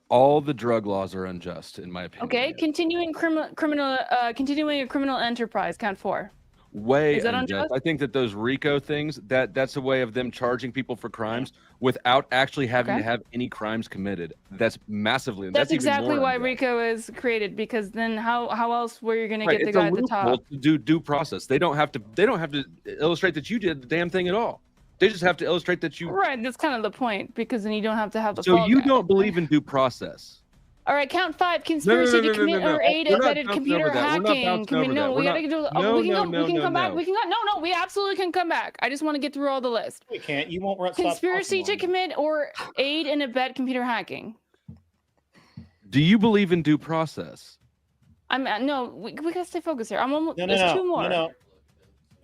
Speaker 4: All the drug laws are unjust, in my opinion.
Speaker 2: Okay, continuing a criminal enterprise. Count 4.
Speaker 4: Way
Speaker 2: Is that
Speaker 4: unjust.
Speaker 2: unjust?
Speaker 4: I think that those RICO things, that's a way of them charging people for crimes without actually having
Speaker 2: Okay.
Speaker 4: to have any crimes committed. That's massively.
Speaker 2: That's
Speaker 4: even
Speaker 2: exactly
Speaker 4: more
Speaker 2: why
Speaker 4: unjust.
Speaker 2: RICO is created, because then how else were you going to
Speaker 4: Right,
Speaker 2: get the
Speaker 4: it's a
Speaker 2: guy at the
Speaker 4: loophole
Speaker 2: top?
Speaker 4: to do due process. They don't have to illustrate that you did the damn thing at all. They just have to illustrate that you.
Speaker 2: Right, that's kind of the point, because then you don't have to have the
Speaker 4: So
Speaker 2: fall
Speaker 4: you
Speaker 2: guy.
Speaker 4: don't believe in due process.
Speaker 2: All right, count 5. Conspiracy to commit or aid
Speaker 4: We're not
Speaker 2: abetted
Speaker 4: bouncing
Speaker 2: computer
Speaker 4: over that. We're not
Speaker 2: hacking.
Speaker 4: bouncing over that.
Speaker 2: We
Speaker 4: We're
Speaker 2: gotta
Speaker 4: not-
Speaker 2: do.
Speaker 4: No,
Speaker 2: we can
Speaker 4: no,
Speaker 2: go.
Speaker 4: no,
Speaker 2: We can
Speaker 4: no,
Speaker 2: come back.
Speaker 4: no.
Speaker 2: We can go. No, we absolutely can come back. I just want to get through all the list.
Speaker 5: We can't. You won't stop
Speaker 2: Conspiracy to
Speaker 5: talking
Speaker 2: commit or aid and abet computer hacking.
Speaker 4: Do you believe in due process?
Speaker 2: No. We gotta stay focused here. I'm almost.
Speaker 5: No, no,
Speaker 2: There's
Speaker 5: no.
Speaker 2: 2 more.
Speaker 5: No.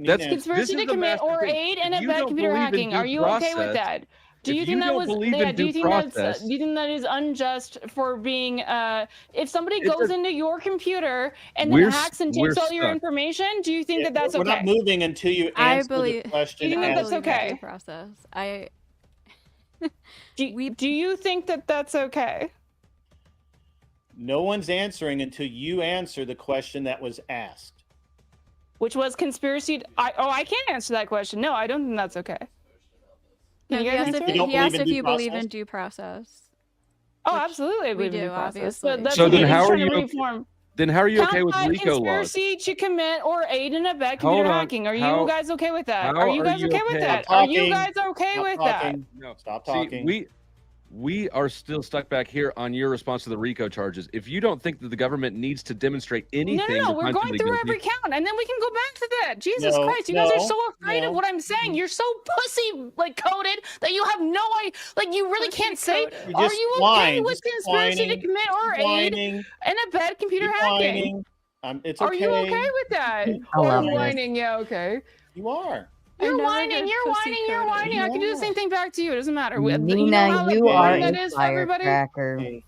Speaker 4: That's
Speaker 5: Nina,
Speaker 2: Conspiracy
Speaker 4: This
Speaker 2: to
Speaker 4: is the
Speaker 2: commit
Speaker 4: master
Speaker 2: or
Speaker 4: thing.
Speaker 2: aid and
Speaker 4: If you
Speaker 2: abet
Speaker 4: don't
Speaker 2: computer
Speaker 4: believe in
Speaker 2: hacking.
Speaker 4: due
Speaker 2: Are you okay with
Speaker 4: process-
Speaker 2: that? Do
Speaker 4: if
Speaker 2: you
Speaker 4: you
Speaker 2: think that
Speaker 4: don't
Speaker 2: was?
Speaker 4: believe in
Speaker 2: Yeah. Do you
Speaker 4: due
Speaker 2: think that's?
Speaker 4: process-
Speaker 2: Do you think that is unjust for being? If somebody
Speaker 4: It's
Speaker 2: goes
Speaker 4: a-
Speaker 2: into your computer and
Speaker 4: We're
Speaker 2: then
Speaker 4: s-
Speaker 2: hacks and
Speaker 4: we're
Speaker 2: takes all your
Speaker 4: stuck.
Speaker 2: information, do you think
Speaker 5: yeah,
Speaker 2: that that's
Speaker 5: we're
Speaker 2: okay?
Speaker 5: not moving until you
Speaker 3: I
Speaker 5: answer
Speaker 3: believe.
Speaker 5: the question.
Speaker 2: You think that
Speaker 5: as
Speaker 2: that's
Speaker 3: believe in
Speaker 2: okay?
Speaker 3: due process.
Speaker 2: Do you think that that's okay?
Speaker 5: No one's answering until you answer the question that was asked.
Speaker 2: Which was conspiracy? I can't answer that question. No, I don't think that's okay.
Speaker 3: No,
Speaker 2: Can you
Speaker 3: he
Speaker 2: guys
Speaker 3: asked
Speaker 2: answer
Speaker 3: if,
Speaker 2: it?
Speaker 5: You don't
Speaker 3: he asked
Speaker 5: believe in
Speaker 3: if
Speaker 5: due
Speaker 3: you believe
Speaker 5: process?
Speaker 3: in due process.
Speaker 2: Oh,
Speaker 3: Which
Speaker 2: absolutely. I
Speaker 3: we
Speaker 2: believe in
Speaker 3: do,
Speaker 2: due process.
Speaker 3: obviously.
Speaker 2: But that's
Speaker 4: So
Speaker 2: what
Speaker 4: then
Speaker 2: he's
Speaker 4: how are
Speaker 2: trying
Speaker 4: you
Speaker 2: to
Speaker 4: okay-
Speaker 2: reform.
Speaker 4: Then how are you okay
Speaker 2: Count
Speaker 4: with
Speaker 2: 5,
Speaker 4: RICO laws?
Speaker 2: conspiracy to commit or aid and abet
Speaker 4: Hold
Speaker 2: computer
Speaker 4: on.
Speaker 2: hacking. Are
Speaker 4: How-
Speaker 2: you guys okay with that?
Speaker 4: how
Speaker 2: Are you
Speaker 4: are
Speaker 2: guys
Speaker 4: you
Speaker 2: okay with
Speaker 4: okay?
Speaker 2: that?
Speaker 5: Stop
Speaker 2: Are you
Speaker 5: talking.
Speaker 2: guys okay
Speaker 5: Stop
Speaker 2: with that?
Speaker 5: talking.
Speaker 4: No.
Speaker 5: Stop
Speaker 4: See,
Speaker 5: talking.
Speaker 4: we are still stuck back here on your response to the RICO charges. If you don't think that the government needs to demonstrate anything,
Speaker 2: No,
Speaker 4: to
Speaker 2: we're
Speaker 4: find
Speaker 2: going
Speaker 4: somebody
Speaker 2: through
Speaker 4: guilty-
Speaker 2: every count, and then we can go back to that. Jesus
Speaker 5: No,
Speaker 2: Christ, you guys are
Speaker 5: no,
Speaker 2: so afraid
Speaker 5: no.
Speaker 2: of what I'm saying. You're so pussy coded that you have no idea. Like you really
Speaker 3: Pussy
Speaker 2: can't say.
Speaker 3: coded.
Speaker 5: You're
Speaker 2: Are
Speaker 5: just
Speaker 2: you okay
Speaker 5: whining,
Speaker 2: with
Speaker 5: just
Speaker 2: conspiracy to
Speaker 5: whining,
Speaker 2: commit or aid
Speaker 5: Whining,
Speaker 2: and abet computer
Speaker 5: keep
Speaker 2: hacking?
Speaker 5: whining. It's
Speaker 2: Are
Speaker 5: okay.
Speaker 2: you okay with that?
Speaker 1: I love
Speaker 2: You're
Speaker 1: this.
Speaker 2: whining. Yeah, okay.
Speaker 5: You are.
Speaker 2: You're
Speaker 3: never
Speaker 2: whining.
Speaker 3: heard
Speaker 2: You're
Speaker 3: pussy
Speaker 2: whining. You're
Speaker 3: coded.
Speaker 2: whining. I can do the same thing back to you. It doesn't matter. You know
Speaker 1: Nina,
Speaker 2: how
Speaker 1: you
Speaker 2: like,
Speaker 1: are
Speaker 2: boring that
Speaker 1: a
Speaker 2: is for everybody.
Speaker 1: firecracker.
Speaker 5: Hey,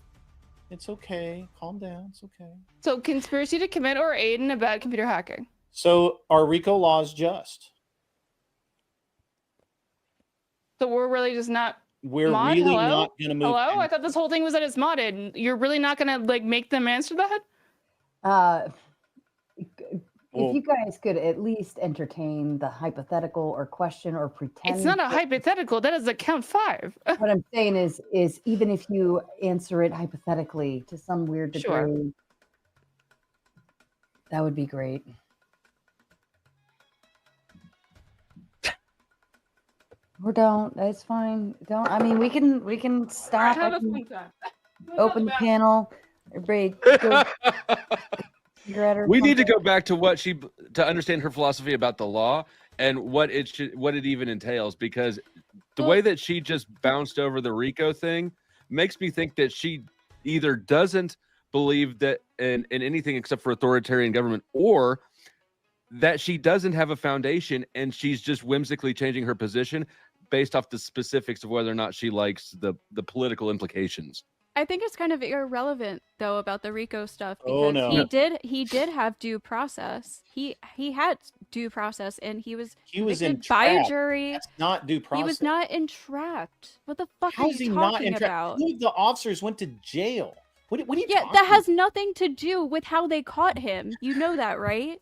Speaker 5: it's okay. Calm down. It's okay.
Speaker 2: So conspiracy to commit or aid and abet computer hacking.
Speaker 5: So are RICO laws just?
Speaker 2: So we're really just not.
Speaker 5: We're
Speaker 2: Mod,
Speaker 5: really
Speaker 2: hello?
Speaker 5: not going to move.
Speaker 2: Hello? I
Speaker 5: any-
Speaker 2: thought this whole thing was that it's modded. You're really not gonna like make them answer that?
Speaker 5: Well,
Speaker 1: If you guys could at least entertain the hypothetical or question or pretend.
Speaker 2: It's not a
Speaker 1: that-
Speaker 2: hypothetical. That is a count 5.
Speaker 1: What I'm saying is even if you answer it hypothetically to some weird degree,
Speaker 2: Sure.
Speaker 1: that would be great. Or don't. That's fine. Don't. I mean, we can stop. I can
Speaker 2: time.
Speaker 1: open the panel. Everybody go cigarette or
Speaker 4: We need to
Speaker 1: something.
Speaker 4: go back to to understand her philosophy about the law and what it even entails, because the way that she just bounced over the RICO thing makes me think that she either doesn't believe that in anything except for authoritarian government, or that she doesn't have a foundation and she's just whimsically changing her position based off the specifics of whether or not she likes the political implications.
Speaker 3: I think it's kind of irrelevant though about the RICO stuff because
Speaker 5: Oh, no.
Speaker 3: he did have due process. He had due process and he was
Speaker 5: was
Speaker 3: convicted by a
Speaker 5: entrapped.
Speaker 3: jury.
Speaker 5: That's not due process.
Speaker 3: He was not entrapped. What the fuck
Speaker 5: How
Speaker 3: are
Speaker 5: is he
Speaker 3: you
Speaker 5: not
Speaker 3: talking
Speaker 5: entrapped?
Speaker 3: about?
Speaker 5: Two of the officers went to jail. What are you
Speaker 3: Yeah,
Speaker 5: talking
Speaker 3: that has nothing to do with how they caught him. You know that, right?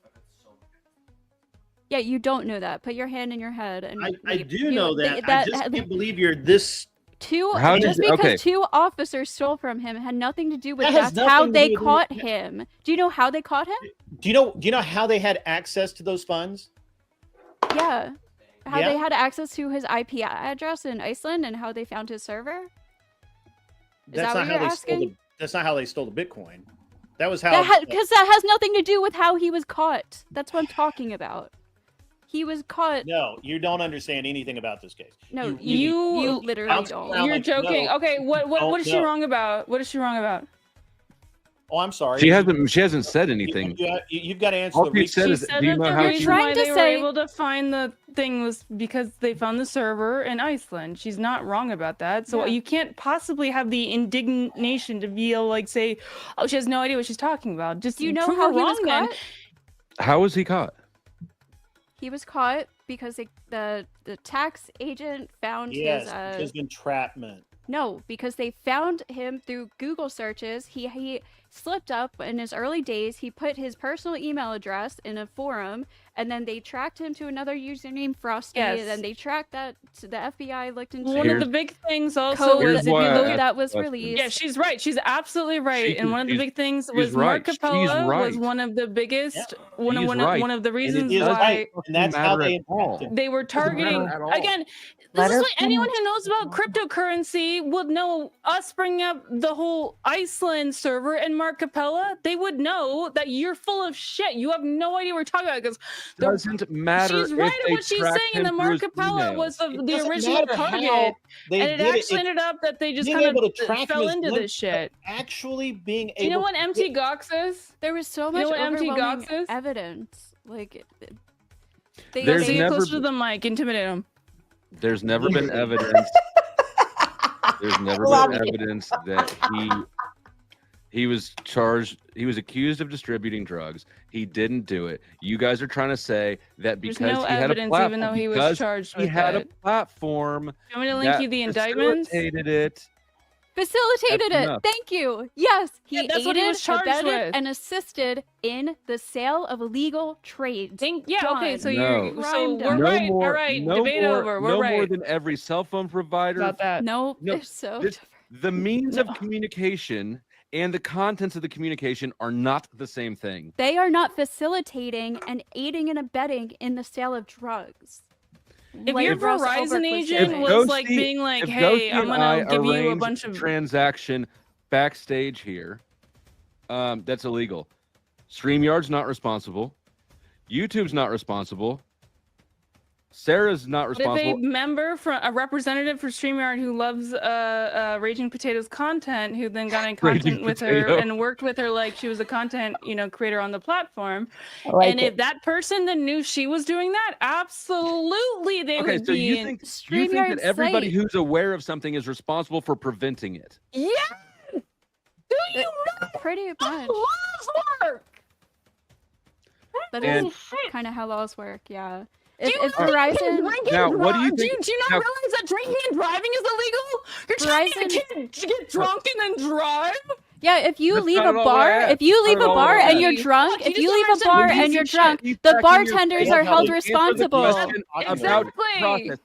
Speaker 3: Yeah, you don't know that. Put your hand in your head and
Speaker 5: I
Speaker 3: leave.
Speaker 5: do know that. I just can't believe you're this.
Speaker 4: How
Speaker 3: Just
Speaker 4: did-
Speaker 3: because
Speaker 4: okay.
Speaker 3: 2 officers stole from him had nothing to do with
Speaker 5: That has
Speaker 3: that's how
Speaker 5: nothing to
Speaker 3: they
Speaker 5: do with
Speaker 3: caught
Speaker 5: it.
Speaker 3: him. Do you know how they caught him?
Speaker 5: Do you know how they had access to those funds?
Speaker 3: Yeah. How
Speaker 5: Yeah.
Speaker 3: they had access to his IP address in Iceland and how they found his server?
Speaker 5: That's
Speaker 3: that
Speaker 5: not
Speaker 3: what
Speaker 5: how
Speaker 3: you're
Speaker 5: they
Speaker 3: asking?
Speaker 5: stole the. That's not how they stole the Bitcoin. That was how.
Speaker 3: Because that has nothing to do with how he was caught. That's what I'm talking about. He was caught.
Speaker 5: No, you don't understand anything about this case.
Speaker 3: No,
Speaker 2: you-
Speaker 3: you literally
Speaker 5: bounce
Speaker 3: don't.
Speaker 5: around
Speaker 2: You're
Speaker 5: like,
Speaker 2: joking.
Speaker 5: no,
Speaker 2: Okay, what
Speaker 5: don't
Speaker 2: is she
Speaker 5: know.
Speaker 2: wrong about? What is she wrong about?
Speaker 5: Oh, I'm sorry.
Speaker 4: She hasn't said anything.
Speaker 5: You've got to answer
Speaker 4: All
Speaker 5: the
Speaker 4: she
Speaker 5: reason.
Speaker 4: said
Speaker 2: She
Speaker 4: is,
Speaker 2: said
Speaker 4: do you
Speaker 2: that
Speaker 4: know
Speaker 2: the
Speaker 4: how
Speaker 2: reason
Speaker 4: she?
Speaker 3: trying
Speaker 2: why
Speaker 3: to
Speaker 2: they were
Speaker 3: say-
Speaker 2: able to find the thing was because they found the server in Iceland. She's not wrong about that. So
Speaker 3: Yeah.
Speaker 2: you can't possibly have the indignation to be able like say, oh, she has no idea what she's talking about. Just
Speaker 3: Do you know
Speaker 2: prove
Speaker 3: how
Speaker 2: her
Speaker 3: he was
Speaker 2: wrong then.
Speaker 3: caught?
Speaker 4: How was he caught?
Speaker 3: He was caught because the tax agent found
Speaker 5: Yes,
Speaker 3: his
Speaker 5: because of entrapment.
Speaker 3: no, because they found him through Google searches. He slipped up in his early days. He put his personal email address in a forum, and then they tracked him to another username, Frosty.
Speaker 2: Yes.
Speaker 3: And then they tracked that. So the FBI looked into
Speaker 2: One of
Speaker 4: Here's-
Speaker 2: the big things also
Speaker 3: code
Speaker 2: was
Speaker 4: Here's
Speaker 2: if you
Speaker 4: why I
Speaker 2: look
Speaker 4: asked
Speaker 2: at
Speaker 3: that was
Speaker 4: question.
Speaker 3: released.
Speaker 2: yeah, she's right. She's absolutely right. And one of the
Speaker 4: she's-
Speaker 2: big things
Speaker 4: she's
Speaker 2: was
Speaker 4: right.
Speaker 2: Mark
Speaker 4: She's
Speaker 2: Capella was
Speaker 4: right.
Speaker 2: one of the biggest one
Speaker 4: She's
Speaker 2: of
Speaker 4: right.
Speaker 2: one of the
Speaker 5: And
Speaker 2: reasons
Speaker 5: it is
Speaker 2: why
Speaker 5: right. And that's how
Speaker 4: matter
Speaker 5: they
Speaker 4: at all.
Speaker 5: entrapped him.
Speaker 2: they were
Speaker 4: Doesn't matter
Speaker 2: targeting
Speaker 4: at all.
Speaker 2: again.
Speaker 1: Let
Speaker 2: This is
Speaker 1: her
Speaker 2: what anyone
Speaker 1: finish.
Speaker 2: who knows about cryptocurrency would know. Us bringing up the whole Iceland server and Mark Capella, they would know that you're full of shit. You have no idea what we're talking about because
Speaker 4: Doesn't matter.
Speaker 2: she's right
Speaker 4: if
Speaker 2: in
Speaker 4: they
Speaker 2: what she's
Speaker 4: tracked
Speaker 2: saying. And
Speaker 4: him
Speaker 2: the
Speaker 4: through
Speaker 2: Mark
Speaker 4: his
Speaker 2: Capella
Speaker 4: emails.
Speaker 2: was
Speaker 5: It
Speaker 2: the
Speaker 5: doesn't
Speaker 2: original
Speaker 5: matter
Speaker 2: target,
Speaker 5: how they
Speaker 2: and it
Speaker 5: did
Speaker 2: actually
Speaker 5: It
Speaker 2: ended up that they just
Speaker 5: being
Speaker 2: kind
Speaker 5: able
Speaker 2: of
Speaker 5: to track
Speaker 2: fell
Speaker 5: him is
Speaker 2: into
Speaker 5: one
Speaker 2: this shit.
Speaker 5: actually being able
Speaker 2: You know what
Speaker 5: to
Speaker 2: MT
Speaker 5: get-
Speaker 2: Gox is?
Speaker 3: There was so
Speaker 2: You
Speaker 3: much
Speaker 2: know what empty
Speaker 3: overwhelming
Speaker 2: Gox is?
Speaker 3: evidence. Like they,
Speaker 4: There's
Speaker 2: Say it
Speaker 4: never
Speaker 2: closer to
Speaker 4: been-
Speaker 2: the mic. Intimidate him.
Speaker 4: There's never been evidence. There's never
Speaker 1: Love
Speaker 4: been
Speaker 1: it.
Speaker 4: evidence that he was charged. He was accused of distributing drugs. He didn't do it. You guys are trying to say that
Speaker 2: There's
Speaker 4: because
Speaker 2: no
Speaker 4: he had a
Speaker 2: evidence,
Speaker 4: platform,
Speaker 2: even though he was
Speaker 4: because
Speaker 2: charged
Speaker 4: he
Speaker 2: with
Speaker 4: had
Speaker 2: it.
Speaker 4: a platform
Speaker 2: Do you want me to link
Speaker 4: that
Speaker 2: you the indictments?
Speaker 4: facilitated it.
Speaker 3: facilitated
Speaker 4: That's
Speaker 3: it.
Speaker 4: enough.
Speaker 3: Thank you. Yes, he
Speaker 2: Yeah, that's what he
Speaker 3: aided,
Speaker 2: was charged
Speaker 3: abetted,
Speaker 2: with.
Speaker 3: and assisted in the sale of illegal trades.
Speaker 2: Yeah, okay, so
Speaker 3: Done.
Speaker 2: you're
Speaker 4: No.
Speaker 2: so
Speaker 3: Crime
Speaker 2: we're
Speaker 3: done.
Speaker 2: right. All right,
Speaker 4: no
Speaker 2: debate
Speaker 4: more,
Speaker 2: over. We're
Speaker 4: no
Speaker 2: right
Speaker 4: more than every cell phone provider.
Speaker 2: about that.
Speaker 3: Nope,
Speaker 4: No,
Speaker 3: they're so
Speaker 4: this-
Speaker 3: different.
Speaker 4: The means
Speaker 2: No.
Speaker 4: of communication and the contents of the communication are not the same thing.
Speaker 3: They are not facilitating and aiding and abetting in the sale of drugs.
Speaker 2: If
Speaker 3: like
Speaker 2: your
Speaker 3: Ross
Speaker 2: Verizon
Speaker 3: Ulbricht was
Speaker 2: agent
Speaker 3: doing.
Speaker 2: was like
Speaker 4: Ghosty-
Speaker 2: being like,
Speaker 4: if
Speaker 2: "Hey,
Speaker 4: Ghosty
Speaker 2: I'm
Speaker 4: and I
Speaker 2: gonna give you a
Speaker 4: arrange
Speaker 2: bunch of
Speaker 4: transaction backstage here, that's illegal. StreamYard's not responsible. YouTube's not responsible. Sarah's not
Speaker 2: But if a
Speaker 4: responsible.
Speaker 2: member from a representative for StreamYard who loves Raging Potatoes content, who then got in
Speaker 4: Raging
Speaker 2: contact with
Speaker 4: Potato.
Speaker 2: her and worked with her like she was a content, creator on the platform,
Speaker 1: I like
Speaker 2: and
Speaker 1: it.
Speaker 2: if that person then knew she was doing that, absolutely they
Speaker 4: Okay,
Speaker 2: would
Speaker 4: so
Speaker 2: be
Speaker 4: you
Speaker 2: in.
Speaker 4: think
Speaker 3: StreamYard
Speaker 4: that everybody
Speaker 3: site.
Speaker 4: who's aware of something is responsible for preventing it?
Speaker 2: Yeah. Do you know
Speaker 3: Pretty much.
Speaker 2: how laws work?
Speaker 3: That
Speaker 4: And-
Speaker 3: is kind of how laws work. Yeah.
Speaker 2: Do
Speaker 3: If,
Speaker 2: you
Speaker 3: if
Speaker 2: know that
Speaker 3: Verizon,
Speaker 2: drinking
Speaker 4: Now, what do you
Speaker 2: dri-
Speaker 4: think-
Speaker 2: Do you not
Speaker 4: now-
Speaker 2: realize that drinking and driving is illegal? You're trying to get drunk and then drive?
Speaker 3: yeah, if you
Speaker 4: That's
Speaker 3: leave
Speaker 4: not
Speaker 3: a
Speaker 4: at all what I
Speaker 3: bar,
Speaker 4: asked.
Speaker 3: if you leave
Speaker 4: Not
Speaker 3: a
Speaker 4: at all
Speaker 3: bar
Speaker 4: what I
Speaker 3: and you're
Speaker 2: asked.
Speaker 3: drunk,
Speaker 2: Look, you
Speaker 3: if you
Speaker 2: just
Speaker 3: leave a
Speaker 2: understand
Speaker 3: bar
Speaker 2: basic
Speaker 3: and you're
Speaker 2: shit.
Speaker 3: drunk,
Speaker 4: Keep
Speaker 3: the
Speaker 4: tracking your
Speaker 3: bartenders
Speaker 4: face.
Speaker 3: are held
Speaker 4: Answer the
Speaker 3: responsible.
Speaker 4: question about
Speaker 2: Exactly.
Speaker 4: process.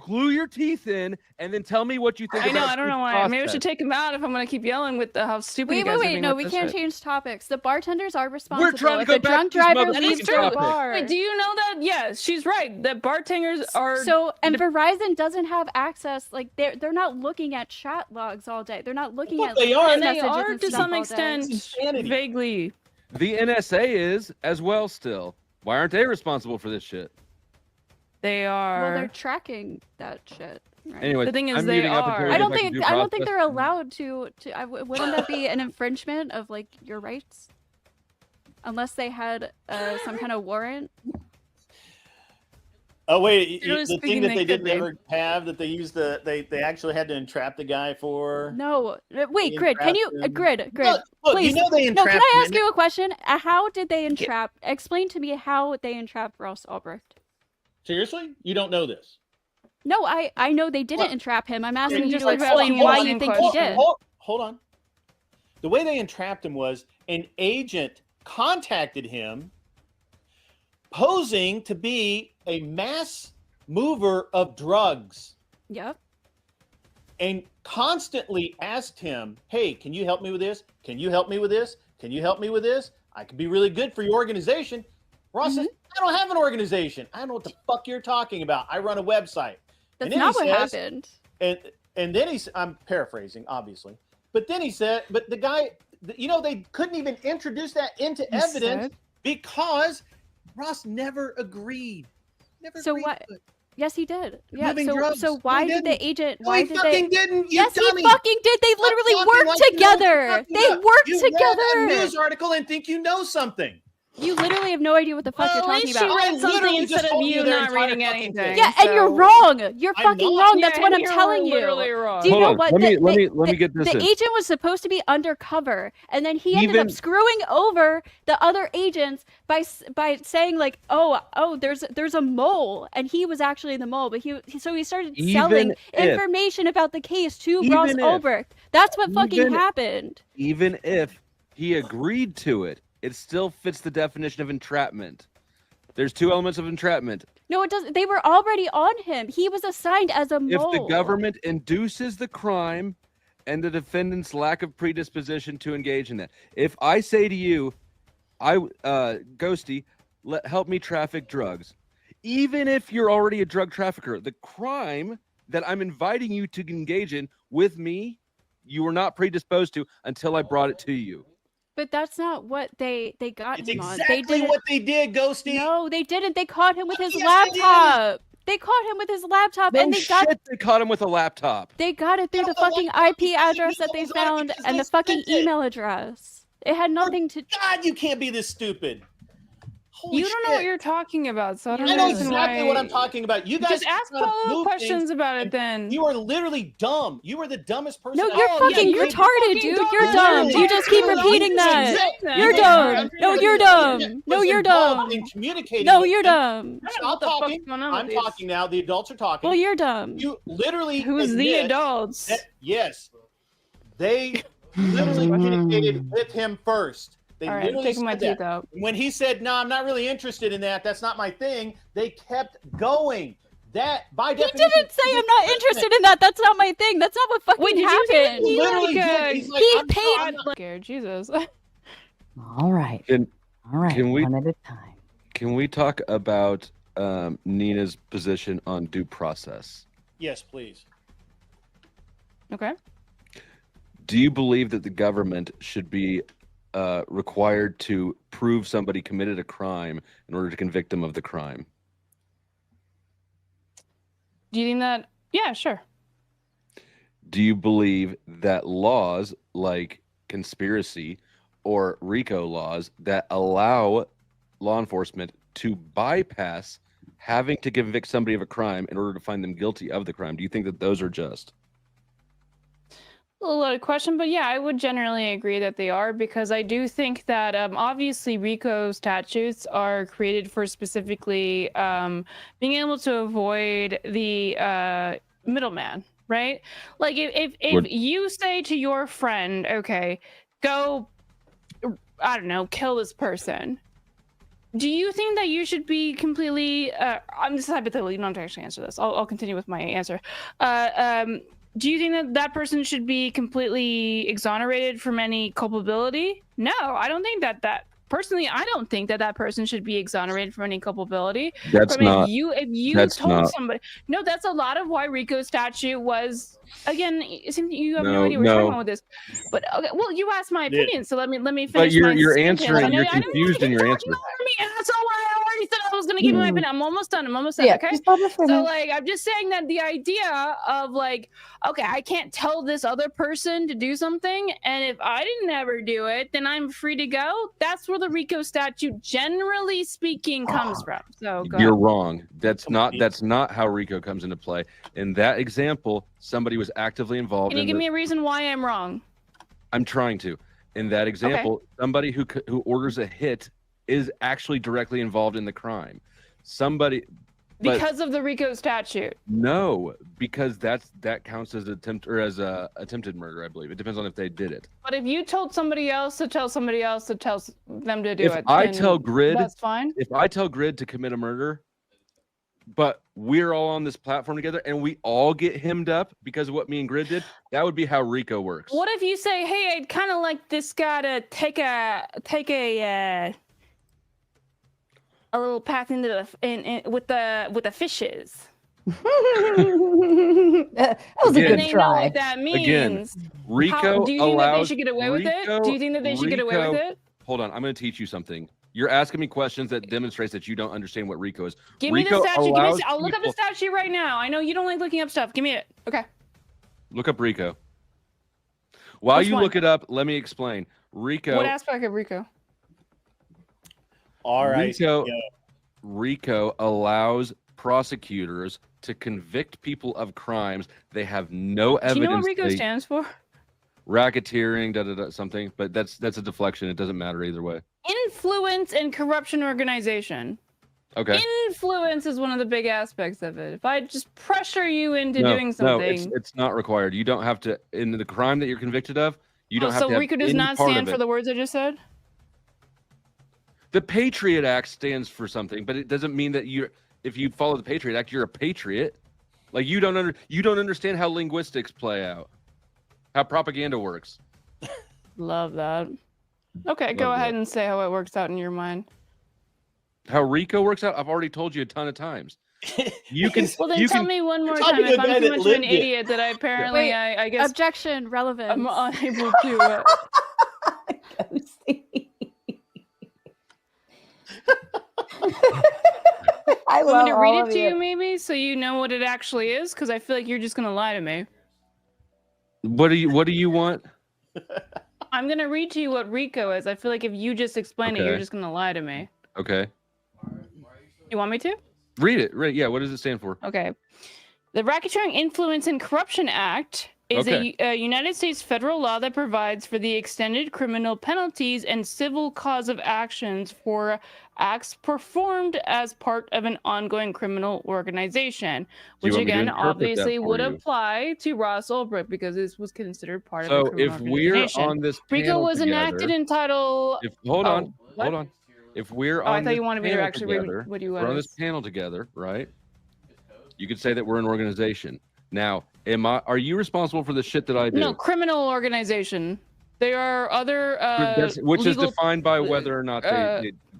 Speaker 4: Glue your teeth in and then tell me what you think
Speaker 2: I know,
Speaker 4: about
Speaker 2: I don't
Speaker 4: this
Speaker 2: know why. Maybe I
Speaker 4: process.
Speaker 2: should take him out if I'm going to keep yelling with how stupid you
Speaker 3: Wait,
Speaker 2: guys are
Speaker 3: wait,
Speaker 2: being
Speaker 3: no,
Speaker 2: with
Speaker 3: we
Speaker 2: this
Speaker 3: can't
Speaker 2: shit.
Speaker 3: change topics. The bartenders are responsible.
Speaker 4: trying to
Speaker 3: if
Speaker 4: go
Speaker 3: a
Speaker 4: back
Speaker 3: drunk
Speaker 4: to this
Speaker 3: driver
Speaker 4: motherfucking
Speaker 3: leaves the
Speaker 4: topic.
Speaker 3: bar.
Speaker 2: Wait, do you know that? Yeah, she's right. That bartenders are.
Speaker 3: So and
Speaker 2: the-
Speaker 3: Verizon doesn't have access. Like they're not looking at chat logs all day. They're not looking
Speaker 5: But
Speaker 3: at
Speaker 5: they are.
Speaker 2: and they
Speaker 3: messages
Speaker 2: are
Speaker 3: and
Speaker 2: to
Speaker 3: stuff
Speaker 2: some
Speaker 3: all day.
Speaker 2: extent
Speaker 5: Insanity.
Speaker 2: vaguely.
Speaker 4: The NSA is as well still. Why aren't they responsible for this shit?
Speaker 2: They
Speaker 3: Well,
Speaker 2: are.
Speaker 3: they're tracking that shit. Right?
Speaker 4: Anyway,
Speaker 2: The thing is
Speaker 4: I'm
Speaker 2: they
Speaker 4: muting up
Speaker 2: are.
Speaker 4: until we
Speaker 3: I
Speaker 4: get
Speaker 3: don't
Speaker 4: back to
Speaker 3: think
Speaker 4: due
Speaker 3: I don't think
Speaker 4: process.
Speaker 3: they're allowed to. Wouldn't that be an infringement of like your rights? Unless they had some kind of warrant.
Speaker 5: Oh wait,
Speaker 2: Generally
Speaker 5: the thing
Speaker 2: speaking,
Speaker 5: that
Speaker 2: they
Speaker 5: they
Speaker 2: could
Speaker 5: didn't
Speaker 2: be.
Speaker 5: ever have that they used they actually had to entrap the guy for.
Speaker 3: No, wait,
Speaker 5: They
Speaker 3: Grid. Can you
Speaker 5: entrapped him.
Speaker 3: Grid?
Speaker 5: Look, you
Speaker 3: please.
Speaker 5: know they
Speaker 3: No,
Speaker 5: entrapped
Speaker 3: can I ask
Speaker 5: him.
Speaker 3: you a question? How did they entrap? Explain to me how they entrapped Ross Ulbricht.
Speaker 5: Seriously, you don't know this?
Speaker 3: No, I know they didn't
Speaker 5: What?
Speaker 3: entrap him. I'm
Speaker 2: Can
Speaker 3: asking
Speaker 2: you
Speaker 3: you
Speaker 2: just,
Speaker 3: to
Speaker 2: like,
Speaker 3: explain
Speaker 2: hold
Speaker 3: why
Speaker 2: on,
Speaker 3: you think
Speaker 2: hold
Speaker 3: he
Speaker 2: on,
Speaker 3: did.
Speaker 5: Hold on. The way they entrapped him was an agent contacted him posing to be a mass mover of drugs
Speaker 3: Yep.
Speaker 5: and constantly asked him, hey, can you help me with this? Can you help me with this? Can you help me with this? I could be really good for your organization. Ross says, I don't have an organization. I don't know what the fuck you're talking about. I run a website.
Speaker 3: That's
Speaker 5: And then
Speaker 3: not
Speaker 5: he
Speaker 3: what
Speaker 5: says-
Speaker 3: happened.
Speaker 5: And then I'm paraphrasing, obviously. But then he said, but the guy, they couldn't even introduce that into
Speaker 2: He
Speaker 5: evidence
Speaker 2: said-
Speaker 5: because Ross never agreed. Never
Speaker 3: So
Speaker 5: agreed
Speaker 3: what?
Speaker 5: to it.
Speaker 3: Yes, he did. Yeah.
Speaker 5: Moving drugs.
Speaker 3: So
Speaker 5: No,
Speaker 3: why
Speaker 5: he
Speaker 3: did the
Speaker 5: didn't.
Speaker 3: agent?
Speaker 5: No,
Speaker 3: Why
Speaker 5: he
Speaker 3: did
Speaker 5: fucking
Speaker 3: they?
Speaker 5: didn't. You
Speaker 3: Yes,
Speaker 5: dummy.
Speaker 3: he fucking did. They literally
Speaker 5: Stop talking
Speaker 3: worked
Speaker 5: like you know what you're
Speaker 3: together.
Speaker 5: talking
Speaker 3: They
Speaker 5: about.
Speaker 3: worked
Speaker 5: You read a
Speaker 3: together.
Speaker 5: news article and think you know something.
Speaker 3: You literally have no idea what the fuck you're
Speaker 2: Well, at
Speaker 3: talking
Speaker 2: least she
Speaker 3: about.
Speaker 5: I
Speaker 2: read something
Speaker 5: literally
Speaker 2: instead
Speaker 5: just
Speaker 2: of
Speaker 5: told
Speaker 2: you
Speaker 5: you their
Speaker 2: not
Speaker 5: entire
Speaker 2: reading
Speaker 5: fucking
Speaker 2: anything.
Speaker 5: thing.
Speaker 3: Yeah, and you're
Speaker 2: so-
Speaker 3: wrong. You're
Speaker 5: I'm
Speaker 3: fucking
Speaker 5: not.
Speaker 3: wrong.
Speaker 2: Yeah,
Speaker 3: That's what I'm
Speaker 2: you're
Speaker 3: telling
Speaker 2: literally
Speaker 3: you.
Speaker 2: wrong.
Speaker 3: Do you
Speaker 4: Hold
Speaker 3: know
Speaker 4: on.
Speaker 3: what?
Speaker 4: Let me get this
Speaker 3: the
Speaker 4: in.
Speaker 3: agent was supposed to be undercover, and then he ended up
Speaker 4: Even-
Speaker 3: screwing over the other agents by saying like, oh, there's a mole, and he was actually the mole, but so he started selling information about the case to Ross Ulbricht. That's what fucking happened.
Speaker 4: Even if he agreed to it, it still fits the definition of entrapment. There's two elements of entrapment.
Speaker 3: No, it doesn't. They were already on him. He was assigned as a mole.
Speaker 4: If the government induces the crime and the defendant's lack of predisposition to engage in that. If I say to you, Ghosty, help me traffic drugs. Even if you're already a drug trafficker, the crime that I'm inviting you to engage in with me, you were not predisposed to until I brought it to you.
Speaker 3: But that's not what they got
Speaker 5: It's
Speaker 3: him on.
Speaker 5: exactly what they did, Ghosty.
Speaker 3: No, they didn't. They caught him with his
Speaker 5: Yes, they did.
Speaker 3: laptop. They caught him with his laptop,
Speaker 4: No
Speaker 3: and they
Speaker 4: shit, they caught him with a laptop.
Speaker 3: They got it through the
Speaker 5: No,
Speaker 3: fucking
Speaker 5: laptop
Speaker 3: IP
Speaker 5: because
Speaker 3: address
Speaker 5: he
Speaker 3: that they
Speaker 5: knows on it
Speaker 3: found
Speaker 5: because
Speaker 3: and
Speaker 5: they
Speaker 3: the fucking
Speaker 5: sent it.
Speaker 3: email address. It had nothing to.
Speaker 5: God, you can't be this stupid. Holy
Speaker 2: You don't know what
Speaker 5: shit.
Speaker 2: you're talking about, so I don't
Speaker 5: I
Speaker 2: know
Speaker 5: know
Speaker 2: reason
Speaker 5: exactly
Speaker 2: why-
Speaker 5: what I'm talking about. You guys
Speaker 2: Just ask
Speaker 5: trying to
Speaker 2: follow-up
Speaker 5: move
Speaker 2: questions
Speaker 5: things,
Speaker 2: about it
Speaker 5: and
Speaker 2: then.
Speaker 5: You are literally dumb. You are the dumbest person.
Speaker 3: No,
Speaker 5: I
Speaker 3: you're
Speaker 5: know.
Speaker 3: fucking
Speaker 2: you're
Speaker 3: retarded,
Speaker 2: fucking
Speaker 3: dude.
Speaker 2: dumb.
Speaker 3: You're dumb.
Speaker 5: Literally.
Speaker 3: You just keep
Speaker 5: You're
Speaker 3: repeating that.
Speaker 5: exactly-
Speaker 3: You're
Speaker 5: You
Speaker 3: dumb.
Speaker 5: guys-
Speaker 3: No, you're
Speaker 5: you
Speaker 3: dumb.
Speaker 5: was
Speaker 3: No, you're
Speaker 5: involved
Speaker 3: dumb.
Speaker 5: in communicating
Speaker 3: No,
Speaker 5: with
Speaker 3: you're
Speaker 5: them.
Speaker 3: dumb.
Speaker 2: I don't know
Speaker 5: Stop
Speaker 2: what the fuck's
Speaker 5: talking.
Speaker 2: going on with
Speaker 5: I'm
Speaker 2: these.
Speaker 5: talking now. The adults are talking.
Speaker 3: Well, you're dumb.
Speaker 5: You literally
Speaker 2: Who's the
Speaker 5: admit
Speaker 2: adults?
Speaker 5: that- yes, they literally communicated with him first. They
Speaker 2: All right, I'm
Speaker 5: literally
Speaker 2: taking my
Speaker 5: said that.
Speaker 2: teeth out.
Speaker 5: When he said, "No, I'm not really interested in that. That's not my thing," they kept going. That by
Speaker 3: He
Speaker 5: definition,
Speaker 3: didn't say I'm not interested in that. That's not my thing. That's not what fucking
Speaker 2: Wait, did you say that
Speaker 3: happened.
Speaker 2: he
Speaker 5: literally
Speaker 2: like,
Speaker 5: did. He's like,
Speaker 3: he
Speaker 5: I'm
Speaker 3: paid-
Speaker 5: not- I'm not-
Speaker 2: Scared, Jesus.
Speaker 1: All right.
Speaker 4: Can we-
Speaker 1: One at a time.
Speaker 4: Can we talk about Nina's position on due process?
Speaker 5: Yes, please.
Speaker 2: Okay.
Speaker 4: Do you believe that the government should be required to prove somebody committed a crime in order to convict them of the crime?
Speaker 2: Do you think that? Yeah, sure.
Speaker 4: Do you believe that laws like conspiracy or RICO laws that allow law enforcement to bypass having to convict somebody of a crime in order to find them guilty of the crime, do you think that those are just?
Speaker 2: A loaded question, but yeah, I would generally agree that they are, because I do think that obviously RICO statutes are created for specifically being able to avoid the middleman, right? Like if you say to your friend, okay, go, I don't know, kill this person. Do you think that you should be completely? I'm just hypothetically. You don't have to actually answer this. I'll continue with my answer. Do you think that that person should be completely exonerated from any culpability? No, I don't think that personally. I don't think that person should be exonerated from any culpability.
Speaker 4: That's
Speaker 2: I mean,
Speaker 4: not.
Speaker 2: if you
Speaker 4: that's
Speaker 2: told
Speaker 4: not-
Speaker 2: somebody. No, that's a lot of why RICO statute was. Again, it seems you have no
Speaker 4: No,
Speaker 2: idea where you're
Speaker 4: no.
Speaker 2: going with this. But okay, well, you asked my
Speaker 5: Yeah.
Speaker 2: opinion, so let me finish.
Speaker 4: But you're
Speaker 2: my sentence.
Speaker 4: answering.
Speaker 2: I know-
Speaker 4: You're
Speaker 2: I know
Speaker 4: confused in
Speaker 2: you're
Speaker 4: your
Speaker 2: talking
Speaker 4: answer.
Speaker 2: over me, and that's all I already said I was going to give you my opinion. I'm almost done.
Speaker 1: Yeah.
Speaker 2: Okay.
Speaker 1: Just let her
Speaker 2: So
Speaker 1: finish.
Speaker 2: like I'm just saying that the idea of like, okay, I can't tell this other person to do something, and if I didn't ever do it, then I'm free to go. That's where the RICO statute, generally speaking, comes from. So go
Speaker 4: You're
Speaker 2: ahead.
Speaker 4: wrong. That's not how RICO comes into play. In that example, somebody was actively involved.
Speaker 2: Can you
Speaker 4: in
Speaker 2: give
Speaker 4: the-
Speaker 2: me a reason why I'm wrong?
Speaker 4: I'm trying to. In that example, somebody who orders a hit is actually directly involved in the crime. Somebody. But
Speaker 2: Because of the RICO statute.
Speaker 4: no, because that counts as attempted murder, I believe. It depends on if they did it.
Speaker 2: But if you told somebody else to tell somebody else to tell them to do
Speaker 4: If
Speaker 2: it,
Speaker 4: I
Speaker 2: then
Speaker 4: tell Grid,
Speaker 2: that's fine.
Speaker 4: if I tell Grid to commit a murder, but we're all on this platform together and we all get hemmed up because of what me and Grid did, that would be how RICO works.
Speaker 2: What if you say, "Hey, I'd kind of like this guy to take a little path into with the fishes."
Speaker 1: That was a
Speaker 4: Again,
Speaker 1: good
Speaker 2: They know
Speaker 1: try.
Speaker 2: what that means.
Speaker 4: Again, RICO
Speaker 2: do you think that they
Speaker 4: allows.
Speaker 2: should get away with it? Do you think that they should get away with it?
Speaker 4: Hold on, I'm going to teach you something. You're asking me questions that demonstrates that you don't understand what RICO is.
Speaker 2: Give me the
Speaker 4: RICO
Speaker 2: statute.
Speaker 4: allows
Speaker 2: I'll look up the
Speaker 4: people-
Speaker 2: statute right now. I know you don't like looking up stuff. Give me it. Okay.
Speaker 4: Look up RICO. While
Speaker 2: Which
Speaker 4: you
Speaker 2: one?
Speaker 4: look it up, let me explain. RICO.
Speaker 2: What aspect of RICO?
Speaker 5: All right.
Speaker 4: RICO allows prosecutors to convict people of crimes they have no evidence.
Speaker 2: Do you know what RICO
Speaker 4: they-
Speaker 2: stands for?
Speaker 4: Racketeering, something, but that's a deflection. It doesn't matter either way.
Speaker 2: Influence and corruption organization.
Speaker 4: Okay.
Speaker 2: Influence is one of the big aspects of it. If I just pressure you into doing something.
Speaker 4: No, it's not required. You don't have to, in the crime that you're convicted of, you don't have
Speaker 2: so
Speaker 4: to have
Speaker 2: RICO does
Speaker 4: any
Speaker 2: not
Speaker 4: part
Speaker 2: stand
Speaker 4: of
Speaker 2: for
Speaker 4: it.
Speaker 2: the words I just said?
Speaker 4: The Patriot Act stands for something, but it doesn't mean that if you follow the Patriot Act, you're a patriot. Like you don't understand how linguistics play out, how propaganda works.
Speaker 2: Love that. Okay, go
Speaker 4: Love
Speaker 2: ahead
Speaker 4: that.
Speaker 2: and say how it works out in your mind.
Speaker 4: How RICO works out, I've already told you a ton of times. You can.
Speaker 2: Well, then
Speaker 4: you
Speaker 2: tell
Speaker 4: can,
Speaker 2: me one more
Speaker 5: You're talking
Speaker 2: time.
Speaker 5: to a
Speaker 2: If
Speaker 5: guy
Speaker 2: I'm too
Speaker 5: that
Speaker 2: much of an
Speaker 5: lived it.
Speaker 2: idiot that I apparently,
Speaker 3: Wait,
Speaker 2: I guess
Speaker 3: Objection, relevance.
Speaker 2: I'm unable to.
Speaker 1: I
Speaker 2: Want
Speaker 1: love
Speaker 2: me to read
Speaker 1: all
Speaker 2: it
Speaker 1: of
Speaker 2: to you, maybe, so you know what it actually is? Because I feel like you're just gonna lie to me.
Speaker 4: What do you want?
Speaker 2: I'm gonna read to you what RICO is. I feel like if you just explain it, you're
Speaker 4: Okay.
Speaker 2: just gonna lie to me.
Speaker 4: Okay.
Speaker 2: You want me to?
Speaker 4: Read it. Right. Yeah. What does it stand for?
Speaker 2: Okay. The Racketeering Influence and Corruption Act is a United States federal law that provides for the extended criminal penalties and civil cause of actions for acts performed as part of an ongoing criminal organization,
Speaker 4: Do you
Speaker 2: which
Speaker 4: want me to
Speaker 2: again
Speaker 4: interpret that
Speaker 2: obviously
Speaker 4: for
Speaker 2: would
Speaker 4: you?
Speaker 2: apply to Ross Ulbricht because this was considered part of a
Speaker 4: So
Speaker 2: criminal
Speaker 4: if we're
Speaker 2: organization.
Speaker 4: on this
Speaker 2: RICO
Speaker 4: panel
Speaker 2: was enacted
Speaker 4: together,
Speaker 2: in title.
Speaker 4: hold on.
Speaker 2: What?
Speaker 4: If we're
Speaker 2: Oh, I
Speaker 4: on
Speaker 2: thought
Speaker 4: this
Speaker 2: you wanted me to
Speaker 4: panel
Speaker 2: actually read
Speaker 4: together,
Speaker 2: what you
Speaker 4: we're on
Speaker 2: wanted.
Speaker 4: this panel together, right? You could say that we're an organization. Now, are you responsible for the shit that I do?
Speaker 2: No, criminal organization. There are other
Speaker 4: Which is
Speaker 2: legal-
Speaker 4: defined by whether or not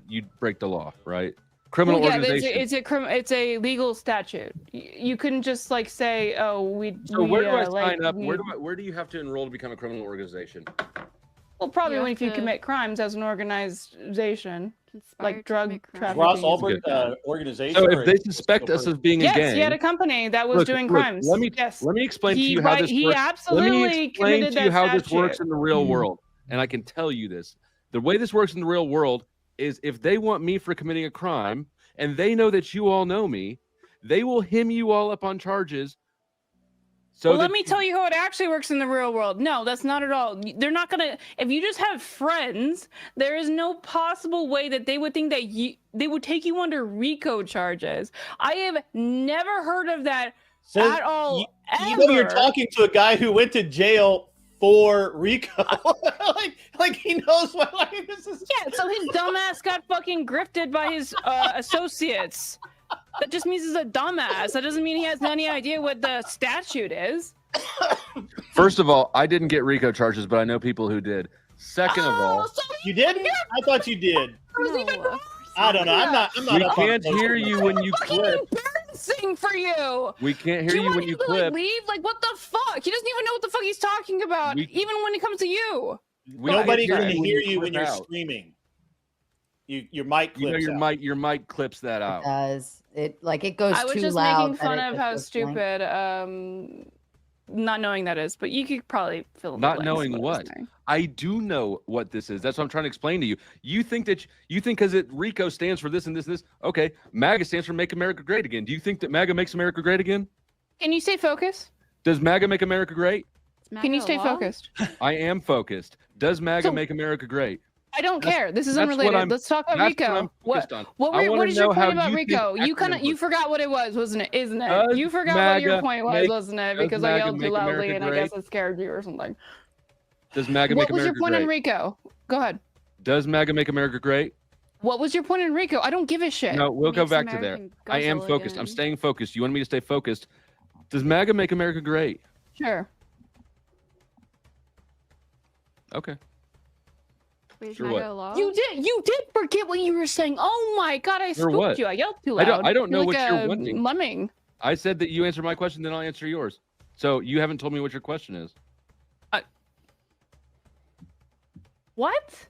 Speaker 4: you break the law, right? Criminal
Speaker 2: Well, yeah,
Speaker 4: organization.
Speaker 2: it's a legal statute. You couldn't just like say, oh,
Speaker 4: So where do I sign
Speaker 2: like,
Speaker 4: up? Where do you have to enroll to become a criminal organization?
Speaker 2: Well, probably
Speaker 3: You
Speaker 2: when
Speaker 3: have
Speaker 2: if you
Speaker 3: to-
Speaker 2: commit crimes as an organization,
Speaker 3: Conspired
Speaker 2: like
Speaker 3: to
Speaker 2: drug
Speaker 3: commit crime.
Speaker 2: trafficking.
Speaker 5: Ross
Speaker 2: is
Speaker 5: Ulbricht
Speaker 2: good.
Speaker 5: organization.
Speaker 4: So
Speaker 5: or
Speaker 4: if they
Speaker 5: is it
Speaker 4: suspect
Speaker 5: still
Speaker 4: us of being a
Speaker 2: Yes,
Speaker 4: gang,
Speaker 2: he had a company that was doing
Speaker 4: look,
Speaker 2: crimes.
Speaker 4: Let me explain to you how this
Speaker 2: He
Speaker 4: works. Let me
Speaker 2: absolutely
Speaker 4: explain
Speaker 2: committed
Speaker 4: to you
Speaker 2: that
Speaker 4: how this works
Speaker 2: statute.
Speaker 4: in the real world, and I can tell you this: the way this works in the real world is if they want me for committing a crime, and they know that you all know me, they will hem you all up on charges. So
Speaker 2: Well, let me tell you how it actually works in the real world. No, that's not at all. They're not gonna. If you just have friends, there is no possible way that they would think that they would take you under RICO charges. I have never heard of that at all.
Speaker 5: You know, you're
Speaker 2: ever.
Speaker 5: talking to a guy who went to jail for RICO. like he knows what. Like this is.
Speaker 2: Yeah, so his dumbass got fucking grifted by his associates. That just means he's a dumbass. That doesn't mean he has any idea what the statute is.
Speaker 4: First of all, I didn't get RICO charges, but I know people who did. Second of all,
Speaker 2: so
Speaker 5: You didn't? I thought you did.
Speaker 2: was even
Speaker 3: No.
Speaker 5: I don't know. I'm not.
Speaker 4: we
Speaker 5: up on
Speaker 4: can't
Speaker 5: social
Speaker 4: hear you
Speaker 5: media.
Speaker 4: when you
Speaker 2: fucking
Speaker 4: clip.
Speaker 2: embarrassing for you.
Speaker 4: We can't
Speaker 2: Do
Speaker 4: hear you
Speaker 2: want
Speaker 4: when
Speaker 2: him
Speaker 4: you
Speaker 2: to,
Speaker 4: clip.
Speaker 2: Like, leave? Like, what the fuck? He doesn't even know what the fuck he's talking about, even when it comes to you.
Speaker 4: We
Speaker 5: Nobody
Speaker 4: can't
Speaker 5: can hear you when
Speaker 4: clip
Speaker 5: you're
Speaker 4: out.
Speaker 5: screaming. Your mic
Speaker 4: You know
Speaker 5: clips out.
Speaker 4: your mic clips that out.
Speaker 1: does it goes
Speaker 2: I was
Speaker 1: too
Speaker 2: just
Speaker 1: loud
Speaker 2: making
Speaker 1: that
Speaker 2: fun
Speaker 1: it
Speaker 2: of
Speaker 1: just
Speaker 2: how
Speaker 1: goes blank.
Speaker 2: stupid, not knowing that is, but you could probably fill in the
Speaker 4: Not
Speaker 2: blanks
Speaker 4: knowing
Speaker 2: with
Speaker 4: what?
Speaker 2: this thing.
Speaker 4: I do know what this is. That's what I'm trying to explain to you. You think because RICO stands for this and this and this. Okay, MAGA stands for Make America Great Again. Do you think that MAGA makes America great again?
Speaker 2: Can you stay focused?
Speaker 4: Does MAGA make America great?
Speaker 3: Is
Speaker 2: Can you
Speaker 3: MAGA
Speaker 2: stay
Speaker 3: law?
Speaker 2: focused?
Speaker 4: I am focused. Does MAGA
Speaker 2: So-
Speaker 4: make America great?
Speaker 2: I don't
Speaker 4: That's-
Speaker 2: care. This is
Speaker 4: that's what
Speaker 2: unrelated.
Speaker 4: I'm-
Speaker 2: Let's talk about
Speaker 4: That's what
Speaker 2: RICO.
Speaker 4: I'm focused on.
Speaker 2: What
Speaker 4: I wanna
Speaker 2: is your
Speaker 4: know how
Speaker 2: point about
Speaker 4: you
Speaker 2: RICO?
Speaker 4: think
Speaker 2: You
Speaker 4: acronyms
Speaker 2: you
Speaker 4: work.
Speaker 2: forgot what it was, wasn't it? Isn't it?
Speaker 4: Does
Speaker 2: You forgot what your
Speaker 4: MAGA
Speaker 2: point was,
Speaker 4: make-
Speaker 2: wasn't it?
Speaker 4: does
Speaker 2: Because I
Speaker 4: MAGA
Speaker 2: yelled too
Speaker 4: make
Speaker 2: loudly
Speaker 4: America
Speaker 2: and I guess
Speaker 4: great?
Speaker 2: it scared you or something.
Speaker 4: Does MAGA
Speaker 2: What
Speaker 4: make
Speaker 2: was your
Speaker 4: America
Speaker 2: point
Speaker 4: great?
Speaker 2: in RICO? Go ahead.
Speaker 4: Does MAGA make America great?
Speaker 2: What was your point in RICO? I don't give a shit.
Speaker 4: No, we'll go
Speaker 3: Makes
Speaker 4: back to there.
Speaker 3: American
Speaker 4: I am
Speaker 3: guzzle
Speaker 4: focused. I'm
Speaker 3: again.
Speaker 4: staying focused. You want me to stay focused? Does MAGA make America great?
Speaker 2: Sure.
Speaker 4: Okay.
Speaker 3: Wait, is
Speaker 4: Sure
Speaker 3: MAGA
Speaker 4: what?
Speaker 3: law?
Speaker 2: You did forget what you were saying. Oh my god, I
Speaker 4: Sure
Speaker 2: spooked
Speaker 4: what?
Speaker 2: you. I yelled too
Speaker 4: I
Speaker 2: loud.
Speaker 4: don't know
Speaker 2: You're
Speaker 4: what
Speaker 2: like
Speaker 4: you're
Speaker 2: a
Speaker 4: wanting.
Speaker 2: Lemming.
Speaker 4: I said that you answer my question, then I'll answer yours. So you haven't told me what your question is.
Speaker 2: What?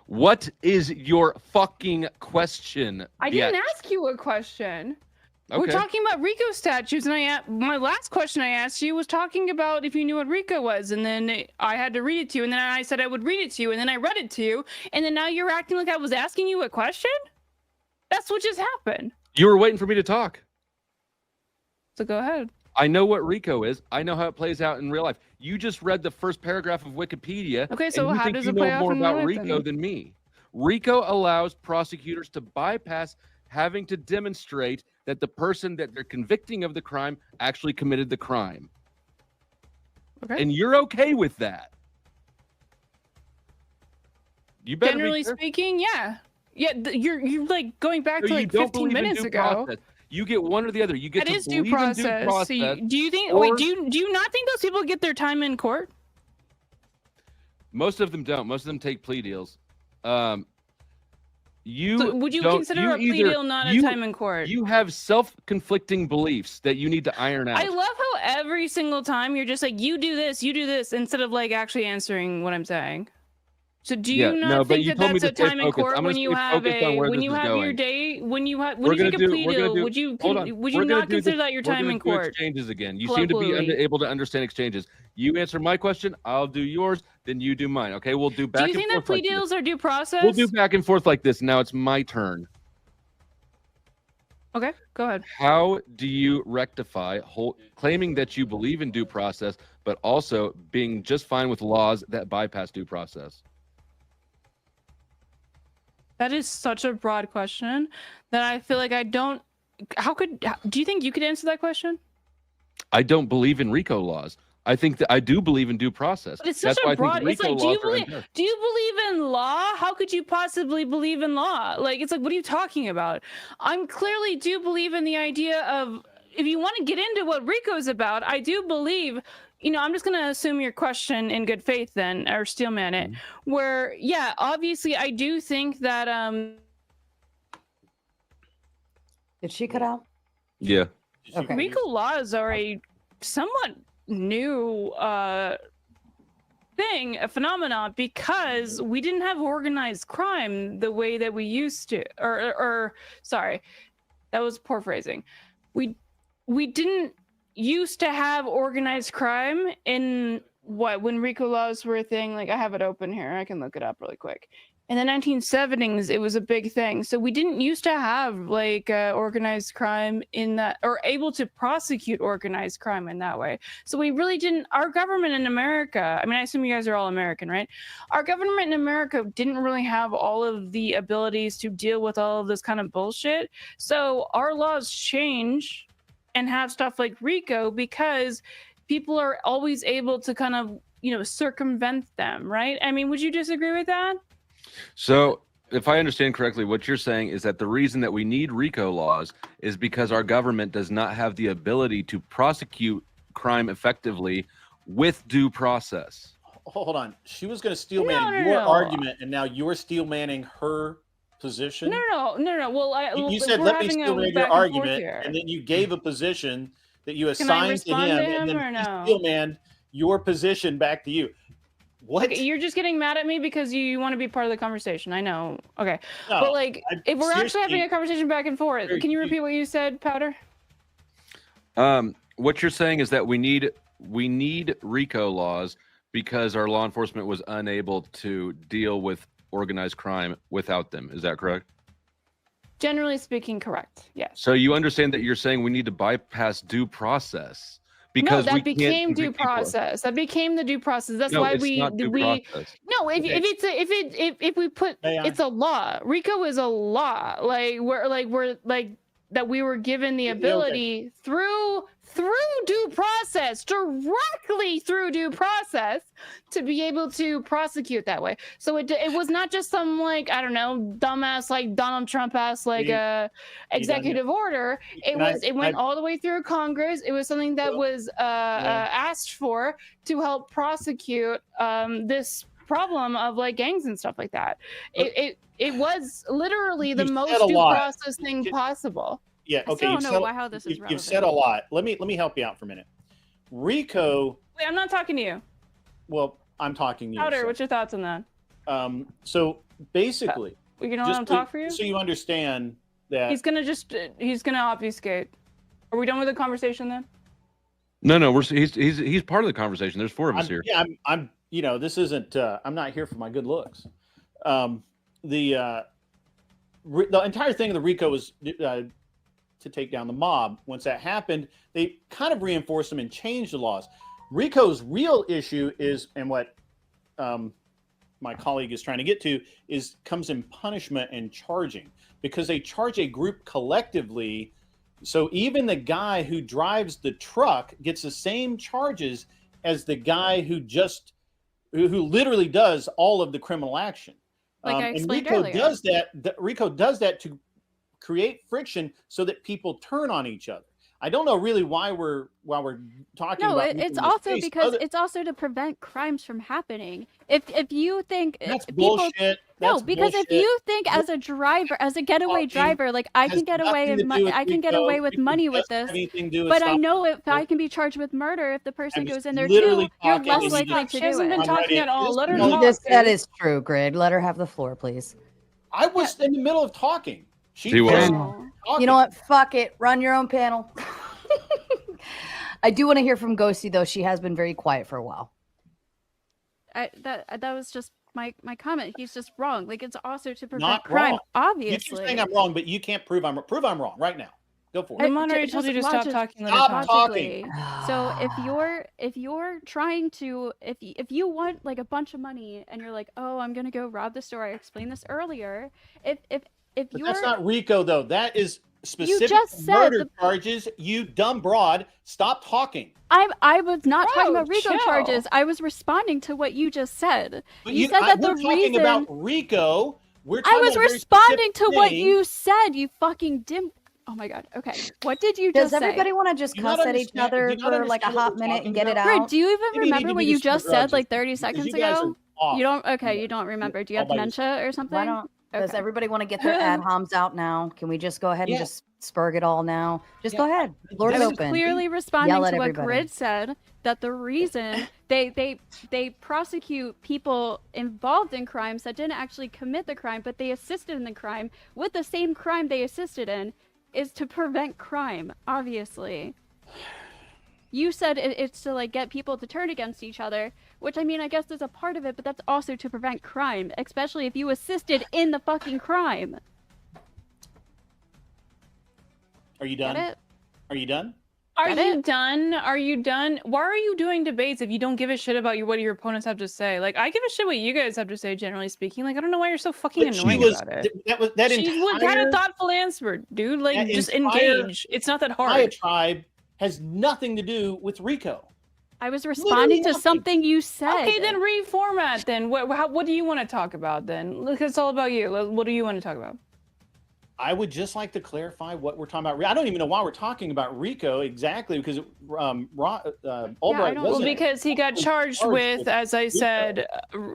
Speaker 4: What is your fucking question?
Speaker 2: I didn't ask you a question.
Speaker 4: Okay.
Speaker 2: We're talking about RICO statutes, and my last question I asked you was talking about if you knew what RICO was, and then I had to read it to you, and then I said I would read it to you, and then I read it to you, and then now you're acting like I was asking you a question? That's what just happened.
Speaker 4: You were waiting for me to talk.
Speaker 2: So go ahead.
Speaker 4: I know what RICO is. I know how it plays out in real life. You just read the first paragraph of Wikipedia.
Speaker 2: Okay, so
Speaker 4: and you
Speaker 2: how
Speaker 4: think
Speaker 2: does
Speaker 4: you
Speaker 2: it play
Speaker 4: know
Speaker 2: out
Speaker 4: more
Speaker 2: in
Speaker 4: about
Speaker 2: real life
Speaker 4: RICO
Speaker 2: then?
Speaker 4: than me? RICO allows prosecutors to bypass having to demonstrate that the person that they're convicting of the crime actually committed the crime.
Speaker 2: Okay.
Speaker 4: And you're okay with that. You better
Speaker 2: Generally
Speaker 4: be careful.
Speaker 2: speaking, yeah. Yeah, you're like going back
Speaker 4: So
Speaker 2: to
Speaker 4: you
Speaker 2: like
Speaker 4: don't
Speaker 2: 15
Speaker 4: believe in
Speaker 2: minutes
Speaker 4: due
Speaker 2: ago.
Speaker 4: process. You get one or the other. You get
Speaker 2: That
Speaker 4: to
Speaker 2: is due
Speaker 4: believe in
Speaker 2: process.
Speaker 4: due process.
Speaker 2: So do you think?
Speaker 4: or-
Speaker 2: Wait, do you not think those people get their time in court?
Speaker 4: Most of them don't. Most of them take plea deals. You
Speaker 2: So would you
Speaker 4: don't-
Speaker 2: consider a plea
Speaker 4: either-
Speaker 2: deal not
Speaker 4: you-
Speaker 2: a time in court?
Speaker 4: You have self-conflicting beliefs that you need to iron out.
Speaker 2: I love how every single time you're just like, you do this, instead of like actually answering what I'm saying. So do you
Speaker 4: Yeah,
Speaker 2: not
Speaker 4: no, but
Speaker 2: think
Speaker 4: you
Speaker 2: that
Speaker 4: told me
Speaker 2: that's
Speaker 4: to
Speaker 2: a
Speaker 4: stay
Speaker 2: time in
Speaker 4: focused.
Speaker 2: court
Speaker 4: I'm gonna
Speaker 2: when you
Speaker 4: stay
Speaker 2: have
Speaker 4: focused on where
Speaker 2: when
Speaker 4: this
Speaker 2: you
Speaker 4: is
Speaker 2: have your
Speaker 4: going.
Speaker 2: day when you
Speaker 4: We're
Speaker 2: take a
Speaker 4: gonna
Speaker 2: plea deal? Would you
Speaker 4: hold on.
Speaker 2: would
Speaker 4: We're
Speaker 2: you
Speaker 4: gonna
Speaker 2: not
Speaker 4: do
Speaker 2: consider
Speaker 4: this-
Speaker 2: that your
Speaker 4: we're
Speaker 2: time
Speaker 4: gonna
Speaker 2: in
Speaker 4: do
Speaker 2: court?
Speaker 4: exchanges again. You seem to be
Speaker 2: Colloquially.
Speaker 4: unable to understand exchanges. You answer my question, I'll do yours, then you do mine. Okay, we'll do back
Speaker 2: Do you
Speaker 4: and
Speaker 2: think that
Speaker 4: forth
Speaker 2: plea
Speaker 4: like this.
Speaker 2: deals are due process?
Speaker 4: We'll do back and forth like this. Now it's my turn.
Speaker 2: Okay, go ahead.
Speaker 4: How do you rectify claiming that you believe in due process, but also being just fine with laws that bypass due process?
Speaker 2: That is such a broad question that I feel like I don't. Do you think you could answer that question?
Speaker 4: I don't believe in RICO laws. I think that I do believe in due process.
Speaker 2: But it's such
Speaker 4: That's why
Speaker 2: a
Speaker 4: I think
Speaker 2: broad. It's
Speaker 4: RICO
Speaker 2: like, do you
Speaker 4: laws are
Speaker 2: believe?
Speaker 4: unjust.
Speaker 2: Do you believe in law? How could you possibly believe in law? Like, it's like, what are you talking about? I'm clearly do believe in the idea of, if you want to get into what RICO is about, I do believe. You know, I'm just gonna assume your question in good faith then, or steelman it. Where, yeah, obviously, I do think that
Speaker 1: Did she cut out?
Speaker 4: Yeah.
Speaker 1: Okay.
Speaker 2: RICO laws are a somewhat new thing, a phenomenon, because we didn't have organized crime the way that we used to. Or sorry, that was poor phrasing. We didn't used to have organized crime in when RICO laws were a thing. Like, I have it open here. I can look it up really quick. In the 1970s, it was a big thing. So we didn't used to have like organized crime in that, or able to prosecute organized crime in that way. So we really didn't, our government in America, I mean, I assume you guys are all American, right? Our government in America didn't really have all of the abilities to deal with all of this kind of bullshit. So our laws change and have stuff like RICO because people are always able to kind of, you know, circumvent them, right? I mean, would you disagree with that?
Speaker 4: So, if I understand correctly, what you're saying is that the reason that we need RICO laws is because our government does not have the ability to prosecute crime effectively with due process.
Speaker 5: Hold on. She was going to steelman
Speaker 2: No,
Speaker 5: your
Speaker 2: no.
Speaker 5: argument, and now you're steelmanning her position.
Speaker 2: No. Well,
Speaker 5: You
Speaker 2: if
Speaker 5: said,
Speaker 2: we're
Speaker 5: let me
Speaker 2: having a
Speaker 5: steelman
Speaker 2: back
Speaker 5: your
Speaker 2: and forth
Speaker 5: argument,
Speaker 2: here.
Speaker 5: and then you gave a position that you
Speaker 2: Can I
Speaker 5: assigned to
Speaker 2: respond
Speaker 5: him,
Speaker 2: to
Speaker 5: and
Speaker 2: him
Speaker 5: then
Speaker 2: or
Speaker 5: he
Speaker 2: no?
Speaker 5: steelmanned your position back to you. What?
Speaker 2: Okay, you're just getting mad at me because you want to be part of the conversation. I know. Okay.
Speaker 5: No,
Speaker 2: But like, if we're actually having
Speaker 5: seriously-
Speaker 2: a conversation back and forth, can you repeat what you said, Powder?
Speaker 4: What you're saying is that we need RICO laws because our law enforcement was unable to deal with organized crime without them. Is that correct?
Speaker 2: Generally speaking, correct. Yes.
Speaker 4: So you understand that you're saying we need to bypass due process because
Speaker 2: no,
Speaker 4: we
Speaker 2: that became
Speaker 4: can't
Speaker 2: due
Speaker 4: convict people.
Speaker 2: process. That became the due process. That's
Speaker 4: No,
Speaker 2: why
Speaker 4: it's
Speaker 2: we
Speaker 4: not due
Speaker 2: we
Speaker 4: process.
Speaker 2: no. If we put
Speaker 5: May I?
Speaker 2: it's a law. RICO is a law. We're that we were given the
Speaker 5: Yeah, okay.
Speaker 2: ability through due process, directly through due process, to be able to prosecute that way. So it was not just some, like, I don't know, dumbass, like Donald Trump ass, like executive order. It went all the way through Congress. It was something that was asked for to help prosecute this problem of like gangs and stuff like that. It was literally the
Speaker 5: You've
Speaker 2: most
Speaker 5: said a
Speaker 2: due
Speaker 5: lot.
Speaker 2: process thing possible.
Speaker 5: Yeah.
Speaker 3: I
Speaker 5: Okay.
Speaker 3: still
Speaker 5: You've
Speaker 3: don't
Speaker 5: said,
Speaker 3: know how this is
Speaker 5: you've said a lot. Let me help you out for a minute. RICO.
Speaker 2: Wait, I'm not talking to you.
Speaker 5: Well, I'm talking to you.
Speaker 2: Powder,
Speaker 5: so.
Speaker 2: what's your thoughts on that?
Speaker 5: So basically,
Speaker 2: You know, let him talk for you.
Speaker 5: so you understand that
Speaker 2: He's gonna obfuscate. Are we done with the conversation then?
Speaker 4: No, he's part of the conversation. There's 4 of us here.
Speaker 5: Yeah, I'm you know, this isn't I'm not here for my good looks. The entire thing of the RICO was to take down the mob. Once that happened, they kind of reinforced them and changed the laws. RICO's real issue is, and what my colleague is trying to get to, comes in punishment and charging, because they charge a group collectively. So even the guy who drives the truck gets the same charges as the guy who literally does all of the criminal action.
Speaker 3: Like I explained
Speaker 5: and RICO
Speaker 3: earlier.
Speaker 5: does that. RICO does that to create friction so that people turn on each other. I don't know really why we're talking
Speaker 3: No,
Speaker 5: about.
Speaker 3: it's also because it's also to prevent crimes from happening. If you think
Speaker 5: That's
Speaker 3: people,
Speaker 5: bullshit.
Speaker 3: no,
Speaker 5: That's
Speaker 3: because
Speaker 5: bullshit.
Speaker 3: if you think as a driver, as a getaway driver, like I can get away with money with this, but I know if I can be charged with murder if the person
Speaker 5: I'm
Speaker 3: goes in there
Speaker 5: literally
Speaker 3: too, you're
Speaker 5: talking
Speaker 3: less
Speaker 5: and
Speaker 3: likely
Speaker 5: you
Speaker 3: to
Speaker 2: She
Speaker 3: do
Speaker 2: hasn't
Speaker 3: it.
Speaker 2: been
Speaker 5: I'm
Speaker 2: talking
Speaker 5: ready.
Speaker 2: at all. Let her
Speaker 5: No,
Speaker 2: talk.
Speaker 1: This that
Speaker 2: dude.
Speaker 1: is true, Grid. Let her have the floor, please.
Speaker 5: I was in the middle of talking.
Speaker 4: He was.
Speaker 5: finished
Speaker 3: Oh.
Speaker 5: talking.
Speaker 1: You know what? Fuck it. Run your own panel. I do want to hear from Ghosty, though. She has been very quiet for a while.
Speaker 3: That was just my comment. He's just wrong. Like it's also to prevent
Speaker 5: Not
Speaker 3: crime,
Speaker 5: wrong. You
Speaker 3: obviously.
Speaker 5: keep saying I'm wrong, but you can't prove I'm wrong right now. Go for
Speaker 2: The
Speaker 5: it.
Speaker 2: moderator
Speaker 3: Just
Speaker 2: told you to stop
Speaker 3: logic-
Speaker 2: talking. Let her
Speaker 5: Stop
Speaker 2: talk.
Speaker 5: talking.
Speaker 3: logically. So if you're trying to if you want like a bunch of money and you're like, oh, I'm gonna go rob the store. I explained this earlier. If
Speaker 5: But
Speaker 3: you're
Speaker 5: that's not RICO though. That is specific
Speaker 3: just
Speaker 5: to
Speaker 3: said
Speaker 5: murder
Speaker 3: the-
Speaker 5: charges. You dumb broad. Stop talking.
Speaker 3: I was not talking
Speaker 2: Bro,
Speaker 3: about RICO
Speaker 2: chill.
Speaker 3: charges. I was responding to what you just said.
Speaker 5: But
Speaker 3: You said that
Speaker 5: we're
Speaker 3: the
Speaker 5: talking
Speaker 3: reason
Speaker 5: about RICO. We're
Speaker 3: I
Speaker 5: talking
Speaker 3: was
Speaker 5: about a very
Speaker 3: responding to
Speaker 5: specific
Speaker 3: what
Speaker 5: thing.
Speaker 3: you said. You fucking dim. Oh my god. Okay. What did you
Speaker 1: Does
Speaker 3: just say?
Speaker 1: everybody want to just
Speaker 5: Do you not
Speaker 1: cuss at each
Speaker 5: understand- do
Speaker 1: other
Speaker 5: you not
Speaker 1: for like a
Speaker 5: understand what
Speaker 1: hot
Speaker 5: we're
Speaker 1: minute
Speaker 5: talking
Speaker 1: and get it
Speaker 5: about?
Speaker 3: Grid,
Speaker 1: out?
Speaker 3: do you even
Speaker 5: Maybe you need
Speaker 3: remember
Speaker 5: to
Speaker 3: what
Speaker 5: do
Speaker 3: you
Speaker 5: this for
Speaker 3: just said
Speaker 5: grudges,
Speaker 3: like 30
Speaker 5: because
Speaker 3: seconds
Speaker 5: you guys
Speaker 3: ago?
Speaker 5: are off.
Speaker 3: You don't. Okay,
Speaker 5: Yeah.
Speaker 3: you don't remember. Do you
Speaker 5: All
Speaker 3: have
Speaker 5: by yourself.
Speaker 3: dementia or something?
Speaker 1: Why don't? Does
Speaker 3: Okay.
Speaker 1: everybody want to get their ad homs out now? Can we just go ahead and
Speaker 5: Yeah.
Speaker 1: just spurg it all now? Just
Speaker 5: Yeah.
Speaker 1: go ahead. Floor
Speaker 3: I
Speaker 1: is
Speaker 3: was
Speaker 1: open.
Speaker 3: clearly responding
Speaker 1: Yell
Speaker 3: to
Speaker 1: at
Speaker 3: what
Speaker 1: everybody.
Speaker 3: Grid said, that the reason they prosecute people involved in crimes that didn't actually commit the crime, but they assisted in the crime with the same crime they assisted in, is to prevent crime, obviously. You said it's to like get people to turn against each other, which I mean I guess is a part of it, but that's also to prevent crime, especially if you assisted in the fucking crime.
Speaker 5: Are you
Speaker 3: Get
Speaker 5: done?
Speaker 3: it?
Speaker 5: Are you done?
Speaker 2: Are
Speaker 3: Get
Speaker 2: you
Speaker 3: it?
Speaker 2: done? Are you done? Why are you doing debates if you don't give a shit about what your opponents have to say? Like, I give a shit what you guys have to say, generally speaking. Like, I don't know why you're so fucking
Speaker 5: But
Speaker 2: annoying about it.
Speaker 5: that
Speaker 2: She's what kind
Speaker 5: entire
Speaker 2: of thoughtful answer, dude. Like,
Speaker 5: that
Speaker 2: just
Speaker 5: entire
Speaker 2: engage. It's not that hard.
Speaker 5: diatribe has nothing to do with RICO.
Speaker 3: I was responding to
Speaker 5: nothing.
Speaker 3: something you said.
Speaker 2: Okay, then reformat. Then what do you want to talk about? Then look, it's all about you. What do you want to talk about?
Speaker 5: I would just like to clarify what we're talking about. I don't even know why we're talking about RICO exactly, because Albright
Speaker 3: don't-
Speaker 5: wasn't.
Speaker 2: Well, because he got charged with, as I
Speaker 5: RICO.
Speaker 2: said,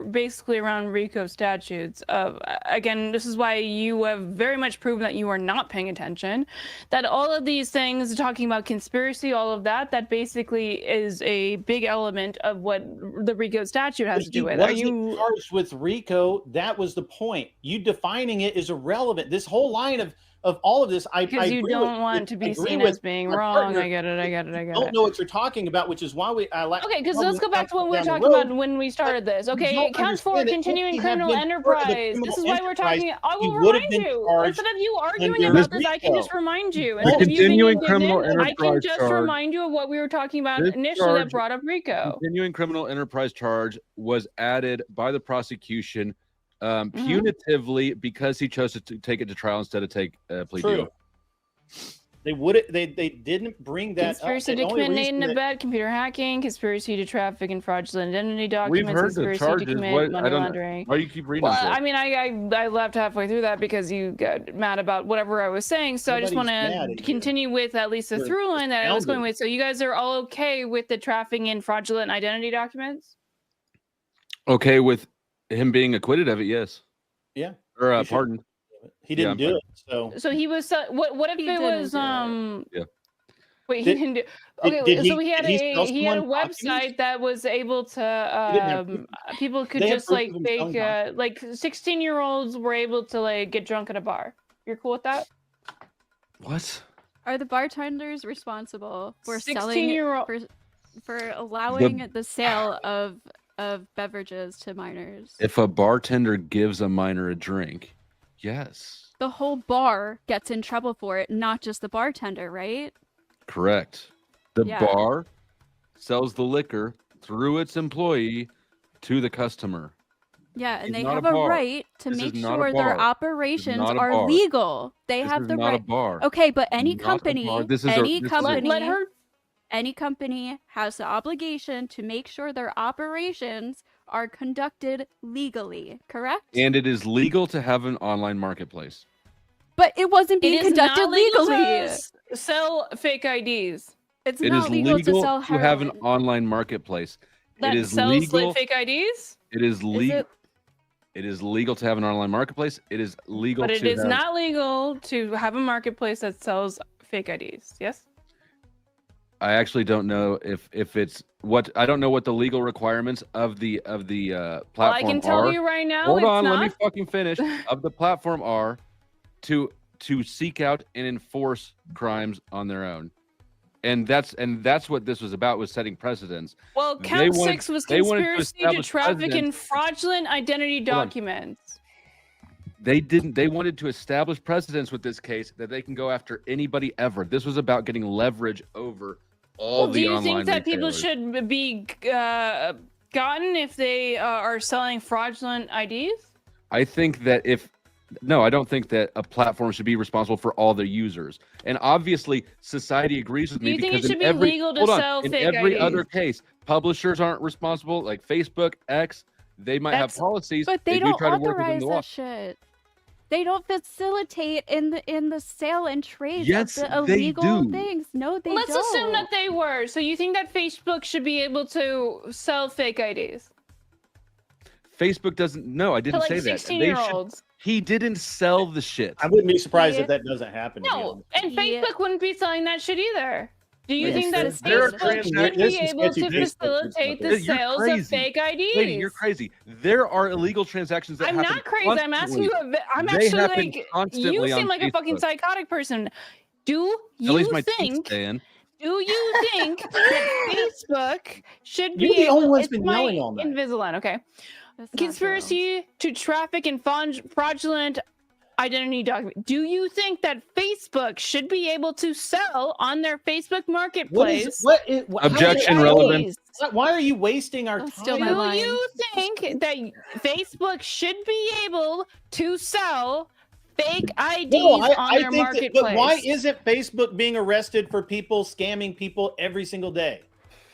Speaker 2: basically around RICO statutes. Again, this is why you have very much proven that you are not paying attention. That all of these things, talking about conspiracy, all of that basically is a big element of what the RICO statute has to do with. Are
Speaker 5: Wasn't
Speaker 2: you?
Speaker 5: charged with RICO? That was the point. You defining it is irrelevant. This whole line of all of this, I
Speaker 2: Because you
Speaker 5: agree
Speaker 2: don't
Speaker 5: with-
Speaker 2: want to
Speaker 5: I
Speaker 2: be
Speaker 5: agree
Speaker 2: seen
Speaker 5: with
Speaker 2: as being
Speaker 5: my
Speaker 2: wrong.
Speaker 5: partner.
Speaker 2: I get it.
Speaker 5: Don't know what you're talking about, which is why I like.
Speaker 2: Okay, because let's go back to what we were talking about when we started this. Okay,
Speaker 5: don't
Speaker 2: counts for
Speaker 5: understand that if
Speaker 2: continuing
Speaker 5: he had
Speaker 2: criminal
Speaker 5: been part of the
Speaker 2: enterprise. This is
Speaker 5: criminal
Speaker 2: why we're
Speaker 5: enterprise,
Speaker 2: talking. I
Speaker 5: he
Speaker 2: will
Speaker 5: would have
Speaker 2: remind
Speaker 5: been
Speaker 2: you.
Speaker 5: charged
Speaker 2: Instead of you arguing
Speaker 5: under
Speaker 2: about this, I can
Speaker 5: RICO.
Speaker 2: just remind you.
Speaker 4: The
Speaker 2: Instead of you being
Speaker 4: continuing criminal
Speaker 2: indignant, I can
Speaker 4: enterprise
Speaker 2: just
Speaker 4: charge-
Speaker 2: remind you of what we were talking about
Speaker 4: This
Speaker 2: initially that
Speaker 4: charge-
Speaker 2: brought up RICO.
Speaker 4: Continuing criminal enterprise charge was added by the prosecution punitively because he chose to take it to trial instead of take a plea
Speaker 5: True.
Speaker 4: deal.
Speaker 5: They didn't bring that
Speaker 2: Conspiracy
Speaker 5: up.
Speaker 2: to
Speaker 5: The only
Speaker 2: commit
Speaker 5: reason
Speaker 2: and
Speaker 5: that-
Speaker 2: abet, computer hacking, conspiracy to traffic and fraudulent identity
Speaker 4: We've
Speaker 2: documents,
Speaker 4: heard the
Speaker 2: conspiracy
Speaker 4: charges.
Speaker 2: to commit
Speaker 4: What,
Speaker 2: money
Speaker 4: I don't know.
Speaker 2: laundering.
Speaker 4: Why do you keep reading
Speaker 2: Well,
Speaker 4: them?
Speaker 2: I mean, I left halfway through that because you got mad about whatever I was saying. So I just want
Speaker 5: Nobody's mad
Speaker 2: to
Speaker 5: at you.
Speaker 2: continue with at least the
Speaker 5: You're
Speaker 2: through line that I was going
Speaker 5: astounded.
Speaker 2: with. So you guys are all okay with the trafficking in fraudulent identity documents?
Speaker 4: Okay, with him being acquitted of it, yes.
Speaker 5: Yeah,
Speaker 4: Or
Speaker 5: You should-
Speaker 4: pardoned.
Speaker 5: he didn't
Speaker 4: Yeah,
Speaker 5: do it. So
Speaker 2: So he was. What if
Speaker 3: He
Speaker 2: it
Speaker 3: didn't
Speaker 2: was
Speaker 3: do it.
Speaker 4: Yeah.
Speaker 2: Wait,
Speaker 5: Did-
Speaker 2: he didn't do.
Speaker 5: did-
Speaker 2: Okay,
Speaker 5: did
Speaker 2: so he had
Speaker 5: did he sell
Speaker 2: a
Speaker 5: someone
Speaker 2: website
Speaker 5: documents?
Speaker 2: that was able to
Speaker 5: He didn't have proof.
Speaker 2: people could
Speaker 5: They have
Speaker 2: just
Speaker 5: proof
Speaker 2: like
Speaker 5: of him
Speaker 2: fake
Speaker 5: selling documents.
Speaker 2: like 16-year-olds were able to like get drunk at a bar. You're cool with that?
Speaker 4: What?
Speaker 3: Are the bartenders responsible for selling
Speaker 2: 16-year-old
Speaker 3: for allowing the sale of beverages to minors?
Speaker 4: If a bartender gives a minor a drink, yes,
Speaker 3: The whole bar gets in trouble for it, not just the bartender, right?
Speaker 4: correct. The
Speaker 3: Yeah.
Speaker 4: bar sells the liquor through its employee to the customer.
Speaker 3: Yeah, and
Speaker 4: It's
Speaker 3: they
Speaker 4: not
Speaker 3: have
Speaker 4: a
Speaker 3: a
Speaker 4: bar.
Speaker 3: right to
Speaker 4: This
Speaker 3: make
Speaker 4: is not a
Speaker 3: sure their
Speaker 4: bar.
Speaker 3: operations
Speaker 4: not a
Speaker 3: are
Speaker 4: bar.
Speaker 3: legal. They
Speaker 4: This
Speaker 3: have
Speaker 4: is
Speaker 3: the
Speaker 4: not a
Speaker 3: right.
Speaker 4: bar.
Speaker 3: Okay, but any
Speaker 4: Not a bar.
Speaker 3: company,
Speaker 4: This is a-
Speaker 3: any
Speaker 4: this is a-
Speaker 3: company,
Speaker 2: let her
Speaker 3: any company has the obligation to make sure their operations are conducted legally, correct?
Speaker 4: And it is legal to have an online marketplace.
Speaker 3: But it wasn't being
Speaker 2: it is
Speaker 3: conducted
Speaker 2: not legal to
Speaker 3: legally.
Speaker 2: sell fake IDs.
Speaker 3: It's
Speaker 4: It
Speaker 3: not
Speaker 4: is
Speaker 3: legal
Speaker 4: legal
Speaker 3: to sell
Speaker 4: to have an
Speaker 3: heroin.
Speaker 4: online marketplace.
Speaker 2: That
Speaker 4: It is
Speaker 2: sells
Speaker 4: legal.
Speaker 2: fake IDs,
Speaker 4: It is legal.
Speaker 3: it-
Speaker 4: It is legal to have an online marketplace. It is legal
Speaker 2: but it
Speaker 4: to
Speaker 2: is
Speaker 4: have.
Speaker 2: not legal to have a marketplace that sells fake IDs. Yes.
Speaker 4: I actually don't know if it's what I don't know what the legal requirements of the
Speaker 2: Well,
Speaker 4: platform
Speaker 2: I can tell
Speaker 4: are.
Speaker 2: you right now,
Speaker 4: Hold
Speaker 2: it's
Speaker 4: on,
Speaker 2: not.
Speaker 4: let me fucking finish. Of the platform are to seek out and enforce crimes on their own. And that's what this was about, was setting precedents.
Speaker 2: Well,
Speaker 4: They
Speaker 2: count
Speaker 4: wanted-
Speaker 2: 6 was
Speaker 4: they wanted to
Speaker 2: conspiracy to
Speaker 4: establish
Speaker 2: traffic in
Speaker 4: precedents.
Speaker 2: fraudulent identity
Speaker 4: Hold on.
Speaker 2: documents.
Speaker 4: They wanted to establish precedents with this case that they can go after anybody ever. This was about getting leverage over all
Speaker 2: Well,
Speaker 4: the
Speaker 2: do you
Speaker 4: online
Speaker 2: think that people
Speaker 4: retailers.
Speaker 2: should be gotten if they are selling fraudulent IDs?
Speaker 4: I think that I don't think that a platform should be responsible for all their users. And obviously, society agrees with
Speaker 2: Do
Speaker 4: me
Speaker 2: you think
Speaker 4: because
Speaker 2: it should
Speaker 4: in
Speaker 2: be
Speaker 4: every,
Speaker 2: legal to
Speaker 4: hold on,
Speaker 2: sell
Speaker 4: in
Speaker 2: fake
Speaker 4: every
Speaker 2: IDs?
Speaker 4: other case, publishers aren't responsible. Like Facebook, X, they might have
Speaker 2: That's-
Speaker 4: policies.
Speaker 3: But they
Speaker 4: do
Speaker 3: don't
Speaker 4: try to work within
Speaker 3: authorize
Speaker 4: the law.
Speaker 3: that shit. They don't facilitate in the sale and trade
Speaker 4: Yes,
Speaker 3: of the
Speaker 4: they
Speaker 3: illegal
Speaker 4: do.
Speaker 3: things. No, they
Speaker 2: Let's
Speaker 3: don't.
Speaker 2: assume that they were. So you think that Facebook should be able to sell fake IDs
Speaker 4: Facebook doesn't. No, I
Speaker 2: to
Speaker 4: didn't
Speaker 2: like
Speaker 4: say that.
Speaker 2: 16-year-olds?
Speaker 4: He didn't sell the shit.
Speaker 5: I wouldn't be surprised
Speaker 3: Yeah.
Speaker 5: if that doesn't happen. to be
Speaker 2: No,
Speaker 5: honest.
Speaker 2: and
Speaker 3: Yeah.
Speaker 2: Facebook wouldn't be selling that shit either. Do you
Speaker 3: Wait,
Speaker 2: think that
Speaker 3: there are
Speaker 2: Facebook should
Speaker 5: transactions-
Speaker 2: be
Speaker 5: there's some
Speaker 2: able
Speaker 5: sketchy
Speaker 2: to
Speaker 5: Facebook
Speaker 2: facilitate
Speaker 5: stuff.
Speaker 2: the
Speaker 4: You're
Speaker 2: sales
Speaker 4: crazy.
Speaker 2: of fake IDs?
Speaker 4: Lady, you're crazy. There are illegal transactions that
Speaker 2: I'm
Speaker 4: happen
Speaker 2: not crazy. I'm asking
Speaker 4: constantly.
Speaker 2: you. I'm
Speaker 4: They
Speaker 2: actually
Speaker 4: happen
Speaker 2: like you
Speaker 4: constantly
Speaker 2: seem
Speaker 4: on
Speaker 2: like a fucking
Speaker 4: Facebook.
Speaker 2: psychotic person. Do
Speaker 4: At least
Speaker 2: you
Speaker 4: my teeth
Speaker 2: think?
Speaker 4: stay in.
Speaker 2: Do you think that Facebook should be
Speaker 5: You're the only
Speaker 2: able?
Speaker 5: one that's
Speaker 2: It's
Speaker 5: been
Speaker 2: my
Speaker 5: yelling all night.
Speaker 2: Invisalign. Okay.
Speaker 3: That's not
Speaker 2: Conspiracy to traffic in fraudulent identity document. Do you think that Facebook should be able to sell on their Facebook marketplace?
Speaker 4: Objection
Speaker 5: how-
Speaker 4: relevant.
Speaker 5: Why are you wasting our
Speaker 3: That's
Speaker 5: time?
Speaker 3: still my
Speaker 2: Do
Speaker 3: line.
Speaker 2: you think that Facebook should be able to sell fake IDs
Speaker 5: No,
Speaker 2: on
Speaker 5: I
Speaker 2: their
Speaker 5: think
Speaker 2: marketplace?
Speaker 5: that, but why isn't Facebook being arrested for people scamming people every single day?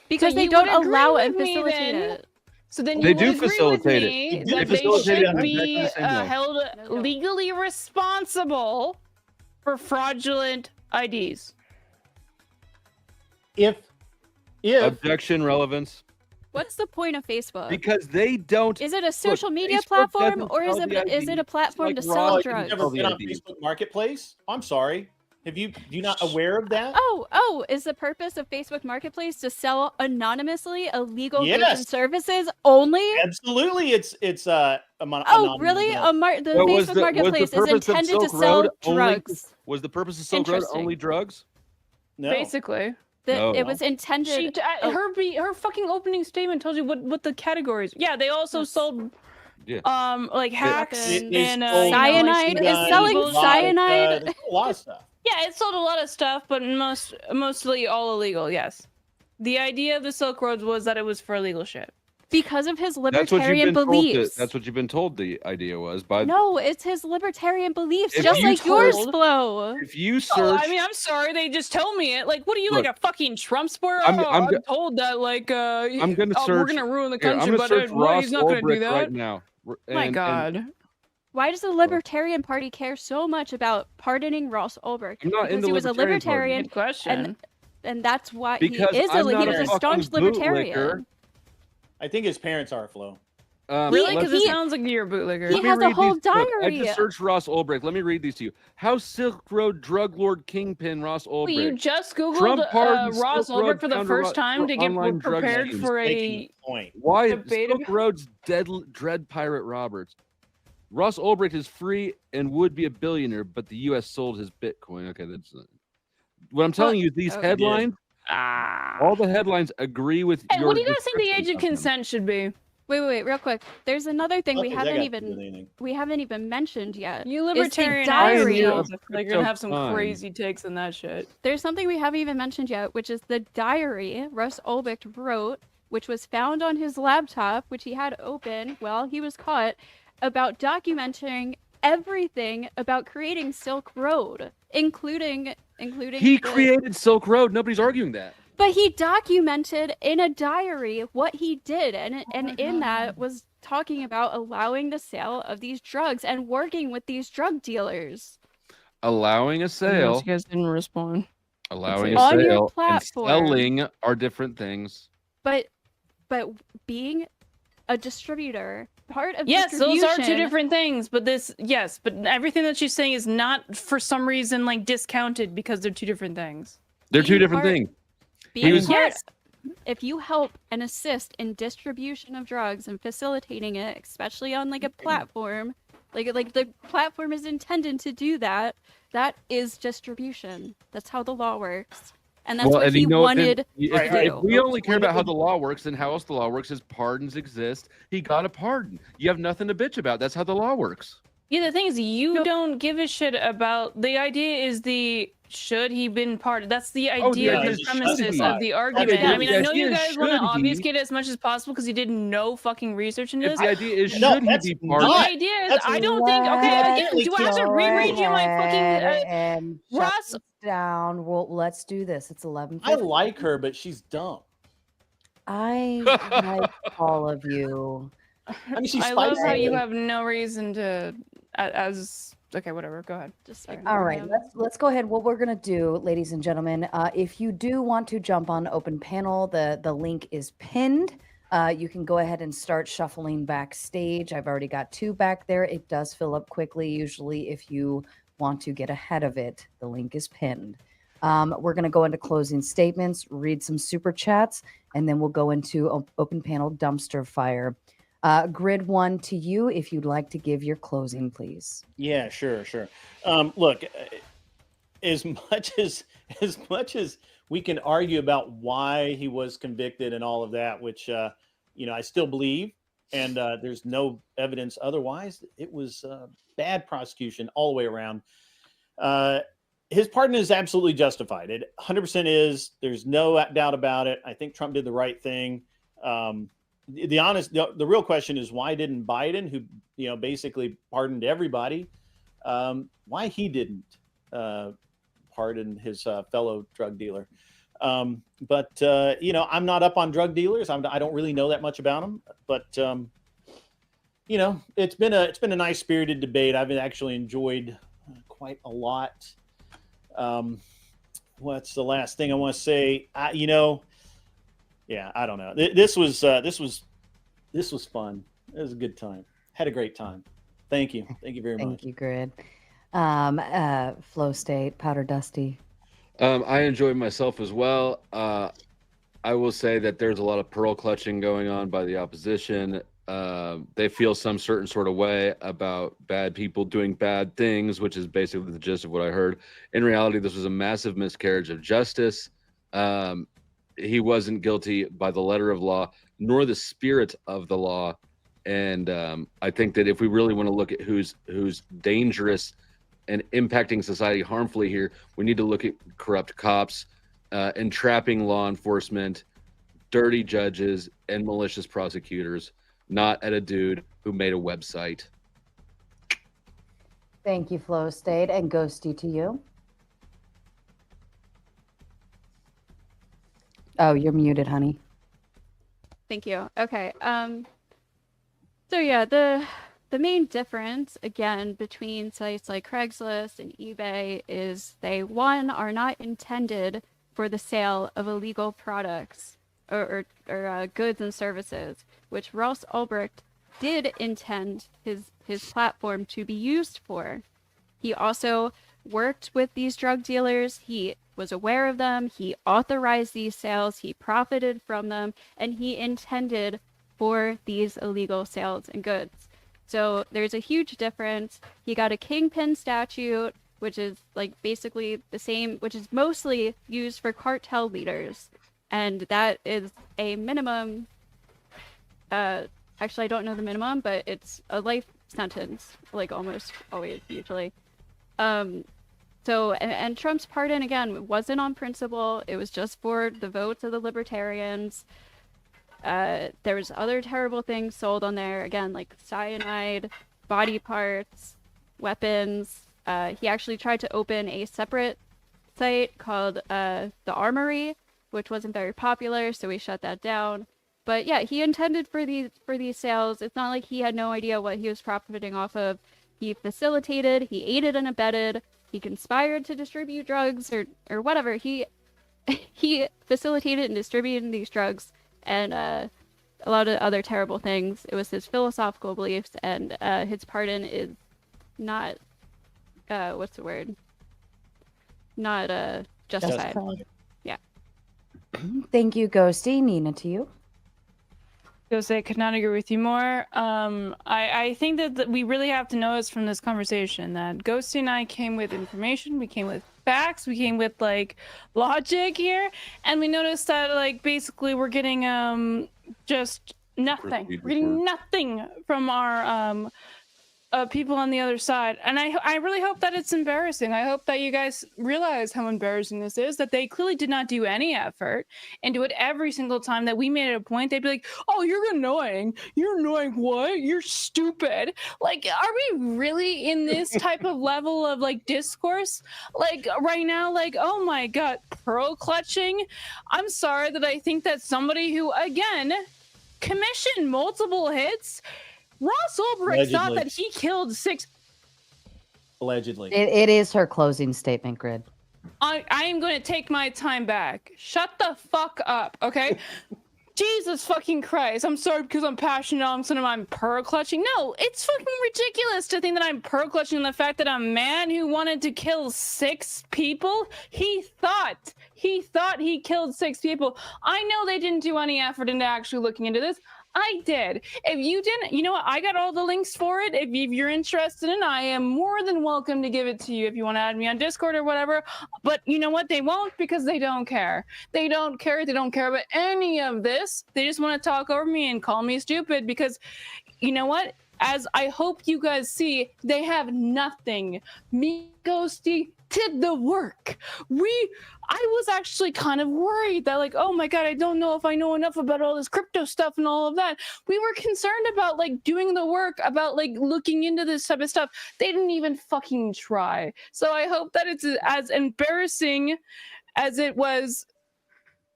Speaker 3: Because
Speaker 2: So
Speaker 3: they
Speaker 2: you
Speaker 3: don't
Speaker 2: would agree
Speaker 3: allow it and
Speaker 2: with me
Speaker 3: facilitate
Speaker 2: then?
Speaker 3: it.
Speaker 2: So then
Speaker 4: They
Speaker 2: you
Speaker 4: do
Speaker 2: would agree
Speaker 4: facilitate
Speaker 2: with
Speaker 4: it.
Speaker 2: me
Speaker 5: They do
Speaker 2: that they
Speaker 5: facilitate it
Speaker 2: should
Speaker 5: in
Speaker 2: be
Speaker 4: exactly the same way.
Speaker 2: held
Speaker 3: No.
Speaker 2: legally responsible for fraudulent IDs.
Speaker 5: If
Speaker 4: Objection relevance.
Speaker 3: What's the point of Facebook?
Speaker 4: Because they don't.
Speaker 3: Is it a social media
Speaker 4: Facebook
Speaker 3: platform
Speaker 4: doesn't
Speaker 3: or is
Speaker 4: sell
Speaker 3: it
Speaker 4: the
Speaker 3: is it
Speaker 4: ID.
Speaker 3: a platform
Speaker 4: Like
Speaker 3: to
Speaker 4: Raw,
Speaker 3: sell
Speaker 4: you've
Speaker 3: drugs?
Speaker 5: never
Speaker 4: Tell the
Speaker 5: been on
Speaker 4: ID.
Speaker 5: Facebook Marketplace, I'm sorry. You not aware of that?
Speaker 3: Oh, is the purpose of Facebook Marketplace to sell anonymously illegal goods
Speaker 5: Yes.
Speaker 3: and services only?
Speaker 5: Absolutely, it's
Speaker 3: Oh,
Speaker 5: anonymous.
Speaker 3: really? The
Speaker 4: But was
Speaker 3: Facebook
Speaker 4: the
Speaker 3: Marketplace is
Speaker 4: purpose of
Speaker 3: intended to
Speaker 4: Silk
Speaker 3: sell
Speaker 4: Road only-
Speaker 3: drugs.
Speaker 4: Was the purpose of Silk Road
Speaker 3: Interesting.
Speaker 4: only drugs?
Speaker 5: No.
Speaker 2: Basically,
Speaker 4: No.
Speaker 3: It was intended.
Speaker 2: she
Speaker 3: oh,
Speaker 2: her fucking opening statement told you what the categories. Yeah, they also
Speaker 3: Yes.
Speaker 2: sold
Speaker 4: Yeah.
Speaker 2: like hacks
Speaker 3: They-
Speaker 5: They
Speaker 2: and
Speaker 5: sold
Speaker 3: Cyanide is selling
Speaker 2: bullshit.
Speaker 3: cyanide.
Speaker 5: There's a lot of stuff.
Speaker 2: Yeah, it sold a lot of stuff, but mostly all illegal. Yes, the idea of the Silk Roads was that it was for illegal shit.
Speaker 3: because of his
Speaker 4: That's what you've
Speaker 3: libertarian
Speaker 4: been
Speaker 3: beliefs.
Speaker 4: told. That's what you've been told. The idea was by.
Speaker 3: No, it's his libertarian beliefs,
Speaker 4: If
Speaker 3: just
Speaker 4: you
Speaker 3: like yours,
Speaker 2: told-
Speaker 3: Flo.
Speaker 4: If you
Speaker 2: Oh,
Speaker 4: search,
Speaker 2: I mean, I'm sorry, they just tell me it. Like, what are you,
Speaker 4: Look,
Speaker 2: like a fucking Trump supporter?
Speaker 4: I'm-
Speaker 2: Oh,
Speaker 4: I'm
Speaker 2: I'm
Speaker 4: go-
Speaker 2: told that, like,
Speaker 4: I'm gonna
Speaker 2: we're
Speaker 4: search-
Speaker 2: gonna ruin the
Speaker 4: here, I'm
Speaker 2: country,
Speaker 4: gonna
Speaker 2: but
Speaker 4: search
Speaker 2: well,
Speaker 4: Ross
Speaker 2: he's not gonna do
Speaker 4: Ulbricht
Speaker 2: that.
Speaker 4: right now.
Speaker 2: My
Speaker 4: And-
Speaker 2: God.
Speaker 3: Why does the Libertarian Party care so much about pardoning Ross Ulbricht?
Speaker 4: I'm not
Speaker 3: Because
Speaker 4: in the
Speaker 3: he was a
Speaker 4: Libertarian Party.
Speaker 3: libertarian,
Speaker 2: Good question.
Speaker 3: and that's why
Speaker 4: Because
Speaker 3: he is
Speaker 4: I'm
Speaker 3: he
Speaker 4: not
Speaker 3: was
Speaker 4: a
Speaker 3: a staunch
Speaker 4: fucking bootlicker.
Speaker 3: libertarian.
Speaker 5: I think his parents are Flo.
Speaker 2: Really?
Speaker 4: let's-
Speaker 2: Because it sounds like you're a bootlegger.
Speaker 3: He
Speaker 4: Let me
Speaker 3: has a
Speaker 4: read
Speaker 3: whole
Speaker 4: these- look, I
Speaker 3: diary.
Speaker 4: just searched Ross Ulbricht. Let me read these to you. How Silk Road drug lord kingpin Ross Ulbricht.
Speaker 2: Wait, you just
Speaker 4: Trump
Speaker 2: Googled
Speaker 4: pardons
Speaker 2: Ross
Speaker 4: Silk Road
Speaker 2: Ulbricht for the
Speaker 4: founder
Speaker 2: first time
Speaker 4: for
Speaker 2: to get
Speaker 4: online drug
Speaker 2: prepared
Speaker 4: schemes.
Speaker 2: for
Speaker 5: Making
Speaker 2: a
Speaker 5: a point.
Speaker 4: Why
Speaker 2: debate
Speaker 4: Silk
Speaker 2: about-
Speaker 4: Road's dread pirate Roberts? Ross Ulbricht is free and would be a billionaire, but the U.S. sold his Bitcoin. Okay, that's what I'm telling you. These
Speaker 3: okay.
Speaker 4: headlines, all the headlines agree with
Speaker 2: Hey,
Speaker 4: your.
Speaker 2: what do you guys think the age
Speaker 4: description
Speaker 2: of
Speaker 4: them.
Speaker 2: consent should be?
Speaker 3: Wait, real quick. There's another thing we
Speaker 5: What has that
Speaker 3: haven't
Speaker 5: got to do with
Speaker 3: even
Speaker 5: anything?
Speaker 3: mentioned yet.
Speaker 2: You
Speaker 3: Is the
Speaker 2: libertarian
Speaker 3: diary.
Speaker 4: Pioneer
Speaker 2: assholes,
Speaker 4: of
Speaker 2: I feel like you're gonna have some
Speaker 4: crypto
Speaker 2: crazy takes on that shit.
Speaker 3: There's something we haven't even mentioned yet, which is the diary Russ Ulbricht wrote, which was found on his laptop, which he had open while he was caught, about documenting everything about creating Silk Road, including
Speaker 4: He
Speaker 3: the-
Speaker 4: created Silk Road. Nobody's arguing that.
Speaker 3: But he documented in a diary what he did, and in that was talking about allowing the sale of these drugs and working with these drug dealers.
Speaker 4: Allowing a sale,
Speaker 2: You guys didn't respond.
Speaker 4: allowing a
Speaker 3: On your
Speaker 4: sale, and
Speaker 3: platform.
Speaker 4: selling are different things.
Speaker 3: But being a distributor, part of
Speaker 2: Yes, those are two
Speaker 3: distribution-
Speaker 2: different things. But everything that she's saying is not for some reason like discounted because they're two different things.
Speaker 4: They're two
Speaker 3: Being
Speaker 4: different
Speaker 3: part-
Speaker 4: things.
Speaker 3: Being
Speaker 4: was-
Speaker 3: part,
Speaker 2: Yes.
Speaker 3: if you help and assist in distribution of drugs and facilitating it, especially on like a platform, like the platform is intended to do that, that is distribution. That's how the law works. And that's what
Speaker 4: and
Speaker 3: he
Speaker 4: you know,
Speaker 3: wanted
Speaker 4: if,
Speaker 3: to
Speaker 4: if
Speaker 3: do.
Speaker 4: we only care about how the law works, then how else the law works is pardons exist. He got a pardon. You have nothing to bitch about. That's how the law works.
Speaker 2: Yeah, the thing is, you
Speaker 3: No.
Speaker 2: don't give a shit about the idea. Is the should he been pardoned? That's the
Speaker 4: Oh,
Speaker 2: idea,
Speaker 5: yeah,
Speaker 2: the
Speaker 5: is it
Speaker 2: premises
Speaker 5: justified?
Speaker 2: of the
Speaker 5: That's
Speaker 2: argument.
Speaker 5: the
Speaker 2: I mean, I know
Speaker 4: idea
Speaker 2: you
Speaker 4: is
Speaker 2: guys want to
Speaker 4: should he-
Speaker 2: obfuscate it as much as possible because you did no fucking research into
Speaker 4: If
Speaker 2: this.
Speaker 4: the idea is
Speaker 5: No,
Speaker 4: should he
Speaker 5: that's
Speaker 4: be
Speaker 2: The
Speaker 4: pardoned?
Speaker 5: not-
Speaker 2: idea is,
Speaker 5: that's
Speaker 2: I don't think. Okay, again, do I have to
Speaker 1: Go
Speaker 2: reread you my
Speaker 1: ahead
Speaker 2: fucking
Speaker 1: and shut
Speaker 2: Ross?
Speaker 1: this down? Well, let's do this. It's 11.
Speaker 5: I like her, but she's dumb.
Speaker 1: I like all of you.
Speaker 5: I mean, she's
Speaker 2: I love how
Speaker 5: spicy.
Speaker 2: you have no reason to, as okay, whatever. Go ahead.
Speaker 3: Just
Speaker 2: Sorry.
Speaker 3: ignore
Speaker 1: All right,
Speaker 3: him.
Speaker 1: let's go ahead. What we're gonna do, ladies and gentlemen, if you do want to jump on open panel, the link is pinned. You can go ahead and start shuffling backstage. I've already got 2 back there. It does fill up quickly. Usually, if you want to get ahead of it, the link is pinned. We're going to go into closing statements, read some super chats, and then we'll go into open panel dumpster fire. Grid 1 to you, if you'd like to give your closing, please.
Speaker 5: Yeah, sure. Look, as much as we can argue about why he was convicted and all of that, which I still believe, and there's no evidence otherwise. It was bad prosecution all the way around. His pardon is absolutely justified. It 100% is. There's no doubt about it. I think Trump did the right thing. The real question is, why didn't Biden, who basically pardoned everybody, why he didn't pardon his fellow drug dealer? But I'm not up on drug dealers. I don't really know that much about them. But it's been a nice spirited debate. I've actually enjoyed quite a lot. What's the last thing I want to say? I don't know. This was fun. It was a good time. Had a great time. Thank you very much.
Speaker 1: Thank you, Grid. Flow State, Powder Dusty.
Speaker 4: I enjoyed myself as well. I will say that there's a lot of pearl clutching going on by the opposition. They feel some certain sort of way about bad people doing bad things, which is basically the gist of what I heard. In reality, this was a massive miscarriage of justice. He wasn't guilty by the letter of law, nor the spirit of the law. And I think that if we really want to look at who's dangerous and impacting society harmfully here, we need to look at corrupt cops, entrapping law enforcement, dirty judges, and malicious prosecutors, not at a dude who made a website.
Speaker 1: Thank you, Flow State, and Ghosty to you. Oh, you're muted, honey.
Speaker 3: Thank you. Okay. So yeah, the main difference again between sites like Craigslist and eBay is they, one, are not intended for the sale of illegal products or goods and services, which Ross Ulbricht did intend his platform to be used for. He also worked with these drug dealers. He was aware of them. He authorized these sales. He profited from them, and he intended for these illegal sales and goods. So there's a huge difference. He got a kingpin statute, which is like basically the same, which is mostly used for cartel leaders. And that is a minimum, actually I don't know the minimum, but it's a life sentence, like almost always usually. So, and Trump's pardon, again, wasn't on principle. It was just for the votes of the Libertarians. There was other terrible things sold on there, again, like cyanide, body parts, weapons. He actually tried to open a separate site called the Armory, which wasn't very popular, so we shut that down. But yeah, he intended for these sales. It's not like he had no idea what he was profiting off of. He facilitated, he aided and abetted, he conspired to distribute drugs or whatever. He facilitated and distributed these drugs and a lot of other terrible things. It was his philosophical beliefs, and his pardon is not what's the word? Not justified. Yeah.
Speaker 1: Thank you, Ghosty. Neeina, to you.
Speaker 2: I could not agree with you more. I think that we really have to notice from this conversation that Ghosty and I came with information, we came with facts, we came with like logic here, and we noticed that like basically we're getting just nothing. We're getting nothing from our people on the other side, and I really hope that it's embarrassing. I hope that you guys realize how embarrassing this is, that they clearly did not do any effort and do it every single time that we made it a point. They'd be like, oh, you're annoying what, you're stupid. Like, are we really in this type of level of like discourse like right now? Like, oh my god, pearl clutching. I'm sorry that I think that somebody who again commissioned multiple hits, Ross Ulbricht thought that he killed 6.
Speaker 5: Allegedly.
Speaker 1: It is her closing statement, Grid.
Speaker 2: I am going to take my time back. Shut the fuck up, okay? Jesus fucking Christ. I'm sorry because I'm passionate. All of a sudden I'm pearl clutching. No, it's fucking ridiculous to think that I'm pearl clutching the fact that a man who wanted to kill 6 people, he thought he killed 6 people. I know they didn't do any effort into actually looking into this. I did. If you didn't, you know what? I got all the links for it. If you're interested in, I am more than welcome to give it to you if you want to add me on Discord or whatever. But you know what? They won't because they don't care. They don't care. They don't care about any of this. They just want to talk over me and call me stupid because, you know what? As I hope you guys see, they have nothing. Me, Ghosty, did the work. I was actually kind of worried that like, oh my god, I don't know if I know enough about all this crypto stuff and all of that. We were concerned about like doing the work, about like looking into this type of stuff. They didn't even fucking try. So I hope that it's as embarrassing as it was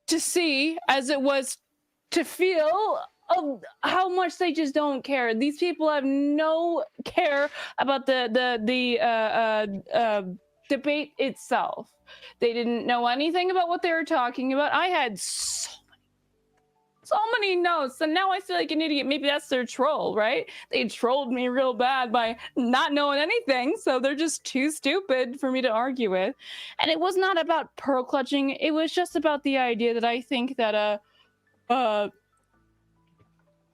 Speaker 2: to see, as it was to feel, of how much they just don't care. These people have no care about the debate itself. They didn't know anything about what they were talking about. I had so many notes, and now I feel like an idiot. Maybe that's their troll, right? They trolled me real bad by not knowing anything, so they're just too stupid for me to argue with. And it was not about pearl clutching. It was just about the idea that I think that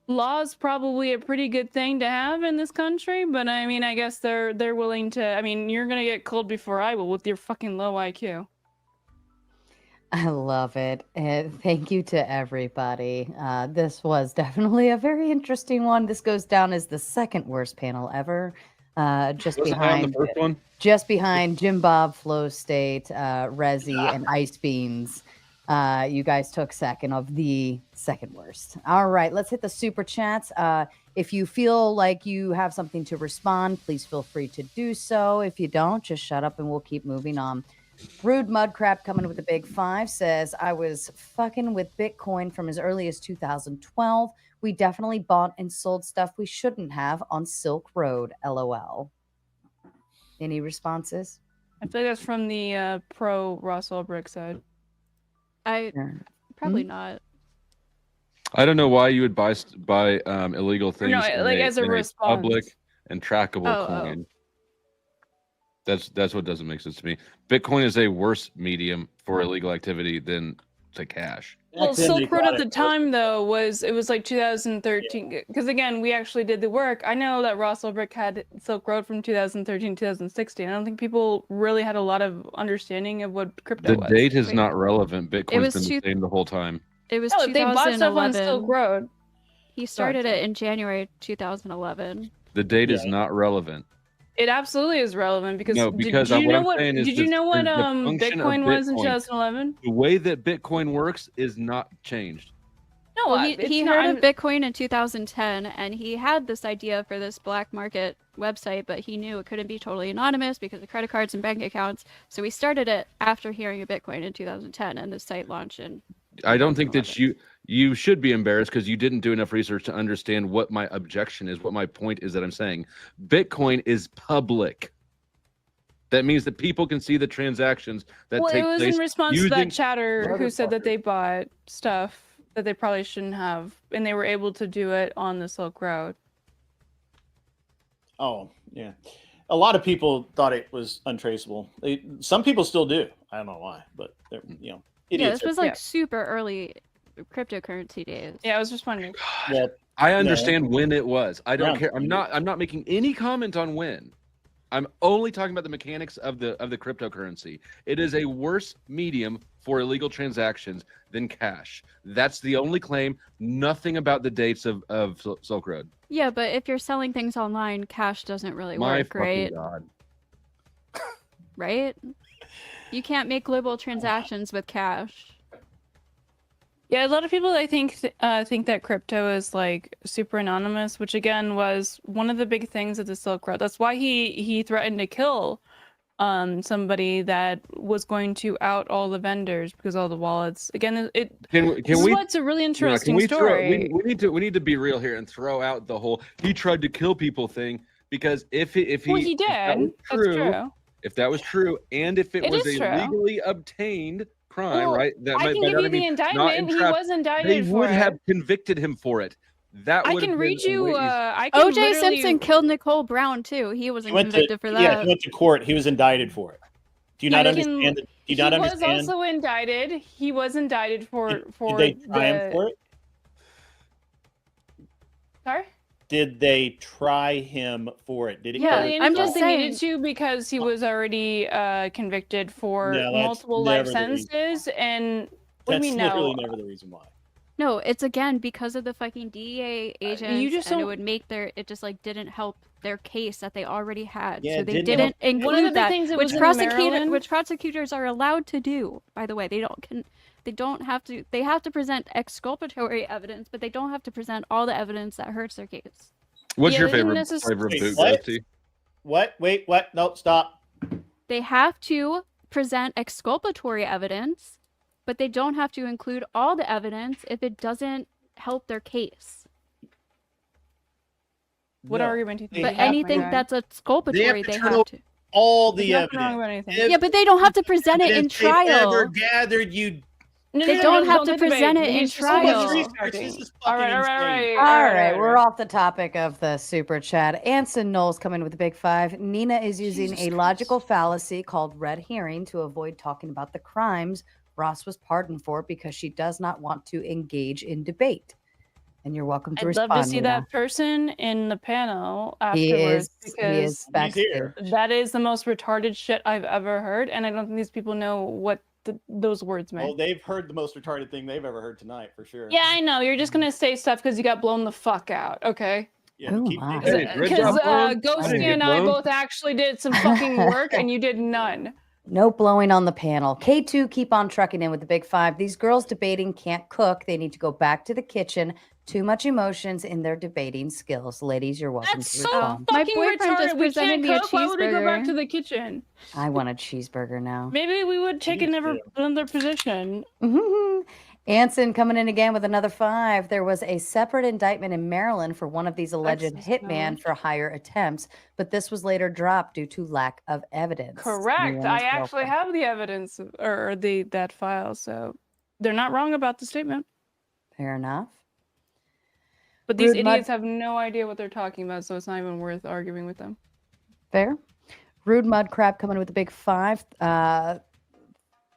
Speaker 2: law is probably a pretty good thing to have in this country, but I mean, I guess they're willing to. I mean, you're gonna get cold before I will with your fucking low IQ.
Speaker 1: I love it. And thank you to everybody. This was definitely a very interesting one. This goes down as the second worst panel ever. Just behind
Speaker 4: the first one?
Speaker 1: Just behind Jim Bob, Flowstate, Rezi, and Ice Beans. You guys took second of the second worst. All right, let's hit the super chats. If you feel like you have something to respond, please feel free to do so. If you don't, just shut up and we'll keep moving on. Rude Mudcrab coming with a big 5 says, I was fucking with Bitcoin from as early as 2012. We definitely bought and sold stuff we shouldn't have on Silk Road. LOL. Any responses?
Speaker 2: I feel like that's from the pro Ross Ulbricht side.
Speaker 3: Probably not.
Speaker 4: I don't know why you would buy illegal things
Speaker 2: No,
Speaker 4: in
Speaker 2: like as a
Speaker 4: in
Speaker 2: response.
Speaker 4: public and trackable
Speaker 3: Oh, oh.
Speaker 4: coin. That's what doesn't make sense to me. Bitcoin is a worse medium for illegal activity than to cash.
Speaker 2: Well,
Speaker 5: Back then, they
Speaker 2: Silk Road
Speaker 5: thought
Speaker 2: at the
Speaker 5: it was-
Speaker 2: time though was 2013 because again we actually did the work. I know that Ross Ulbricht had Silk Road from 2013 to 2016. I don't think people really had a lot of understanding of what crypto
Speaker 4: The
Speaker 2: was.
Speaker 4: date is
Speaker 3: Wait.
Speaker 4: not relevant. Bitcoin's
Speaker 3: was
Speaker 4: been the
Speaker 3: two-
Speaker 4: same the whole time.
Speaker 3: It was
Speaker 2: No, if they bought stuff on Silk
Speaker 3: 2011.
Speaker 2: Road.
Speaker 3: He started
Speaker 2: sorry.
Speaker 3: it in January 2011.
Speaker 4: The date is
Speaker 5: Yeah.
Speaker 4: not relevant.
Speaker 2: It absolutely is relevant because
Speaker 4: No, because
Speaker 2: did you
Speaker 4: what
Speaker 2: know
Speaker 4: I'm
Speaker 2: what
Speaker 4: saying is
Speaker 2: did you
Speaker 4: this-
Speaker 2: know what
Speaker 4: the function of
Speaker 2: Bitcoin was in
Speaker 4: Bitcoin.
Speaker 2: 2011?
Speaker 4: The way that Bitcoin works is not changed.
Speaker 2: No,
Speaker 3: Well,
Speaker 2: it's
Speaker 3: he
Speaker 2: not-
Speaker 3: heard
Speaker 2: I'm-
Speaker 3: of Bitcoin in 2010, and he had this idea for this black market website, but he knew it couldn't be totally anonymous because of credit cards and bank accounts. So he started it after hearing of Bitcoin in 2010, and the site launched in.
Speaker 4: I don't think that
Speaker 3: 2011.
Speaker 4: you should be embarrassed because you didn't do enough research to understand what my objection is, what my point is that I'm saying. Bitcoin is public. That means that people can see the transactions that
Speaker 2: well,
Speaker 4: take
Speaker 2: it was
Speaker 4: place
Speaker 2: in response to
Speaker 4: using
Speaker 2: that chatter who said that
Speaker 4: Motherfucker.
Speaker 2: they bought stuff that they probably shouldn't have, and they were able to do it on the Silk Road.
Speaker 5: Oh, yeah. A lot of people thought it was untraceable. Some people still do. I don't know why, but they're,
Speaker 3: Yeah,
Speaker 5: idiots.
Speaker 3: this was like
Speaker 2: Yeah.
Speaker 3: super early cryptocurrency days.
Speaker 2: Yeah, I was just wondering.
Speaker 5: Well,
Speaker 4: I understand when it was. I don't
Speaker 5: Yeah.
Speaker 4: care. I'm not making any comment on when. I'm only talking about the mechanics of the cryptocurrency. It is a worse medium for illegal transactions than cash. That's the only claim. Nothing about the dates of Silk Road.
Speaker 3: Yeah, but if you're selling things online, cash doesn't really
Speaker 4: My
Speaker 3: work,
Speaker 4: fucking
Speaker 3: right?
Speaker 4: God.
Speaker 3: Right? You can't make global transactions with cash.
Speaker 2: Yeah, a lot of people I think think that crypto is like super anonymous, which again was one of the big things of the Silk Road. That's why he threatened to kill somebody that was going to out all the vendors because all the wallets. Again, this
Speaker 4: Can
Speaker 2: is
Speaker 4: we?
Speaker 2: what's a really
Speaker 4: Yeah,
Speaker 2: interesting
Speaker 4: can
Speaker 2: story.
Speaker 4: we need to be real here and throw out the whole he tried to kill people thing, because if he
Speaker 2: Well, he
Speaker 4: if that
Speaker 2: did.
Speaker 4: was
Speaker 2: That's true.
Speaker 4: if that was true, and if it
Speaker 2: It
Speaker 4: was
Speaker 2: is
Speaker 4: a
Speaker 2: true.
Speaker 4: legally obtained crime,
Speaker 2: Well,
Speaker 4: right? That
Speaker 2: I
Speaker 4: might
Speaker 2: can
Speaker 4: by
Speaker 2: give
Speaker 4: that
Speaker 2: you
Speaker 4: I mean
Speaker 2: the
Speaker 4: not
Speaker 2: indictment. He
Speaker 4: entrapped.
Speaker 2: was
Speaker 4: They
Speaker 2: indicted for
Speaker 4: would have
Speaker 2: it.
Speaker 4: convicted him for it. That
Speaker 2: I
Speaker 4: would
Speaker 2: can
Speaker 4: have
Speaker 2: read
Speaker 4: been a
Speaker 2: you.
Speaker 4: way easier.
Speaker 2: I can
Speaker 3: O.J.
Speaker 2: literally-
Speaker 3: Simpson killed Nicole Brown too. He wasn't
Speaker 5: he went
Speaker 3: convicted for that.
Speaker 5: Yeah, he went to court. He was indicted for it. Do you not
Speaker 2: I can-
Speaker 5: understand? Do you
Speaker 2: He
Speaker 5: not
Speaker 2: was
Speaker 5: understand?
Speaker 2: also indicted. He was indicted for
Speaker 5: Did they try him for it?
Speaker 2: Sorry.
Speaker 5: Did they try him for it? Did it?
Speaker 3: Yeah,
Speaker 5: go to
Speaker 3: I'm
Speaker 5: trial?
Speaker 3: just
Speaker 2: they
Speaker 3: saying.
Speaker 2: needed to because he was already convicted for
Speaker 5: No, that's
Speaker 2: multiple life
Speaker 5: never the reason
Speaker 2: sentences. And what
Speaker 5: That's
Speaker 2: do you mean
Speaker 5: literally
Speaker 2: no?
Speaker 5: never the reason why.
Speaker 3: No, it's again because of the fucking DEA agents,
Speaker 2: just
Speaker 3: and it
Speaker 2: don't-
Speaker 3: would make it just like didn't help their case that they already had.
Speaker 5: Yeah,
Speaker 3: So
Speaker 5: it
Speaker 3: they
Speaker 5: didn't
Speaker 3: didn't
Speaker 5: help.
Speaker 3: include
Speaker 2: One of the big
Speaker 3: that,
Speaker 2: things that
Speaker 3: which
Speaker 2: was in Maryland-
Speaker 3: which prosecutors are allowed to do. By the way, they don't have to. They have to present exculpatory evidence, but they don't have to present all the evidence that hurts their case.
Speaker 4: What's
Speaker 2: Yeah,
Speaker 4: your
Speaker 2: they didn't
Speaker 4: favorite flavor of
Speaker 5: Wait,
Speaker 4: boot,
Speaker 5: what?
Speaker 4: Ghosty?
Speaker 5: What? Wait, what? No, stop.
Speaker 3: They have to present exculpatory evidence, but they don't have to include all the evidence if it doesn't help their case.
Speaker 2: What
Speaker 5: No.
Speaker 2: argument do you think?
Speaker 5: They
Speaker 3: But
Speaker 5: have
Speaker 3: anything
Speaker 2: to-
Speaker 3: that's exculpatory,
Speaker 5: to
Speaker 3: they
Speaker 5: turn
Speaker 3: have to.
Speaker 5: All
Speaker 2: There's
Speaker 5: the
Speaker 2: nothing wrong
Speaker 5: evidence.
Speaker 2: about anything.
Speaker 3: Yeah, but they don't have to present it in
Speaker 5: Evidence they've ever
Speaker 3: trial.
Speaker 5: gathered, you.
Speaker 3: They don't have to
Speaker 2: debate.
Speaker 3: present it in
Speaker 2: He's just
Speaker 3: trial.
Speaker 2: always
Speaker 5: Research, this is
Speaker 2: all right,
Speaker 5: fucking
Speaker 2: all right,
Speaker 5: insane.
Speaker 2: all right.
Speaker 1: All right, we're off the topic of the super chat. Anson Knowles coming with the big five. Neeina is using
Speaker 2: Jesus
Speaker 1: a logical fallacy called red herring to avoid talking about the crimes Ross was pardoned for because she does not want to engage in debate. And you're welcome to
Speaker 2: I'd
Speaker 1: respond.
Speaker 2: love to see
Speaker 1: Neeina.
Speaker 2: that person in the panel
Speaker 1: He
Speaker 2: afterwards
Speaker 1: is
Speaker 2: because
Speaker 1: backstage.
Speaker 5: here.
Speaker 2: that is the most retarded shit I've ever heard, and I don't think these people know what those words mean.
Speaker 5: Well, they've heard the most retarded thing they've ever heard tonight, for sure.
Speaker 2: Yeah, I know. You're just gonna say stuff because you got blown the fuck out, okay?
Speaker 5: Yeah,
Speaker 1: Oh,
Speaker 5: keep
Speaker 1: my.
Speaker 5: thinking-
Speaker 4: Hey, great
Speaker 2: Because
Speaker 4: job, Blown. I
Speaker 2: Ghosty
Speaker 4: didn't get
Speaker 2: and I
Speaker 4: blown.
Speaker 2: both actually did some fucking work, and you did none.
Speaker 1: No blowing on the panel. K2 keep on trucking in with the big five. These girls debating can't cook. They need to go back to the kitchen. Too much emotions in their debating skills. Ladies, you're welcome
Speaker 2: That's
Speaker 1: to
Speaker 2: so
Speaker 1: respond.
Speaker 3: My
Speaker 2: fucking
Speaker 3: boyfriend
Speaker 2: retarded.
Speaker 3: just
Speaker 2: We
Speaker 3: presented
Speaker 2: can't
Speaker 3: me a
Speaker 2: cook. Why would we go back
Speaker 3: cheeseburger.
Speaker 2: to the kitchen?
Speaker 1: I want a cheeseburger now.
Speaker 2: Maybe we would take
Speaker 5: Me
Speaker 2: another position.
Speaker 1: Anson coming in again with another five. There was a separate indictment in Maryland for one of these alleged
Speaker 2: Texas,
Speaker 1: hitman
Speaker 2: no.
Speaker 1: for higher attempts, but this was later dropped due to lack of evidence.
Speaker 2: Correct.
Speaker 1: Neeina's
Speaker 2: I actually
Speaker 1: welcome.
Speaker 2: have the evidence or that file, so they're not wrong about the statement.
Speaker 1: Fair enough.
Speaker 2: But these
Speaker 1: Rude mud-
Speaker 2: idiots have no idea what they're talking about, so it's not even worth arguing with them. Fair.
Speaker 1: Rude mud crab coming with a big 5.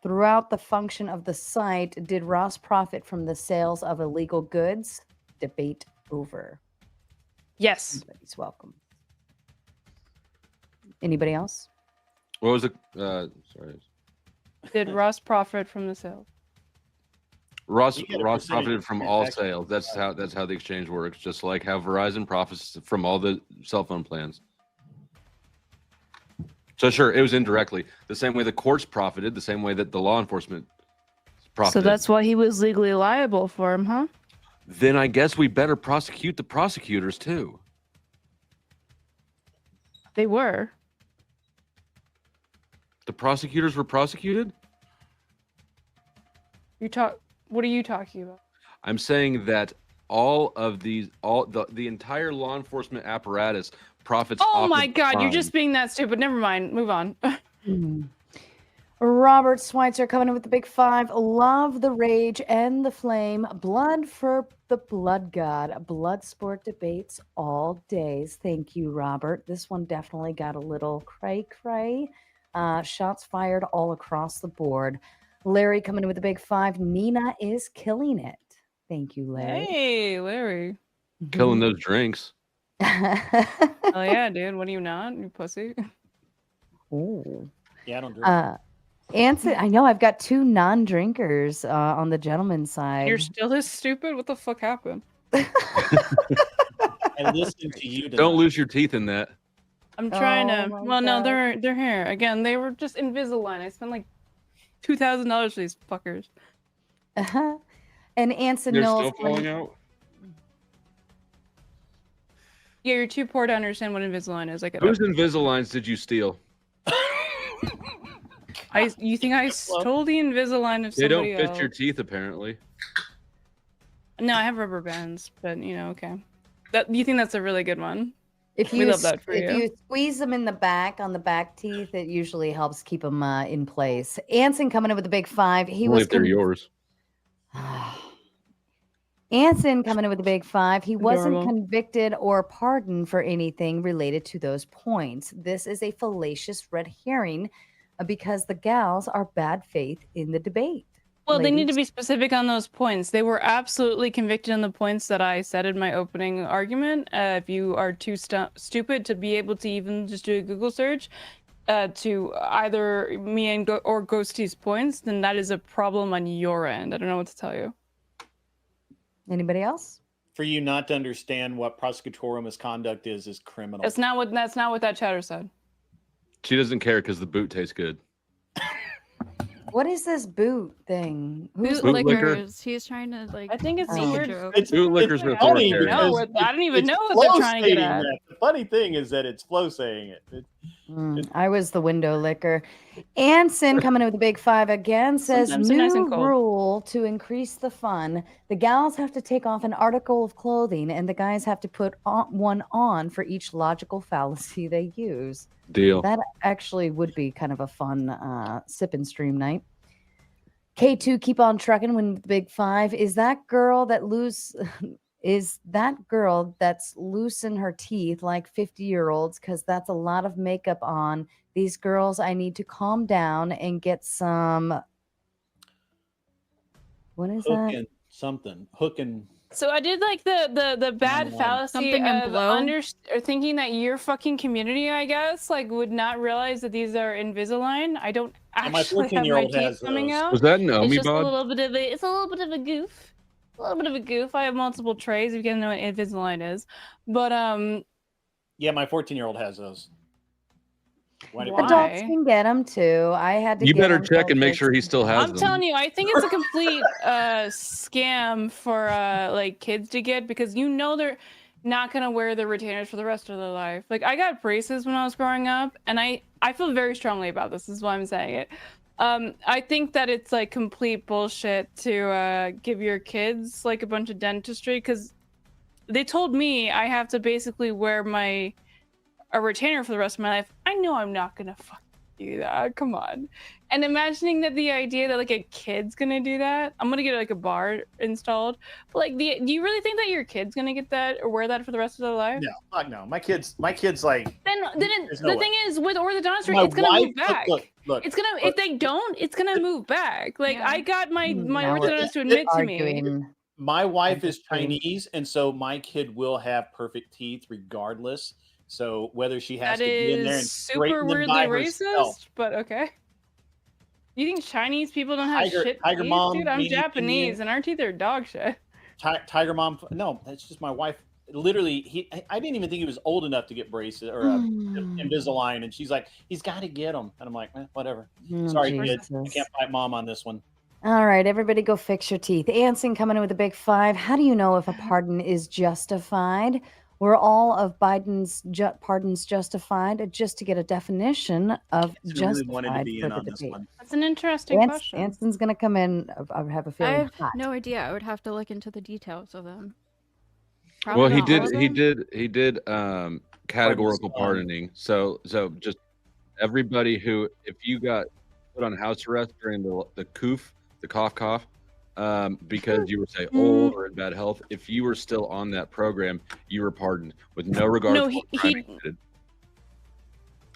Speaker 1: Throughout the function of the site, did Ross profit from the sales of illegal goods? Debate over.
Speaker 2: Yes.
Speaker 1: Everybody's welcome. Anybody else?
Speaker 4: What was it? Sorry.
Speaker 2: Did Ross profit from the sale?
Speaker 4: Ross
Speaker 5: You get a
Speaker 4: Ross
Speaker 5: percentage
Speaker 4: profited
Speaker 5: of
Speaker 4: from all
Speaker 5: transaction.
Speaker 4: sales. That's how the exchange works. Just like how Verizon profits from all the cell phone plans. So sure, it was indirectly the same way the courts profited, the same way that the law enforcement profited.
Speaker 2: So that's why he was legally liable for him, huh?
Speaker 4: Then I guess we better prosecute the prosecutors too.
Speaker 2: They were.
Speaker 4: The prosecutors were prosecuted?
Speaker 2: What are you talking about?
Speaker 4: I'm saying that all the entire law enforcement apparatus profits
Speaker 2: Oh
Speaker 4: off
Speaker 2: my
Speaker 4: of
Speaker 2: god, you're
Speaker 4: crime.
Speaker 2: just being that stupid. Never mind. Move on.
Speaker 1: Robert Schweitzer coming in with the big 5. Love the rage and the flame. Blood for the blood god. Blood sport debates all days. Thank you, Robert. This one definitely got a little cray-cray. Shots fired all across the board. Larry coming in with the big 5. Neeina is killing it. Thank you, Larry.
Speaker 2: Hey, Larry.
Speaker 4: Killing those drinks.
Speaker 2: Oh yeah, dude. What are you not? You pussy.
Speaker 1: Ooh.
Speaker 5: Yeah, I don't drink.
Speaker 1: Anson, I know I've got 2 non-drinkers on the gentleman's side.
Speaker 2: You're still this stupid? What the fuck happened?
Speaker 5: I listened to you.
Speaker 4: Don't
Speaker 5: tonight.
Speaker 4: lose your teeth in that.
Speaker 2: I'm trying
Speaker 1: Oh
Speaker 2: to.
Speaker 1: my
Speaker 2: Well, no,
Speaker 1: God.
Speaker 2: they're here again. They were just Invisalign. I spent like $2,000 for these fuckers.
Speaker 1: Uh-huh. And Anson
Speaker 4: They're
Speaker 1: Knowles.
Speaker 4: still falling out.
Speaker 2: Yeah, you're too poor to understand what Invisalign is. I get
Speaker 4: Whose
Speaker 2: it.
Speaker 4: Invisaligns did you steal?
Speaker 2: You think I stole the Invisalign of
Speaker 4: They don't
Speaker 2: somebody
Speaker 4: fit
Speaker 2: else?
Speaker 4: your teeth, apparently.
Speaker 2: No, I have rubber bands, but okay. You think that's a really good one?
Speaker 1: If
Speaker 2: We
Speaker 1: you
Speaker 2: love that for
Speaker 1: if
Speaker 2: you.
Speaker 1: you squeeze them in the back on the back teeth, it usually helps keep them in place. Anson coming in with a big 5. He
Speaker 4: Only
Speaker 1: was
Speaker 4: if they're yours.
Speaker 1: Anson coming in with a big 5. He wasn't
Speaker 2: Adorable.
Speaker 1: convicted or pardoned for anything related to those points. This is a fallacious red herring because the gals are bad faith in the debate.
Speaker 2: Well, they need to
Speaker 1: Ladies.
Speaker 2: be specific on those points. They were absolutely convicted on the points that I said in my opening argument. If you are too stupid to be able to even just do a Google search to either me and or Ghosty's points, then that is a problem on your end. I don't know what to tell you.
Speaker 1: Anybody else?
Speaker 5: For you not to understand what prosecutorial misconduct is criminal.
Speaker 2: That's not what that chatter said.
Speaker 4: She doesn't care because the boot tastes good.
Speaker 1: What is this boot thing? Who's
Speaker 3: Boot
Speaker 4: Boot liquor?
Speaker 3: lickers. He's trying to like.
Speaker 2: I think it's
Speaker 1: Oh.
Speaker 3: make a
Speaker 2: weird.
Speaker 3: joke.
Speaker 4: Boot liquor's
Speaker 5: funny
Speaker 4: authoritarian.
Speaker 5: because
Speaker 2: I don't even
Speaker 5: it's
Speaker 2: know what they're trying to get
Speaker 5: Flo
Speaker 2: at.
Speaker 5: stating that. The funny thing is that it's Flo saying it.
Speaker 1: I was the window licker. Anson coming in with a big 5 again says
Speaker 2: Sometimes they're nice and
Speaker 1: new
Speaker 2: cold.
Speaker 1: rule to increase the fun. The gals have to take off an article of clothing and the guys have to put one on for each logical fallacy they use.
Speaker 4: Deal.
Speaker 1: That actually would be kind of a fun sip and stream night. K2 keep on trucking when the big 5. Is that girl that's loosen her teeth like 50-year-olds because that's a lot of makeup on these girls. I need to calm down and get some. What is that?
Speaker 5: Hooking.
Speaker 2: So I did like the bad
Speaker 5: Online.
Speaker 2: fallacy
Speaker 3: Something in
Speaker 2: of
Speaker 3: blow?
Speaker 2: or thinking that your fucking community, I guess, like would not realize that these are Invisalign. I don't
Speaker 5: my
Speaker 2: actually have my
Speaker 5: 14-year-old
Speaker 2: teeth
Speaker 5: has
Speaker 2: coming
Speaker 5: those.
Speaker 2: out.
Speaker 4: Was that an
Speaker 2: It's just a
Speaker 4: Omibod?
Speaker 2: little bit of a goof. A little bit of a goof. I have multiple trays if you guys know what Invisalign is. But
Speaker 5: Yeah, my 14-year-old has those. Why do you-
Speaker 2: Why?
Speaker 1: Adults can get them too. I had to.
Speaker 4: You
Speaker 1: get
Speaker 4: better
Speaker 1: 'em
Speaker 4: check
Speaker 1: till
Speaker 4: and make
Speaker 1: kids
Speaker 4: sure he
Speaker 1: can
Speaker 4: still
Speaker 1: get
Speaker 4: has
Speaker 1: 'em.
Speaker 2: I'm
Speaker 4: them.
Speaker 2: telling you, I think it's a complete scam for like kids to get because they're not gonna wear the retainers for the rest of their life. Like I got braces when I was growing up, and I feel very strongly about this. This is why I'm saying it. I think that it's like complete bullshit to give your kids like a bunch of dentistry because they told me I have to basically wear a retainer for the rest of my life. I know I'm not gonna fuck do that. Come on. And imagining that the idea that like a kid's gonna do that, I'm gonna get like a bar installed. But like, do you really think that your kid's gonna get that or wear that for the rest of their life?
Speaker 5: No, fuck no. My kids like.
Speaker 2: Then
Speaker 5: There's no
Speaker 2: the
Speaker 5: way.
Speaker 2: thing is with orthodontry,
Speaker 5: My
Speaker 2: it's gonna
Speaker 5: wife-
Speaker 2: move back.
Speaker 5: Look.
Speaker 2: It's gonna if they don't, it's gonna move back. Like
Speaker 3: Yeah.
Speaker 2: I got my
Speaker 1: Now we're
Speaker 2: orthodontist to admit to me.
Speaker 1: arguing.
Speaker 5: My wife is
Speaker 1: disagree.
Speaker 5: Chinese, and so my kid will have perfect teeth regardless. So whether she has
Speaker 2: That
Speaker 5: to get in there and
Speaker 2: is
Speaker 5: straighten
Speaker 2: super
Speaker 5: them
Speaker 2: weirdly
Speaker 5: by herself.
Speaker 2: racist, but okay. You think Chinese people don't have
Speaker 5: Tiger-
Speaker 2: shit
Speaker 5: Tiger
Speaker 2: teeth,
Speaker 5: Mom,
Speaker 2: dude? I'm
Speaker 5: maybe
Speaker 2: Japanese,
Speaker 5: opinion.
Speaker 2: and our teeth are dog shit.
Speaker 5: Tiger Mom. No, that's just my wife. Literally, I didn't even think he was old enough to get braces or Invisalign, and she's like, he's got to get them, and I'm like, whatever.
Speaker 1: Oh,
Speaker 5: Sorry, kid, I
Speaker 1: Jesus.
Speaker 5: can't fight mom on this one.
Speaker 1: All right, everybody go fix your teeth. Anson coming in with a big 5. How do you know if a pardon is justified? Were all of Biden's pardons justified? Just to get a definition of
Speaker 5: I really
Speaker 1: justified
Speaker 5: wanted to be
Speaker 1: for
Speaker 5: in
Speaker 1: the
Speaker 5: on this
Speaker 1: debate.
Speaker 5: one.
Speaker 2: That's an interesting question.
Speaker 1: Anson's going to come in, I have a
Speaker 3: I
Speaker 1: feeling,
Speaker 3: have
Speaker 1: hot.
Speaker 3: no idea. I would have to look into the details of them.
Speaker 4: Well,
Speaker 3: Probably
Speaker 4: he
Speaker 3: not all
Speaker 4: did.
Speaker 3: of
Speaker 4: He
Speaker 3: them.
Speaker 4: did. Categorical
Speaker 5: son.
Speaker 4: pardoning. So just everybody who, if you got put on house arrest during the cough, because you were say old or in bad health, if you were still on that program, you were pardoned with no regard
Speaker 2: No,
Speaker 4: for
Speaker 2: he-
Speaker 4: what crime
Speaker 2: he-
Speaker 4: you committed.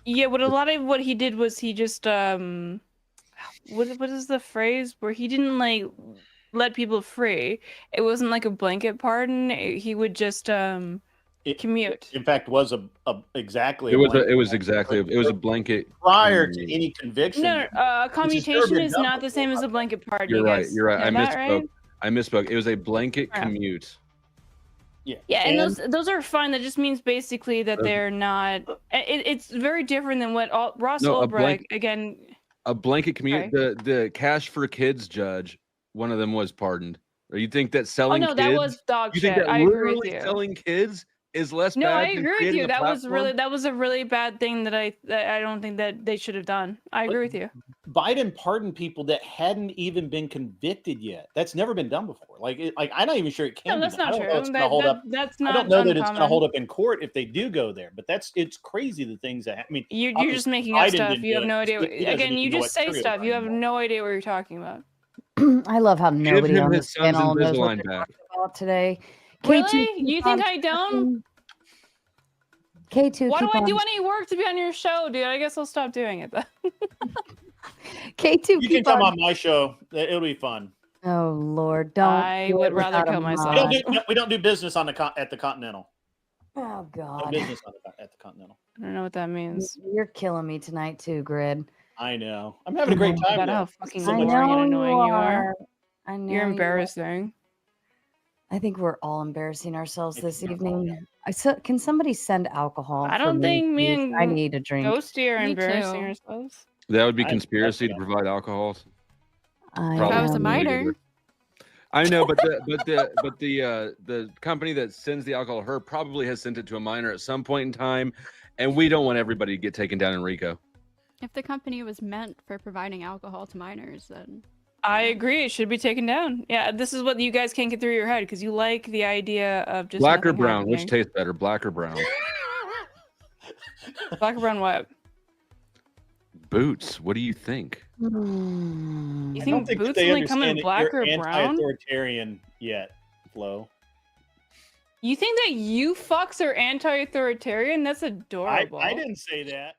Speaker 2: Yeah, what a lot of what he did was he just what is the phrase where he didn't like let people free. It wasn't like a blanket pardon. He would just commute.
Speaker 5: In fact, was exactly.
Speaker 4: It was
Speaker 5: blanket
Speaker 4: exactly it was a blanket.
Speaker 5: prior to
Speaker 4: commute.
Speaker 5: any conviction.
Speaker 2: No, commutation is not the same as a blanket pardon.
Speaker 4: You're
Speaker 2: You
Speaker 4: right.
Speaker 2: guys
Speaker 4: You're right.
Speaker 2: know
Speaker 4: I
Speaker 2: that,
Speaker 4: misspoke.
Speaker 2: right?
Speaker 4: I misspoke. It was a blanket
Speaker 2: Yeah.
Speaker 4: commute.
Speaker 2: Yeah, and those are fine. That just means basically that they're not. It's very different than what Ross Ulbricht again.
Speaker 4: A blanket commute. The cash for kids judge, one of them was pardoned. Or you think that
Speaker 2: Oh
Speaker 4: selling
Speaker 2: no,
Speaker 4: kids?
Speaker 2: that was dog
Speaker 4: You
Speaker 2: shit.
Speaker 4: think that
Speaker 2: I agree with
Speaker 4: literally
Speaker 2: you.
Speaker 4: selling kids is less
Speaker 2: No,
Speaker 4: bad
Speaker 2: I
Speaker 4: than
Speaker 2: agree with
Speaker 4: creating
Speaker 2: you.
Speaker 4: a
Speaker 2: That
Speaker 4: platform?
Speaker 2: was a really bad thing that I don't think that they should have done. I agree with you.
Speaker 5: Biden pardoned people that hadn't even been convicted yet. That's never been done before. I'm not even sure it can.
Speaker 2: No, that's
Speaker 5: be done.
Speaker 2: not
Speaker 5: I don't know
Speaker 2: true.
Speaker 5: it's gonna hold up.
Speaker 2: That's
Speaker 5: I
Speaker 2: not
Speaker 5: don't know that it's going to
Speaker 2: uncommon.
Speaker 5: hold up in court if they do go there. But it's crazy the things that I mean.
Speaker 2: You're
Speaker 5: obviously
Speaker 2: just making up
Speaker 5: Biden
Speaker 2: stuff.
Speaker 5: didn't
Speaker 2: You
Speaker 5: do
Speaker 2: have
Speaker 5: it.
Speaker 2: no idea.
Speaker 5: He doesn't
Speaker 2: Again,
Speaker 5: even
Speaker 2: you
Speaker 5: know
Speaker 2: just
Speaker 5: what
Speaker 2: say
Speaker 5: cereal
Speaker 2: stuff. You have
Speaker 5: anymore.
Speaker 2: no idea what you're talking about.
Speaker 1: I love how nobody
Speaker 4: him
Speaker 1: on
Speaker 4: his
Speaker 1: this
Speaker 4: son's
Speaker 1: panel knows what
Speaker 4: Invisalign
Speaker 1: they're
Speaker 4: back.
Speaker 1: talking about today.
Speaker 2: Really?
Speaker 1: K2,
Speaker 2: You think I don't?
Speaker 1: K2,
Speaker 2: Why do
Speaker 1: keep
Speaker 2: I
Speaker 1: on.
Speaker 2: do any work to be on your show, dude? I guess I'll stop doing it then.
Speaker 1: K2,
Speaker 5: You can
Speaker 1: keep
Speaker 5: come
Speaker 1: on.
Speaker 5: on my show. It'll be fun.
Speaker 1: Oh Lord, don't.
Speaker 2: I
Speaker 1: do
Speaker 2: would
Speaker 1: it
Speaker 2: rather
Speaker 1: without a
Speaker 2: kill myself.
Speaker 1: mod.
Speaker 5: We don't do business on at the Continental.
Speaker 1: Oh
Speaker 5: No
Speaker 1: God,
Speaker 5: business at the Continental.
Speaker 2: I don't know what that means.
Speaker 1: you're killing me tonight too, Grid.
Speaker 5: I know. I'm having a great time.
Speaker 2: About
Speaker 5: though.
Speaker 2: how fucking
Speaker 5: So
Speaker 1: I
Speaker 5: much
Speaker 2: boring
Speaker 1: know
Speaker 2: and
Speaker 1: you
Speaker 2: annoying you are.
Speaker 1: are. I know
Speaker 2: You're
Speaker 1: you are.
Speaker 2: embarrassing.
Speaker 1: I think we're all embarrassing ourselves
Speaker 5: I
Speaker 1: this
Speaker 5: think
Speaker 1: evening. Can somebody send alcohol?
Speaker 2: I
Speaker 1: for
Speaker 2: don't think me
Speaker 1: please?
Speaker 2: and
Speaker 1: I need a drink.
Speaker 2: Ghosty are
Speaker 3: Me
Speaker 2: embarrassing
Speaker 3: too.
Speaker 2: ourselves.
Speaker 4: That would be
Speaker 5: I-
Speaker 4: conspiracy to
Speaker 5: that's-
Speaker 4: provide alcohol.
Speaker 1: I
Speaker 3: If I was a
Speaker 1: am-
Speaker 3: minor,
Speaker 4: I know, but the company that sends the alcohol to her probably has sent it to a minor at some point in time, and we don't want everybody to get taken down in RICO.
Speaker 3: if the company was meant for providing alcohol to minors, then
Speaker 2: I agree. It should be taken down. Yeah, this is what you guys can't get through your head because you like the idea of just
Speaker 4: Black or
Speaker 2: nothing
Speaker 4: brown, which
Speaker 2: happening.
Speaker 4: tastes better, black or brown?
Speaker 2: Black or brown what?
Speaker 4: Boots. What do you think?
Speaker 1: Hmm.
Speaker 2: You
Speaker 5: I
Speaker 2: think
Speaker 5: don't think that
Speaker 2: boots
Speaker 5: they
Speaker 2: only come in
Speaker 5: understand that
Speaker 2: black
Speaker 5: you're
Speaker 2: or brown?
Speaker 5: anti-authoritarian yet, Flo.
Speaker 2: You think that you fucks are anti-authoritarian? That's adorable.
Speaker 5: I didn't say that.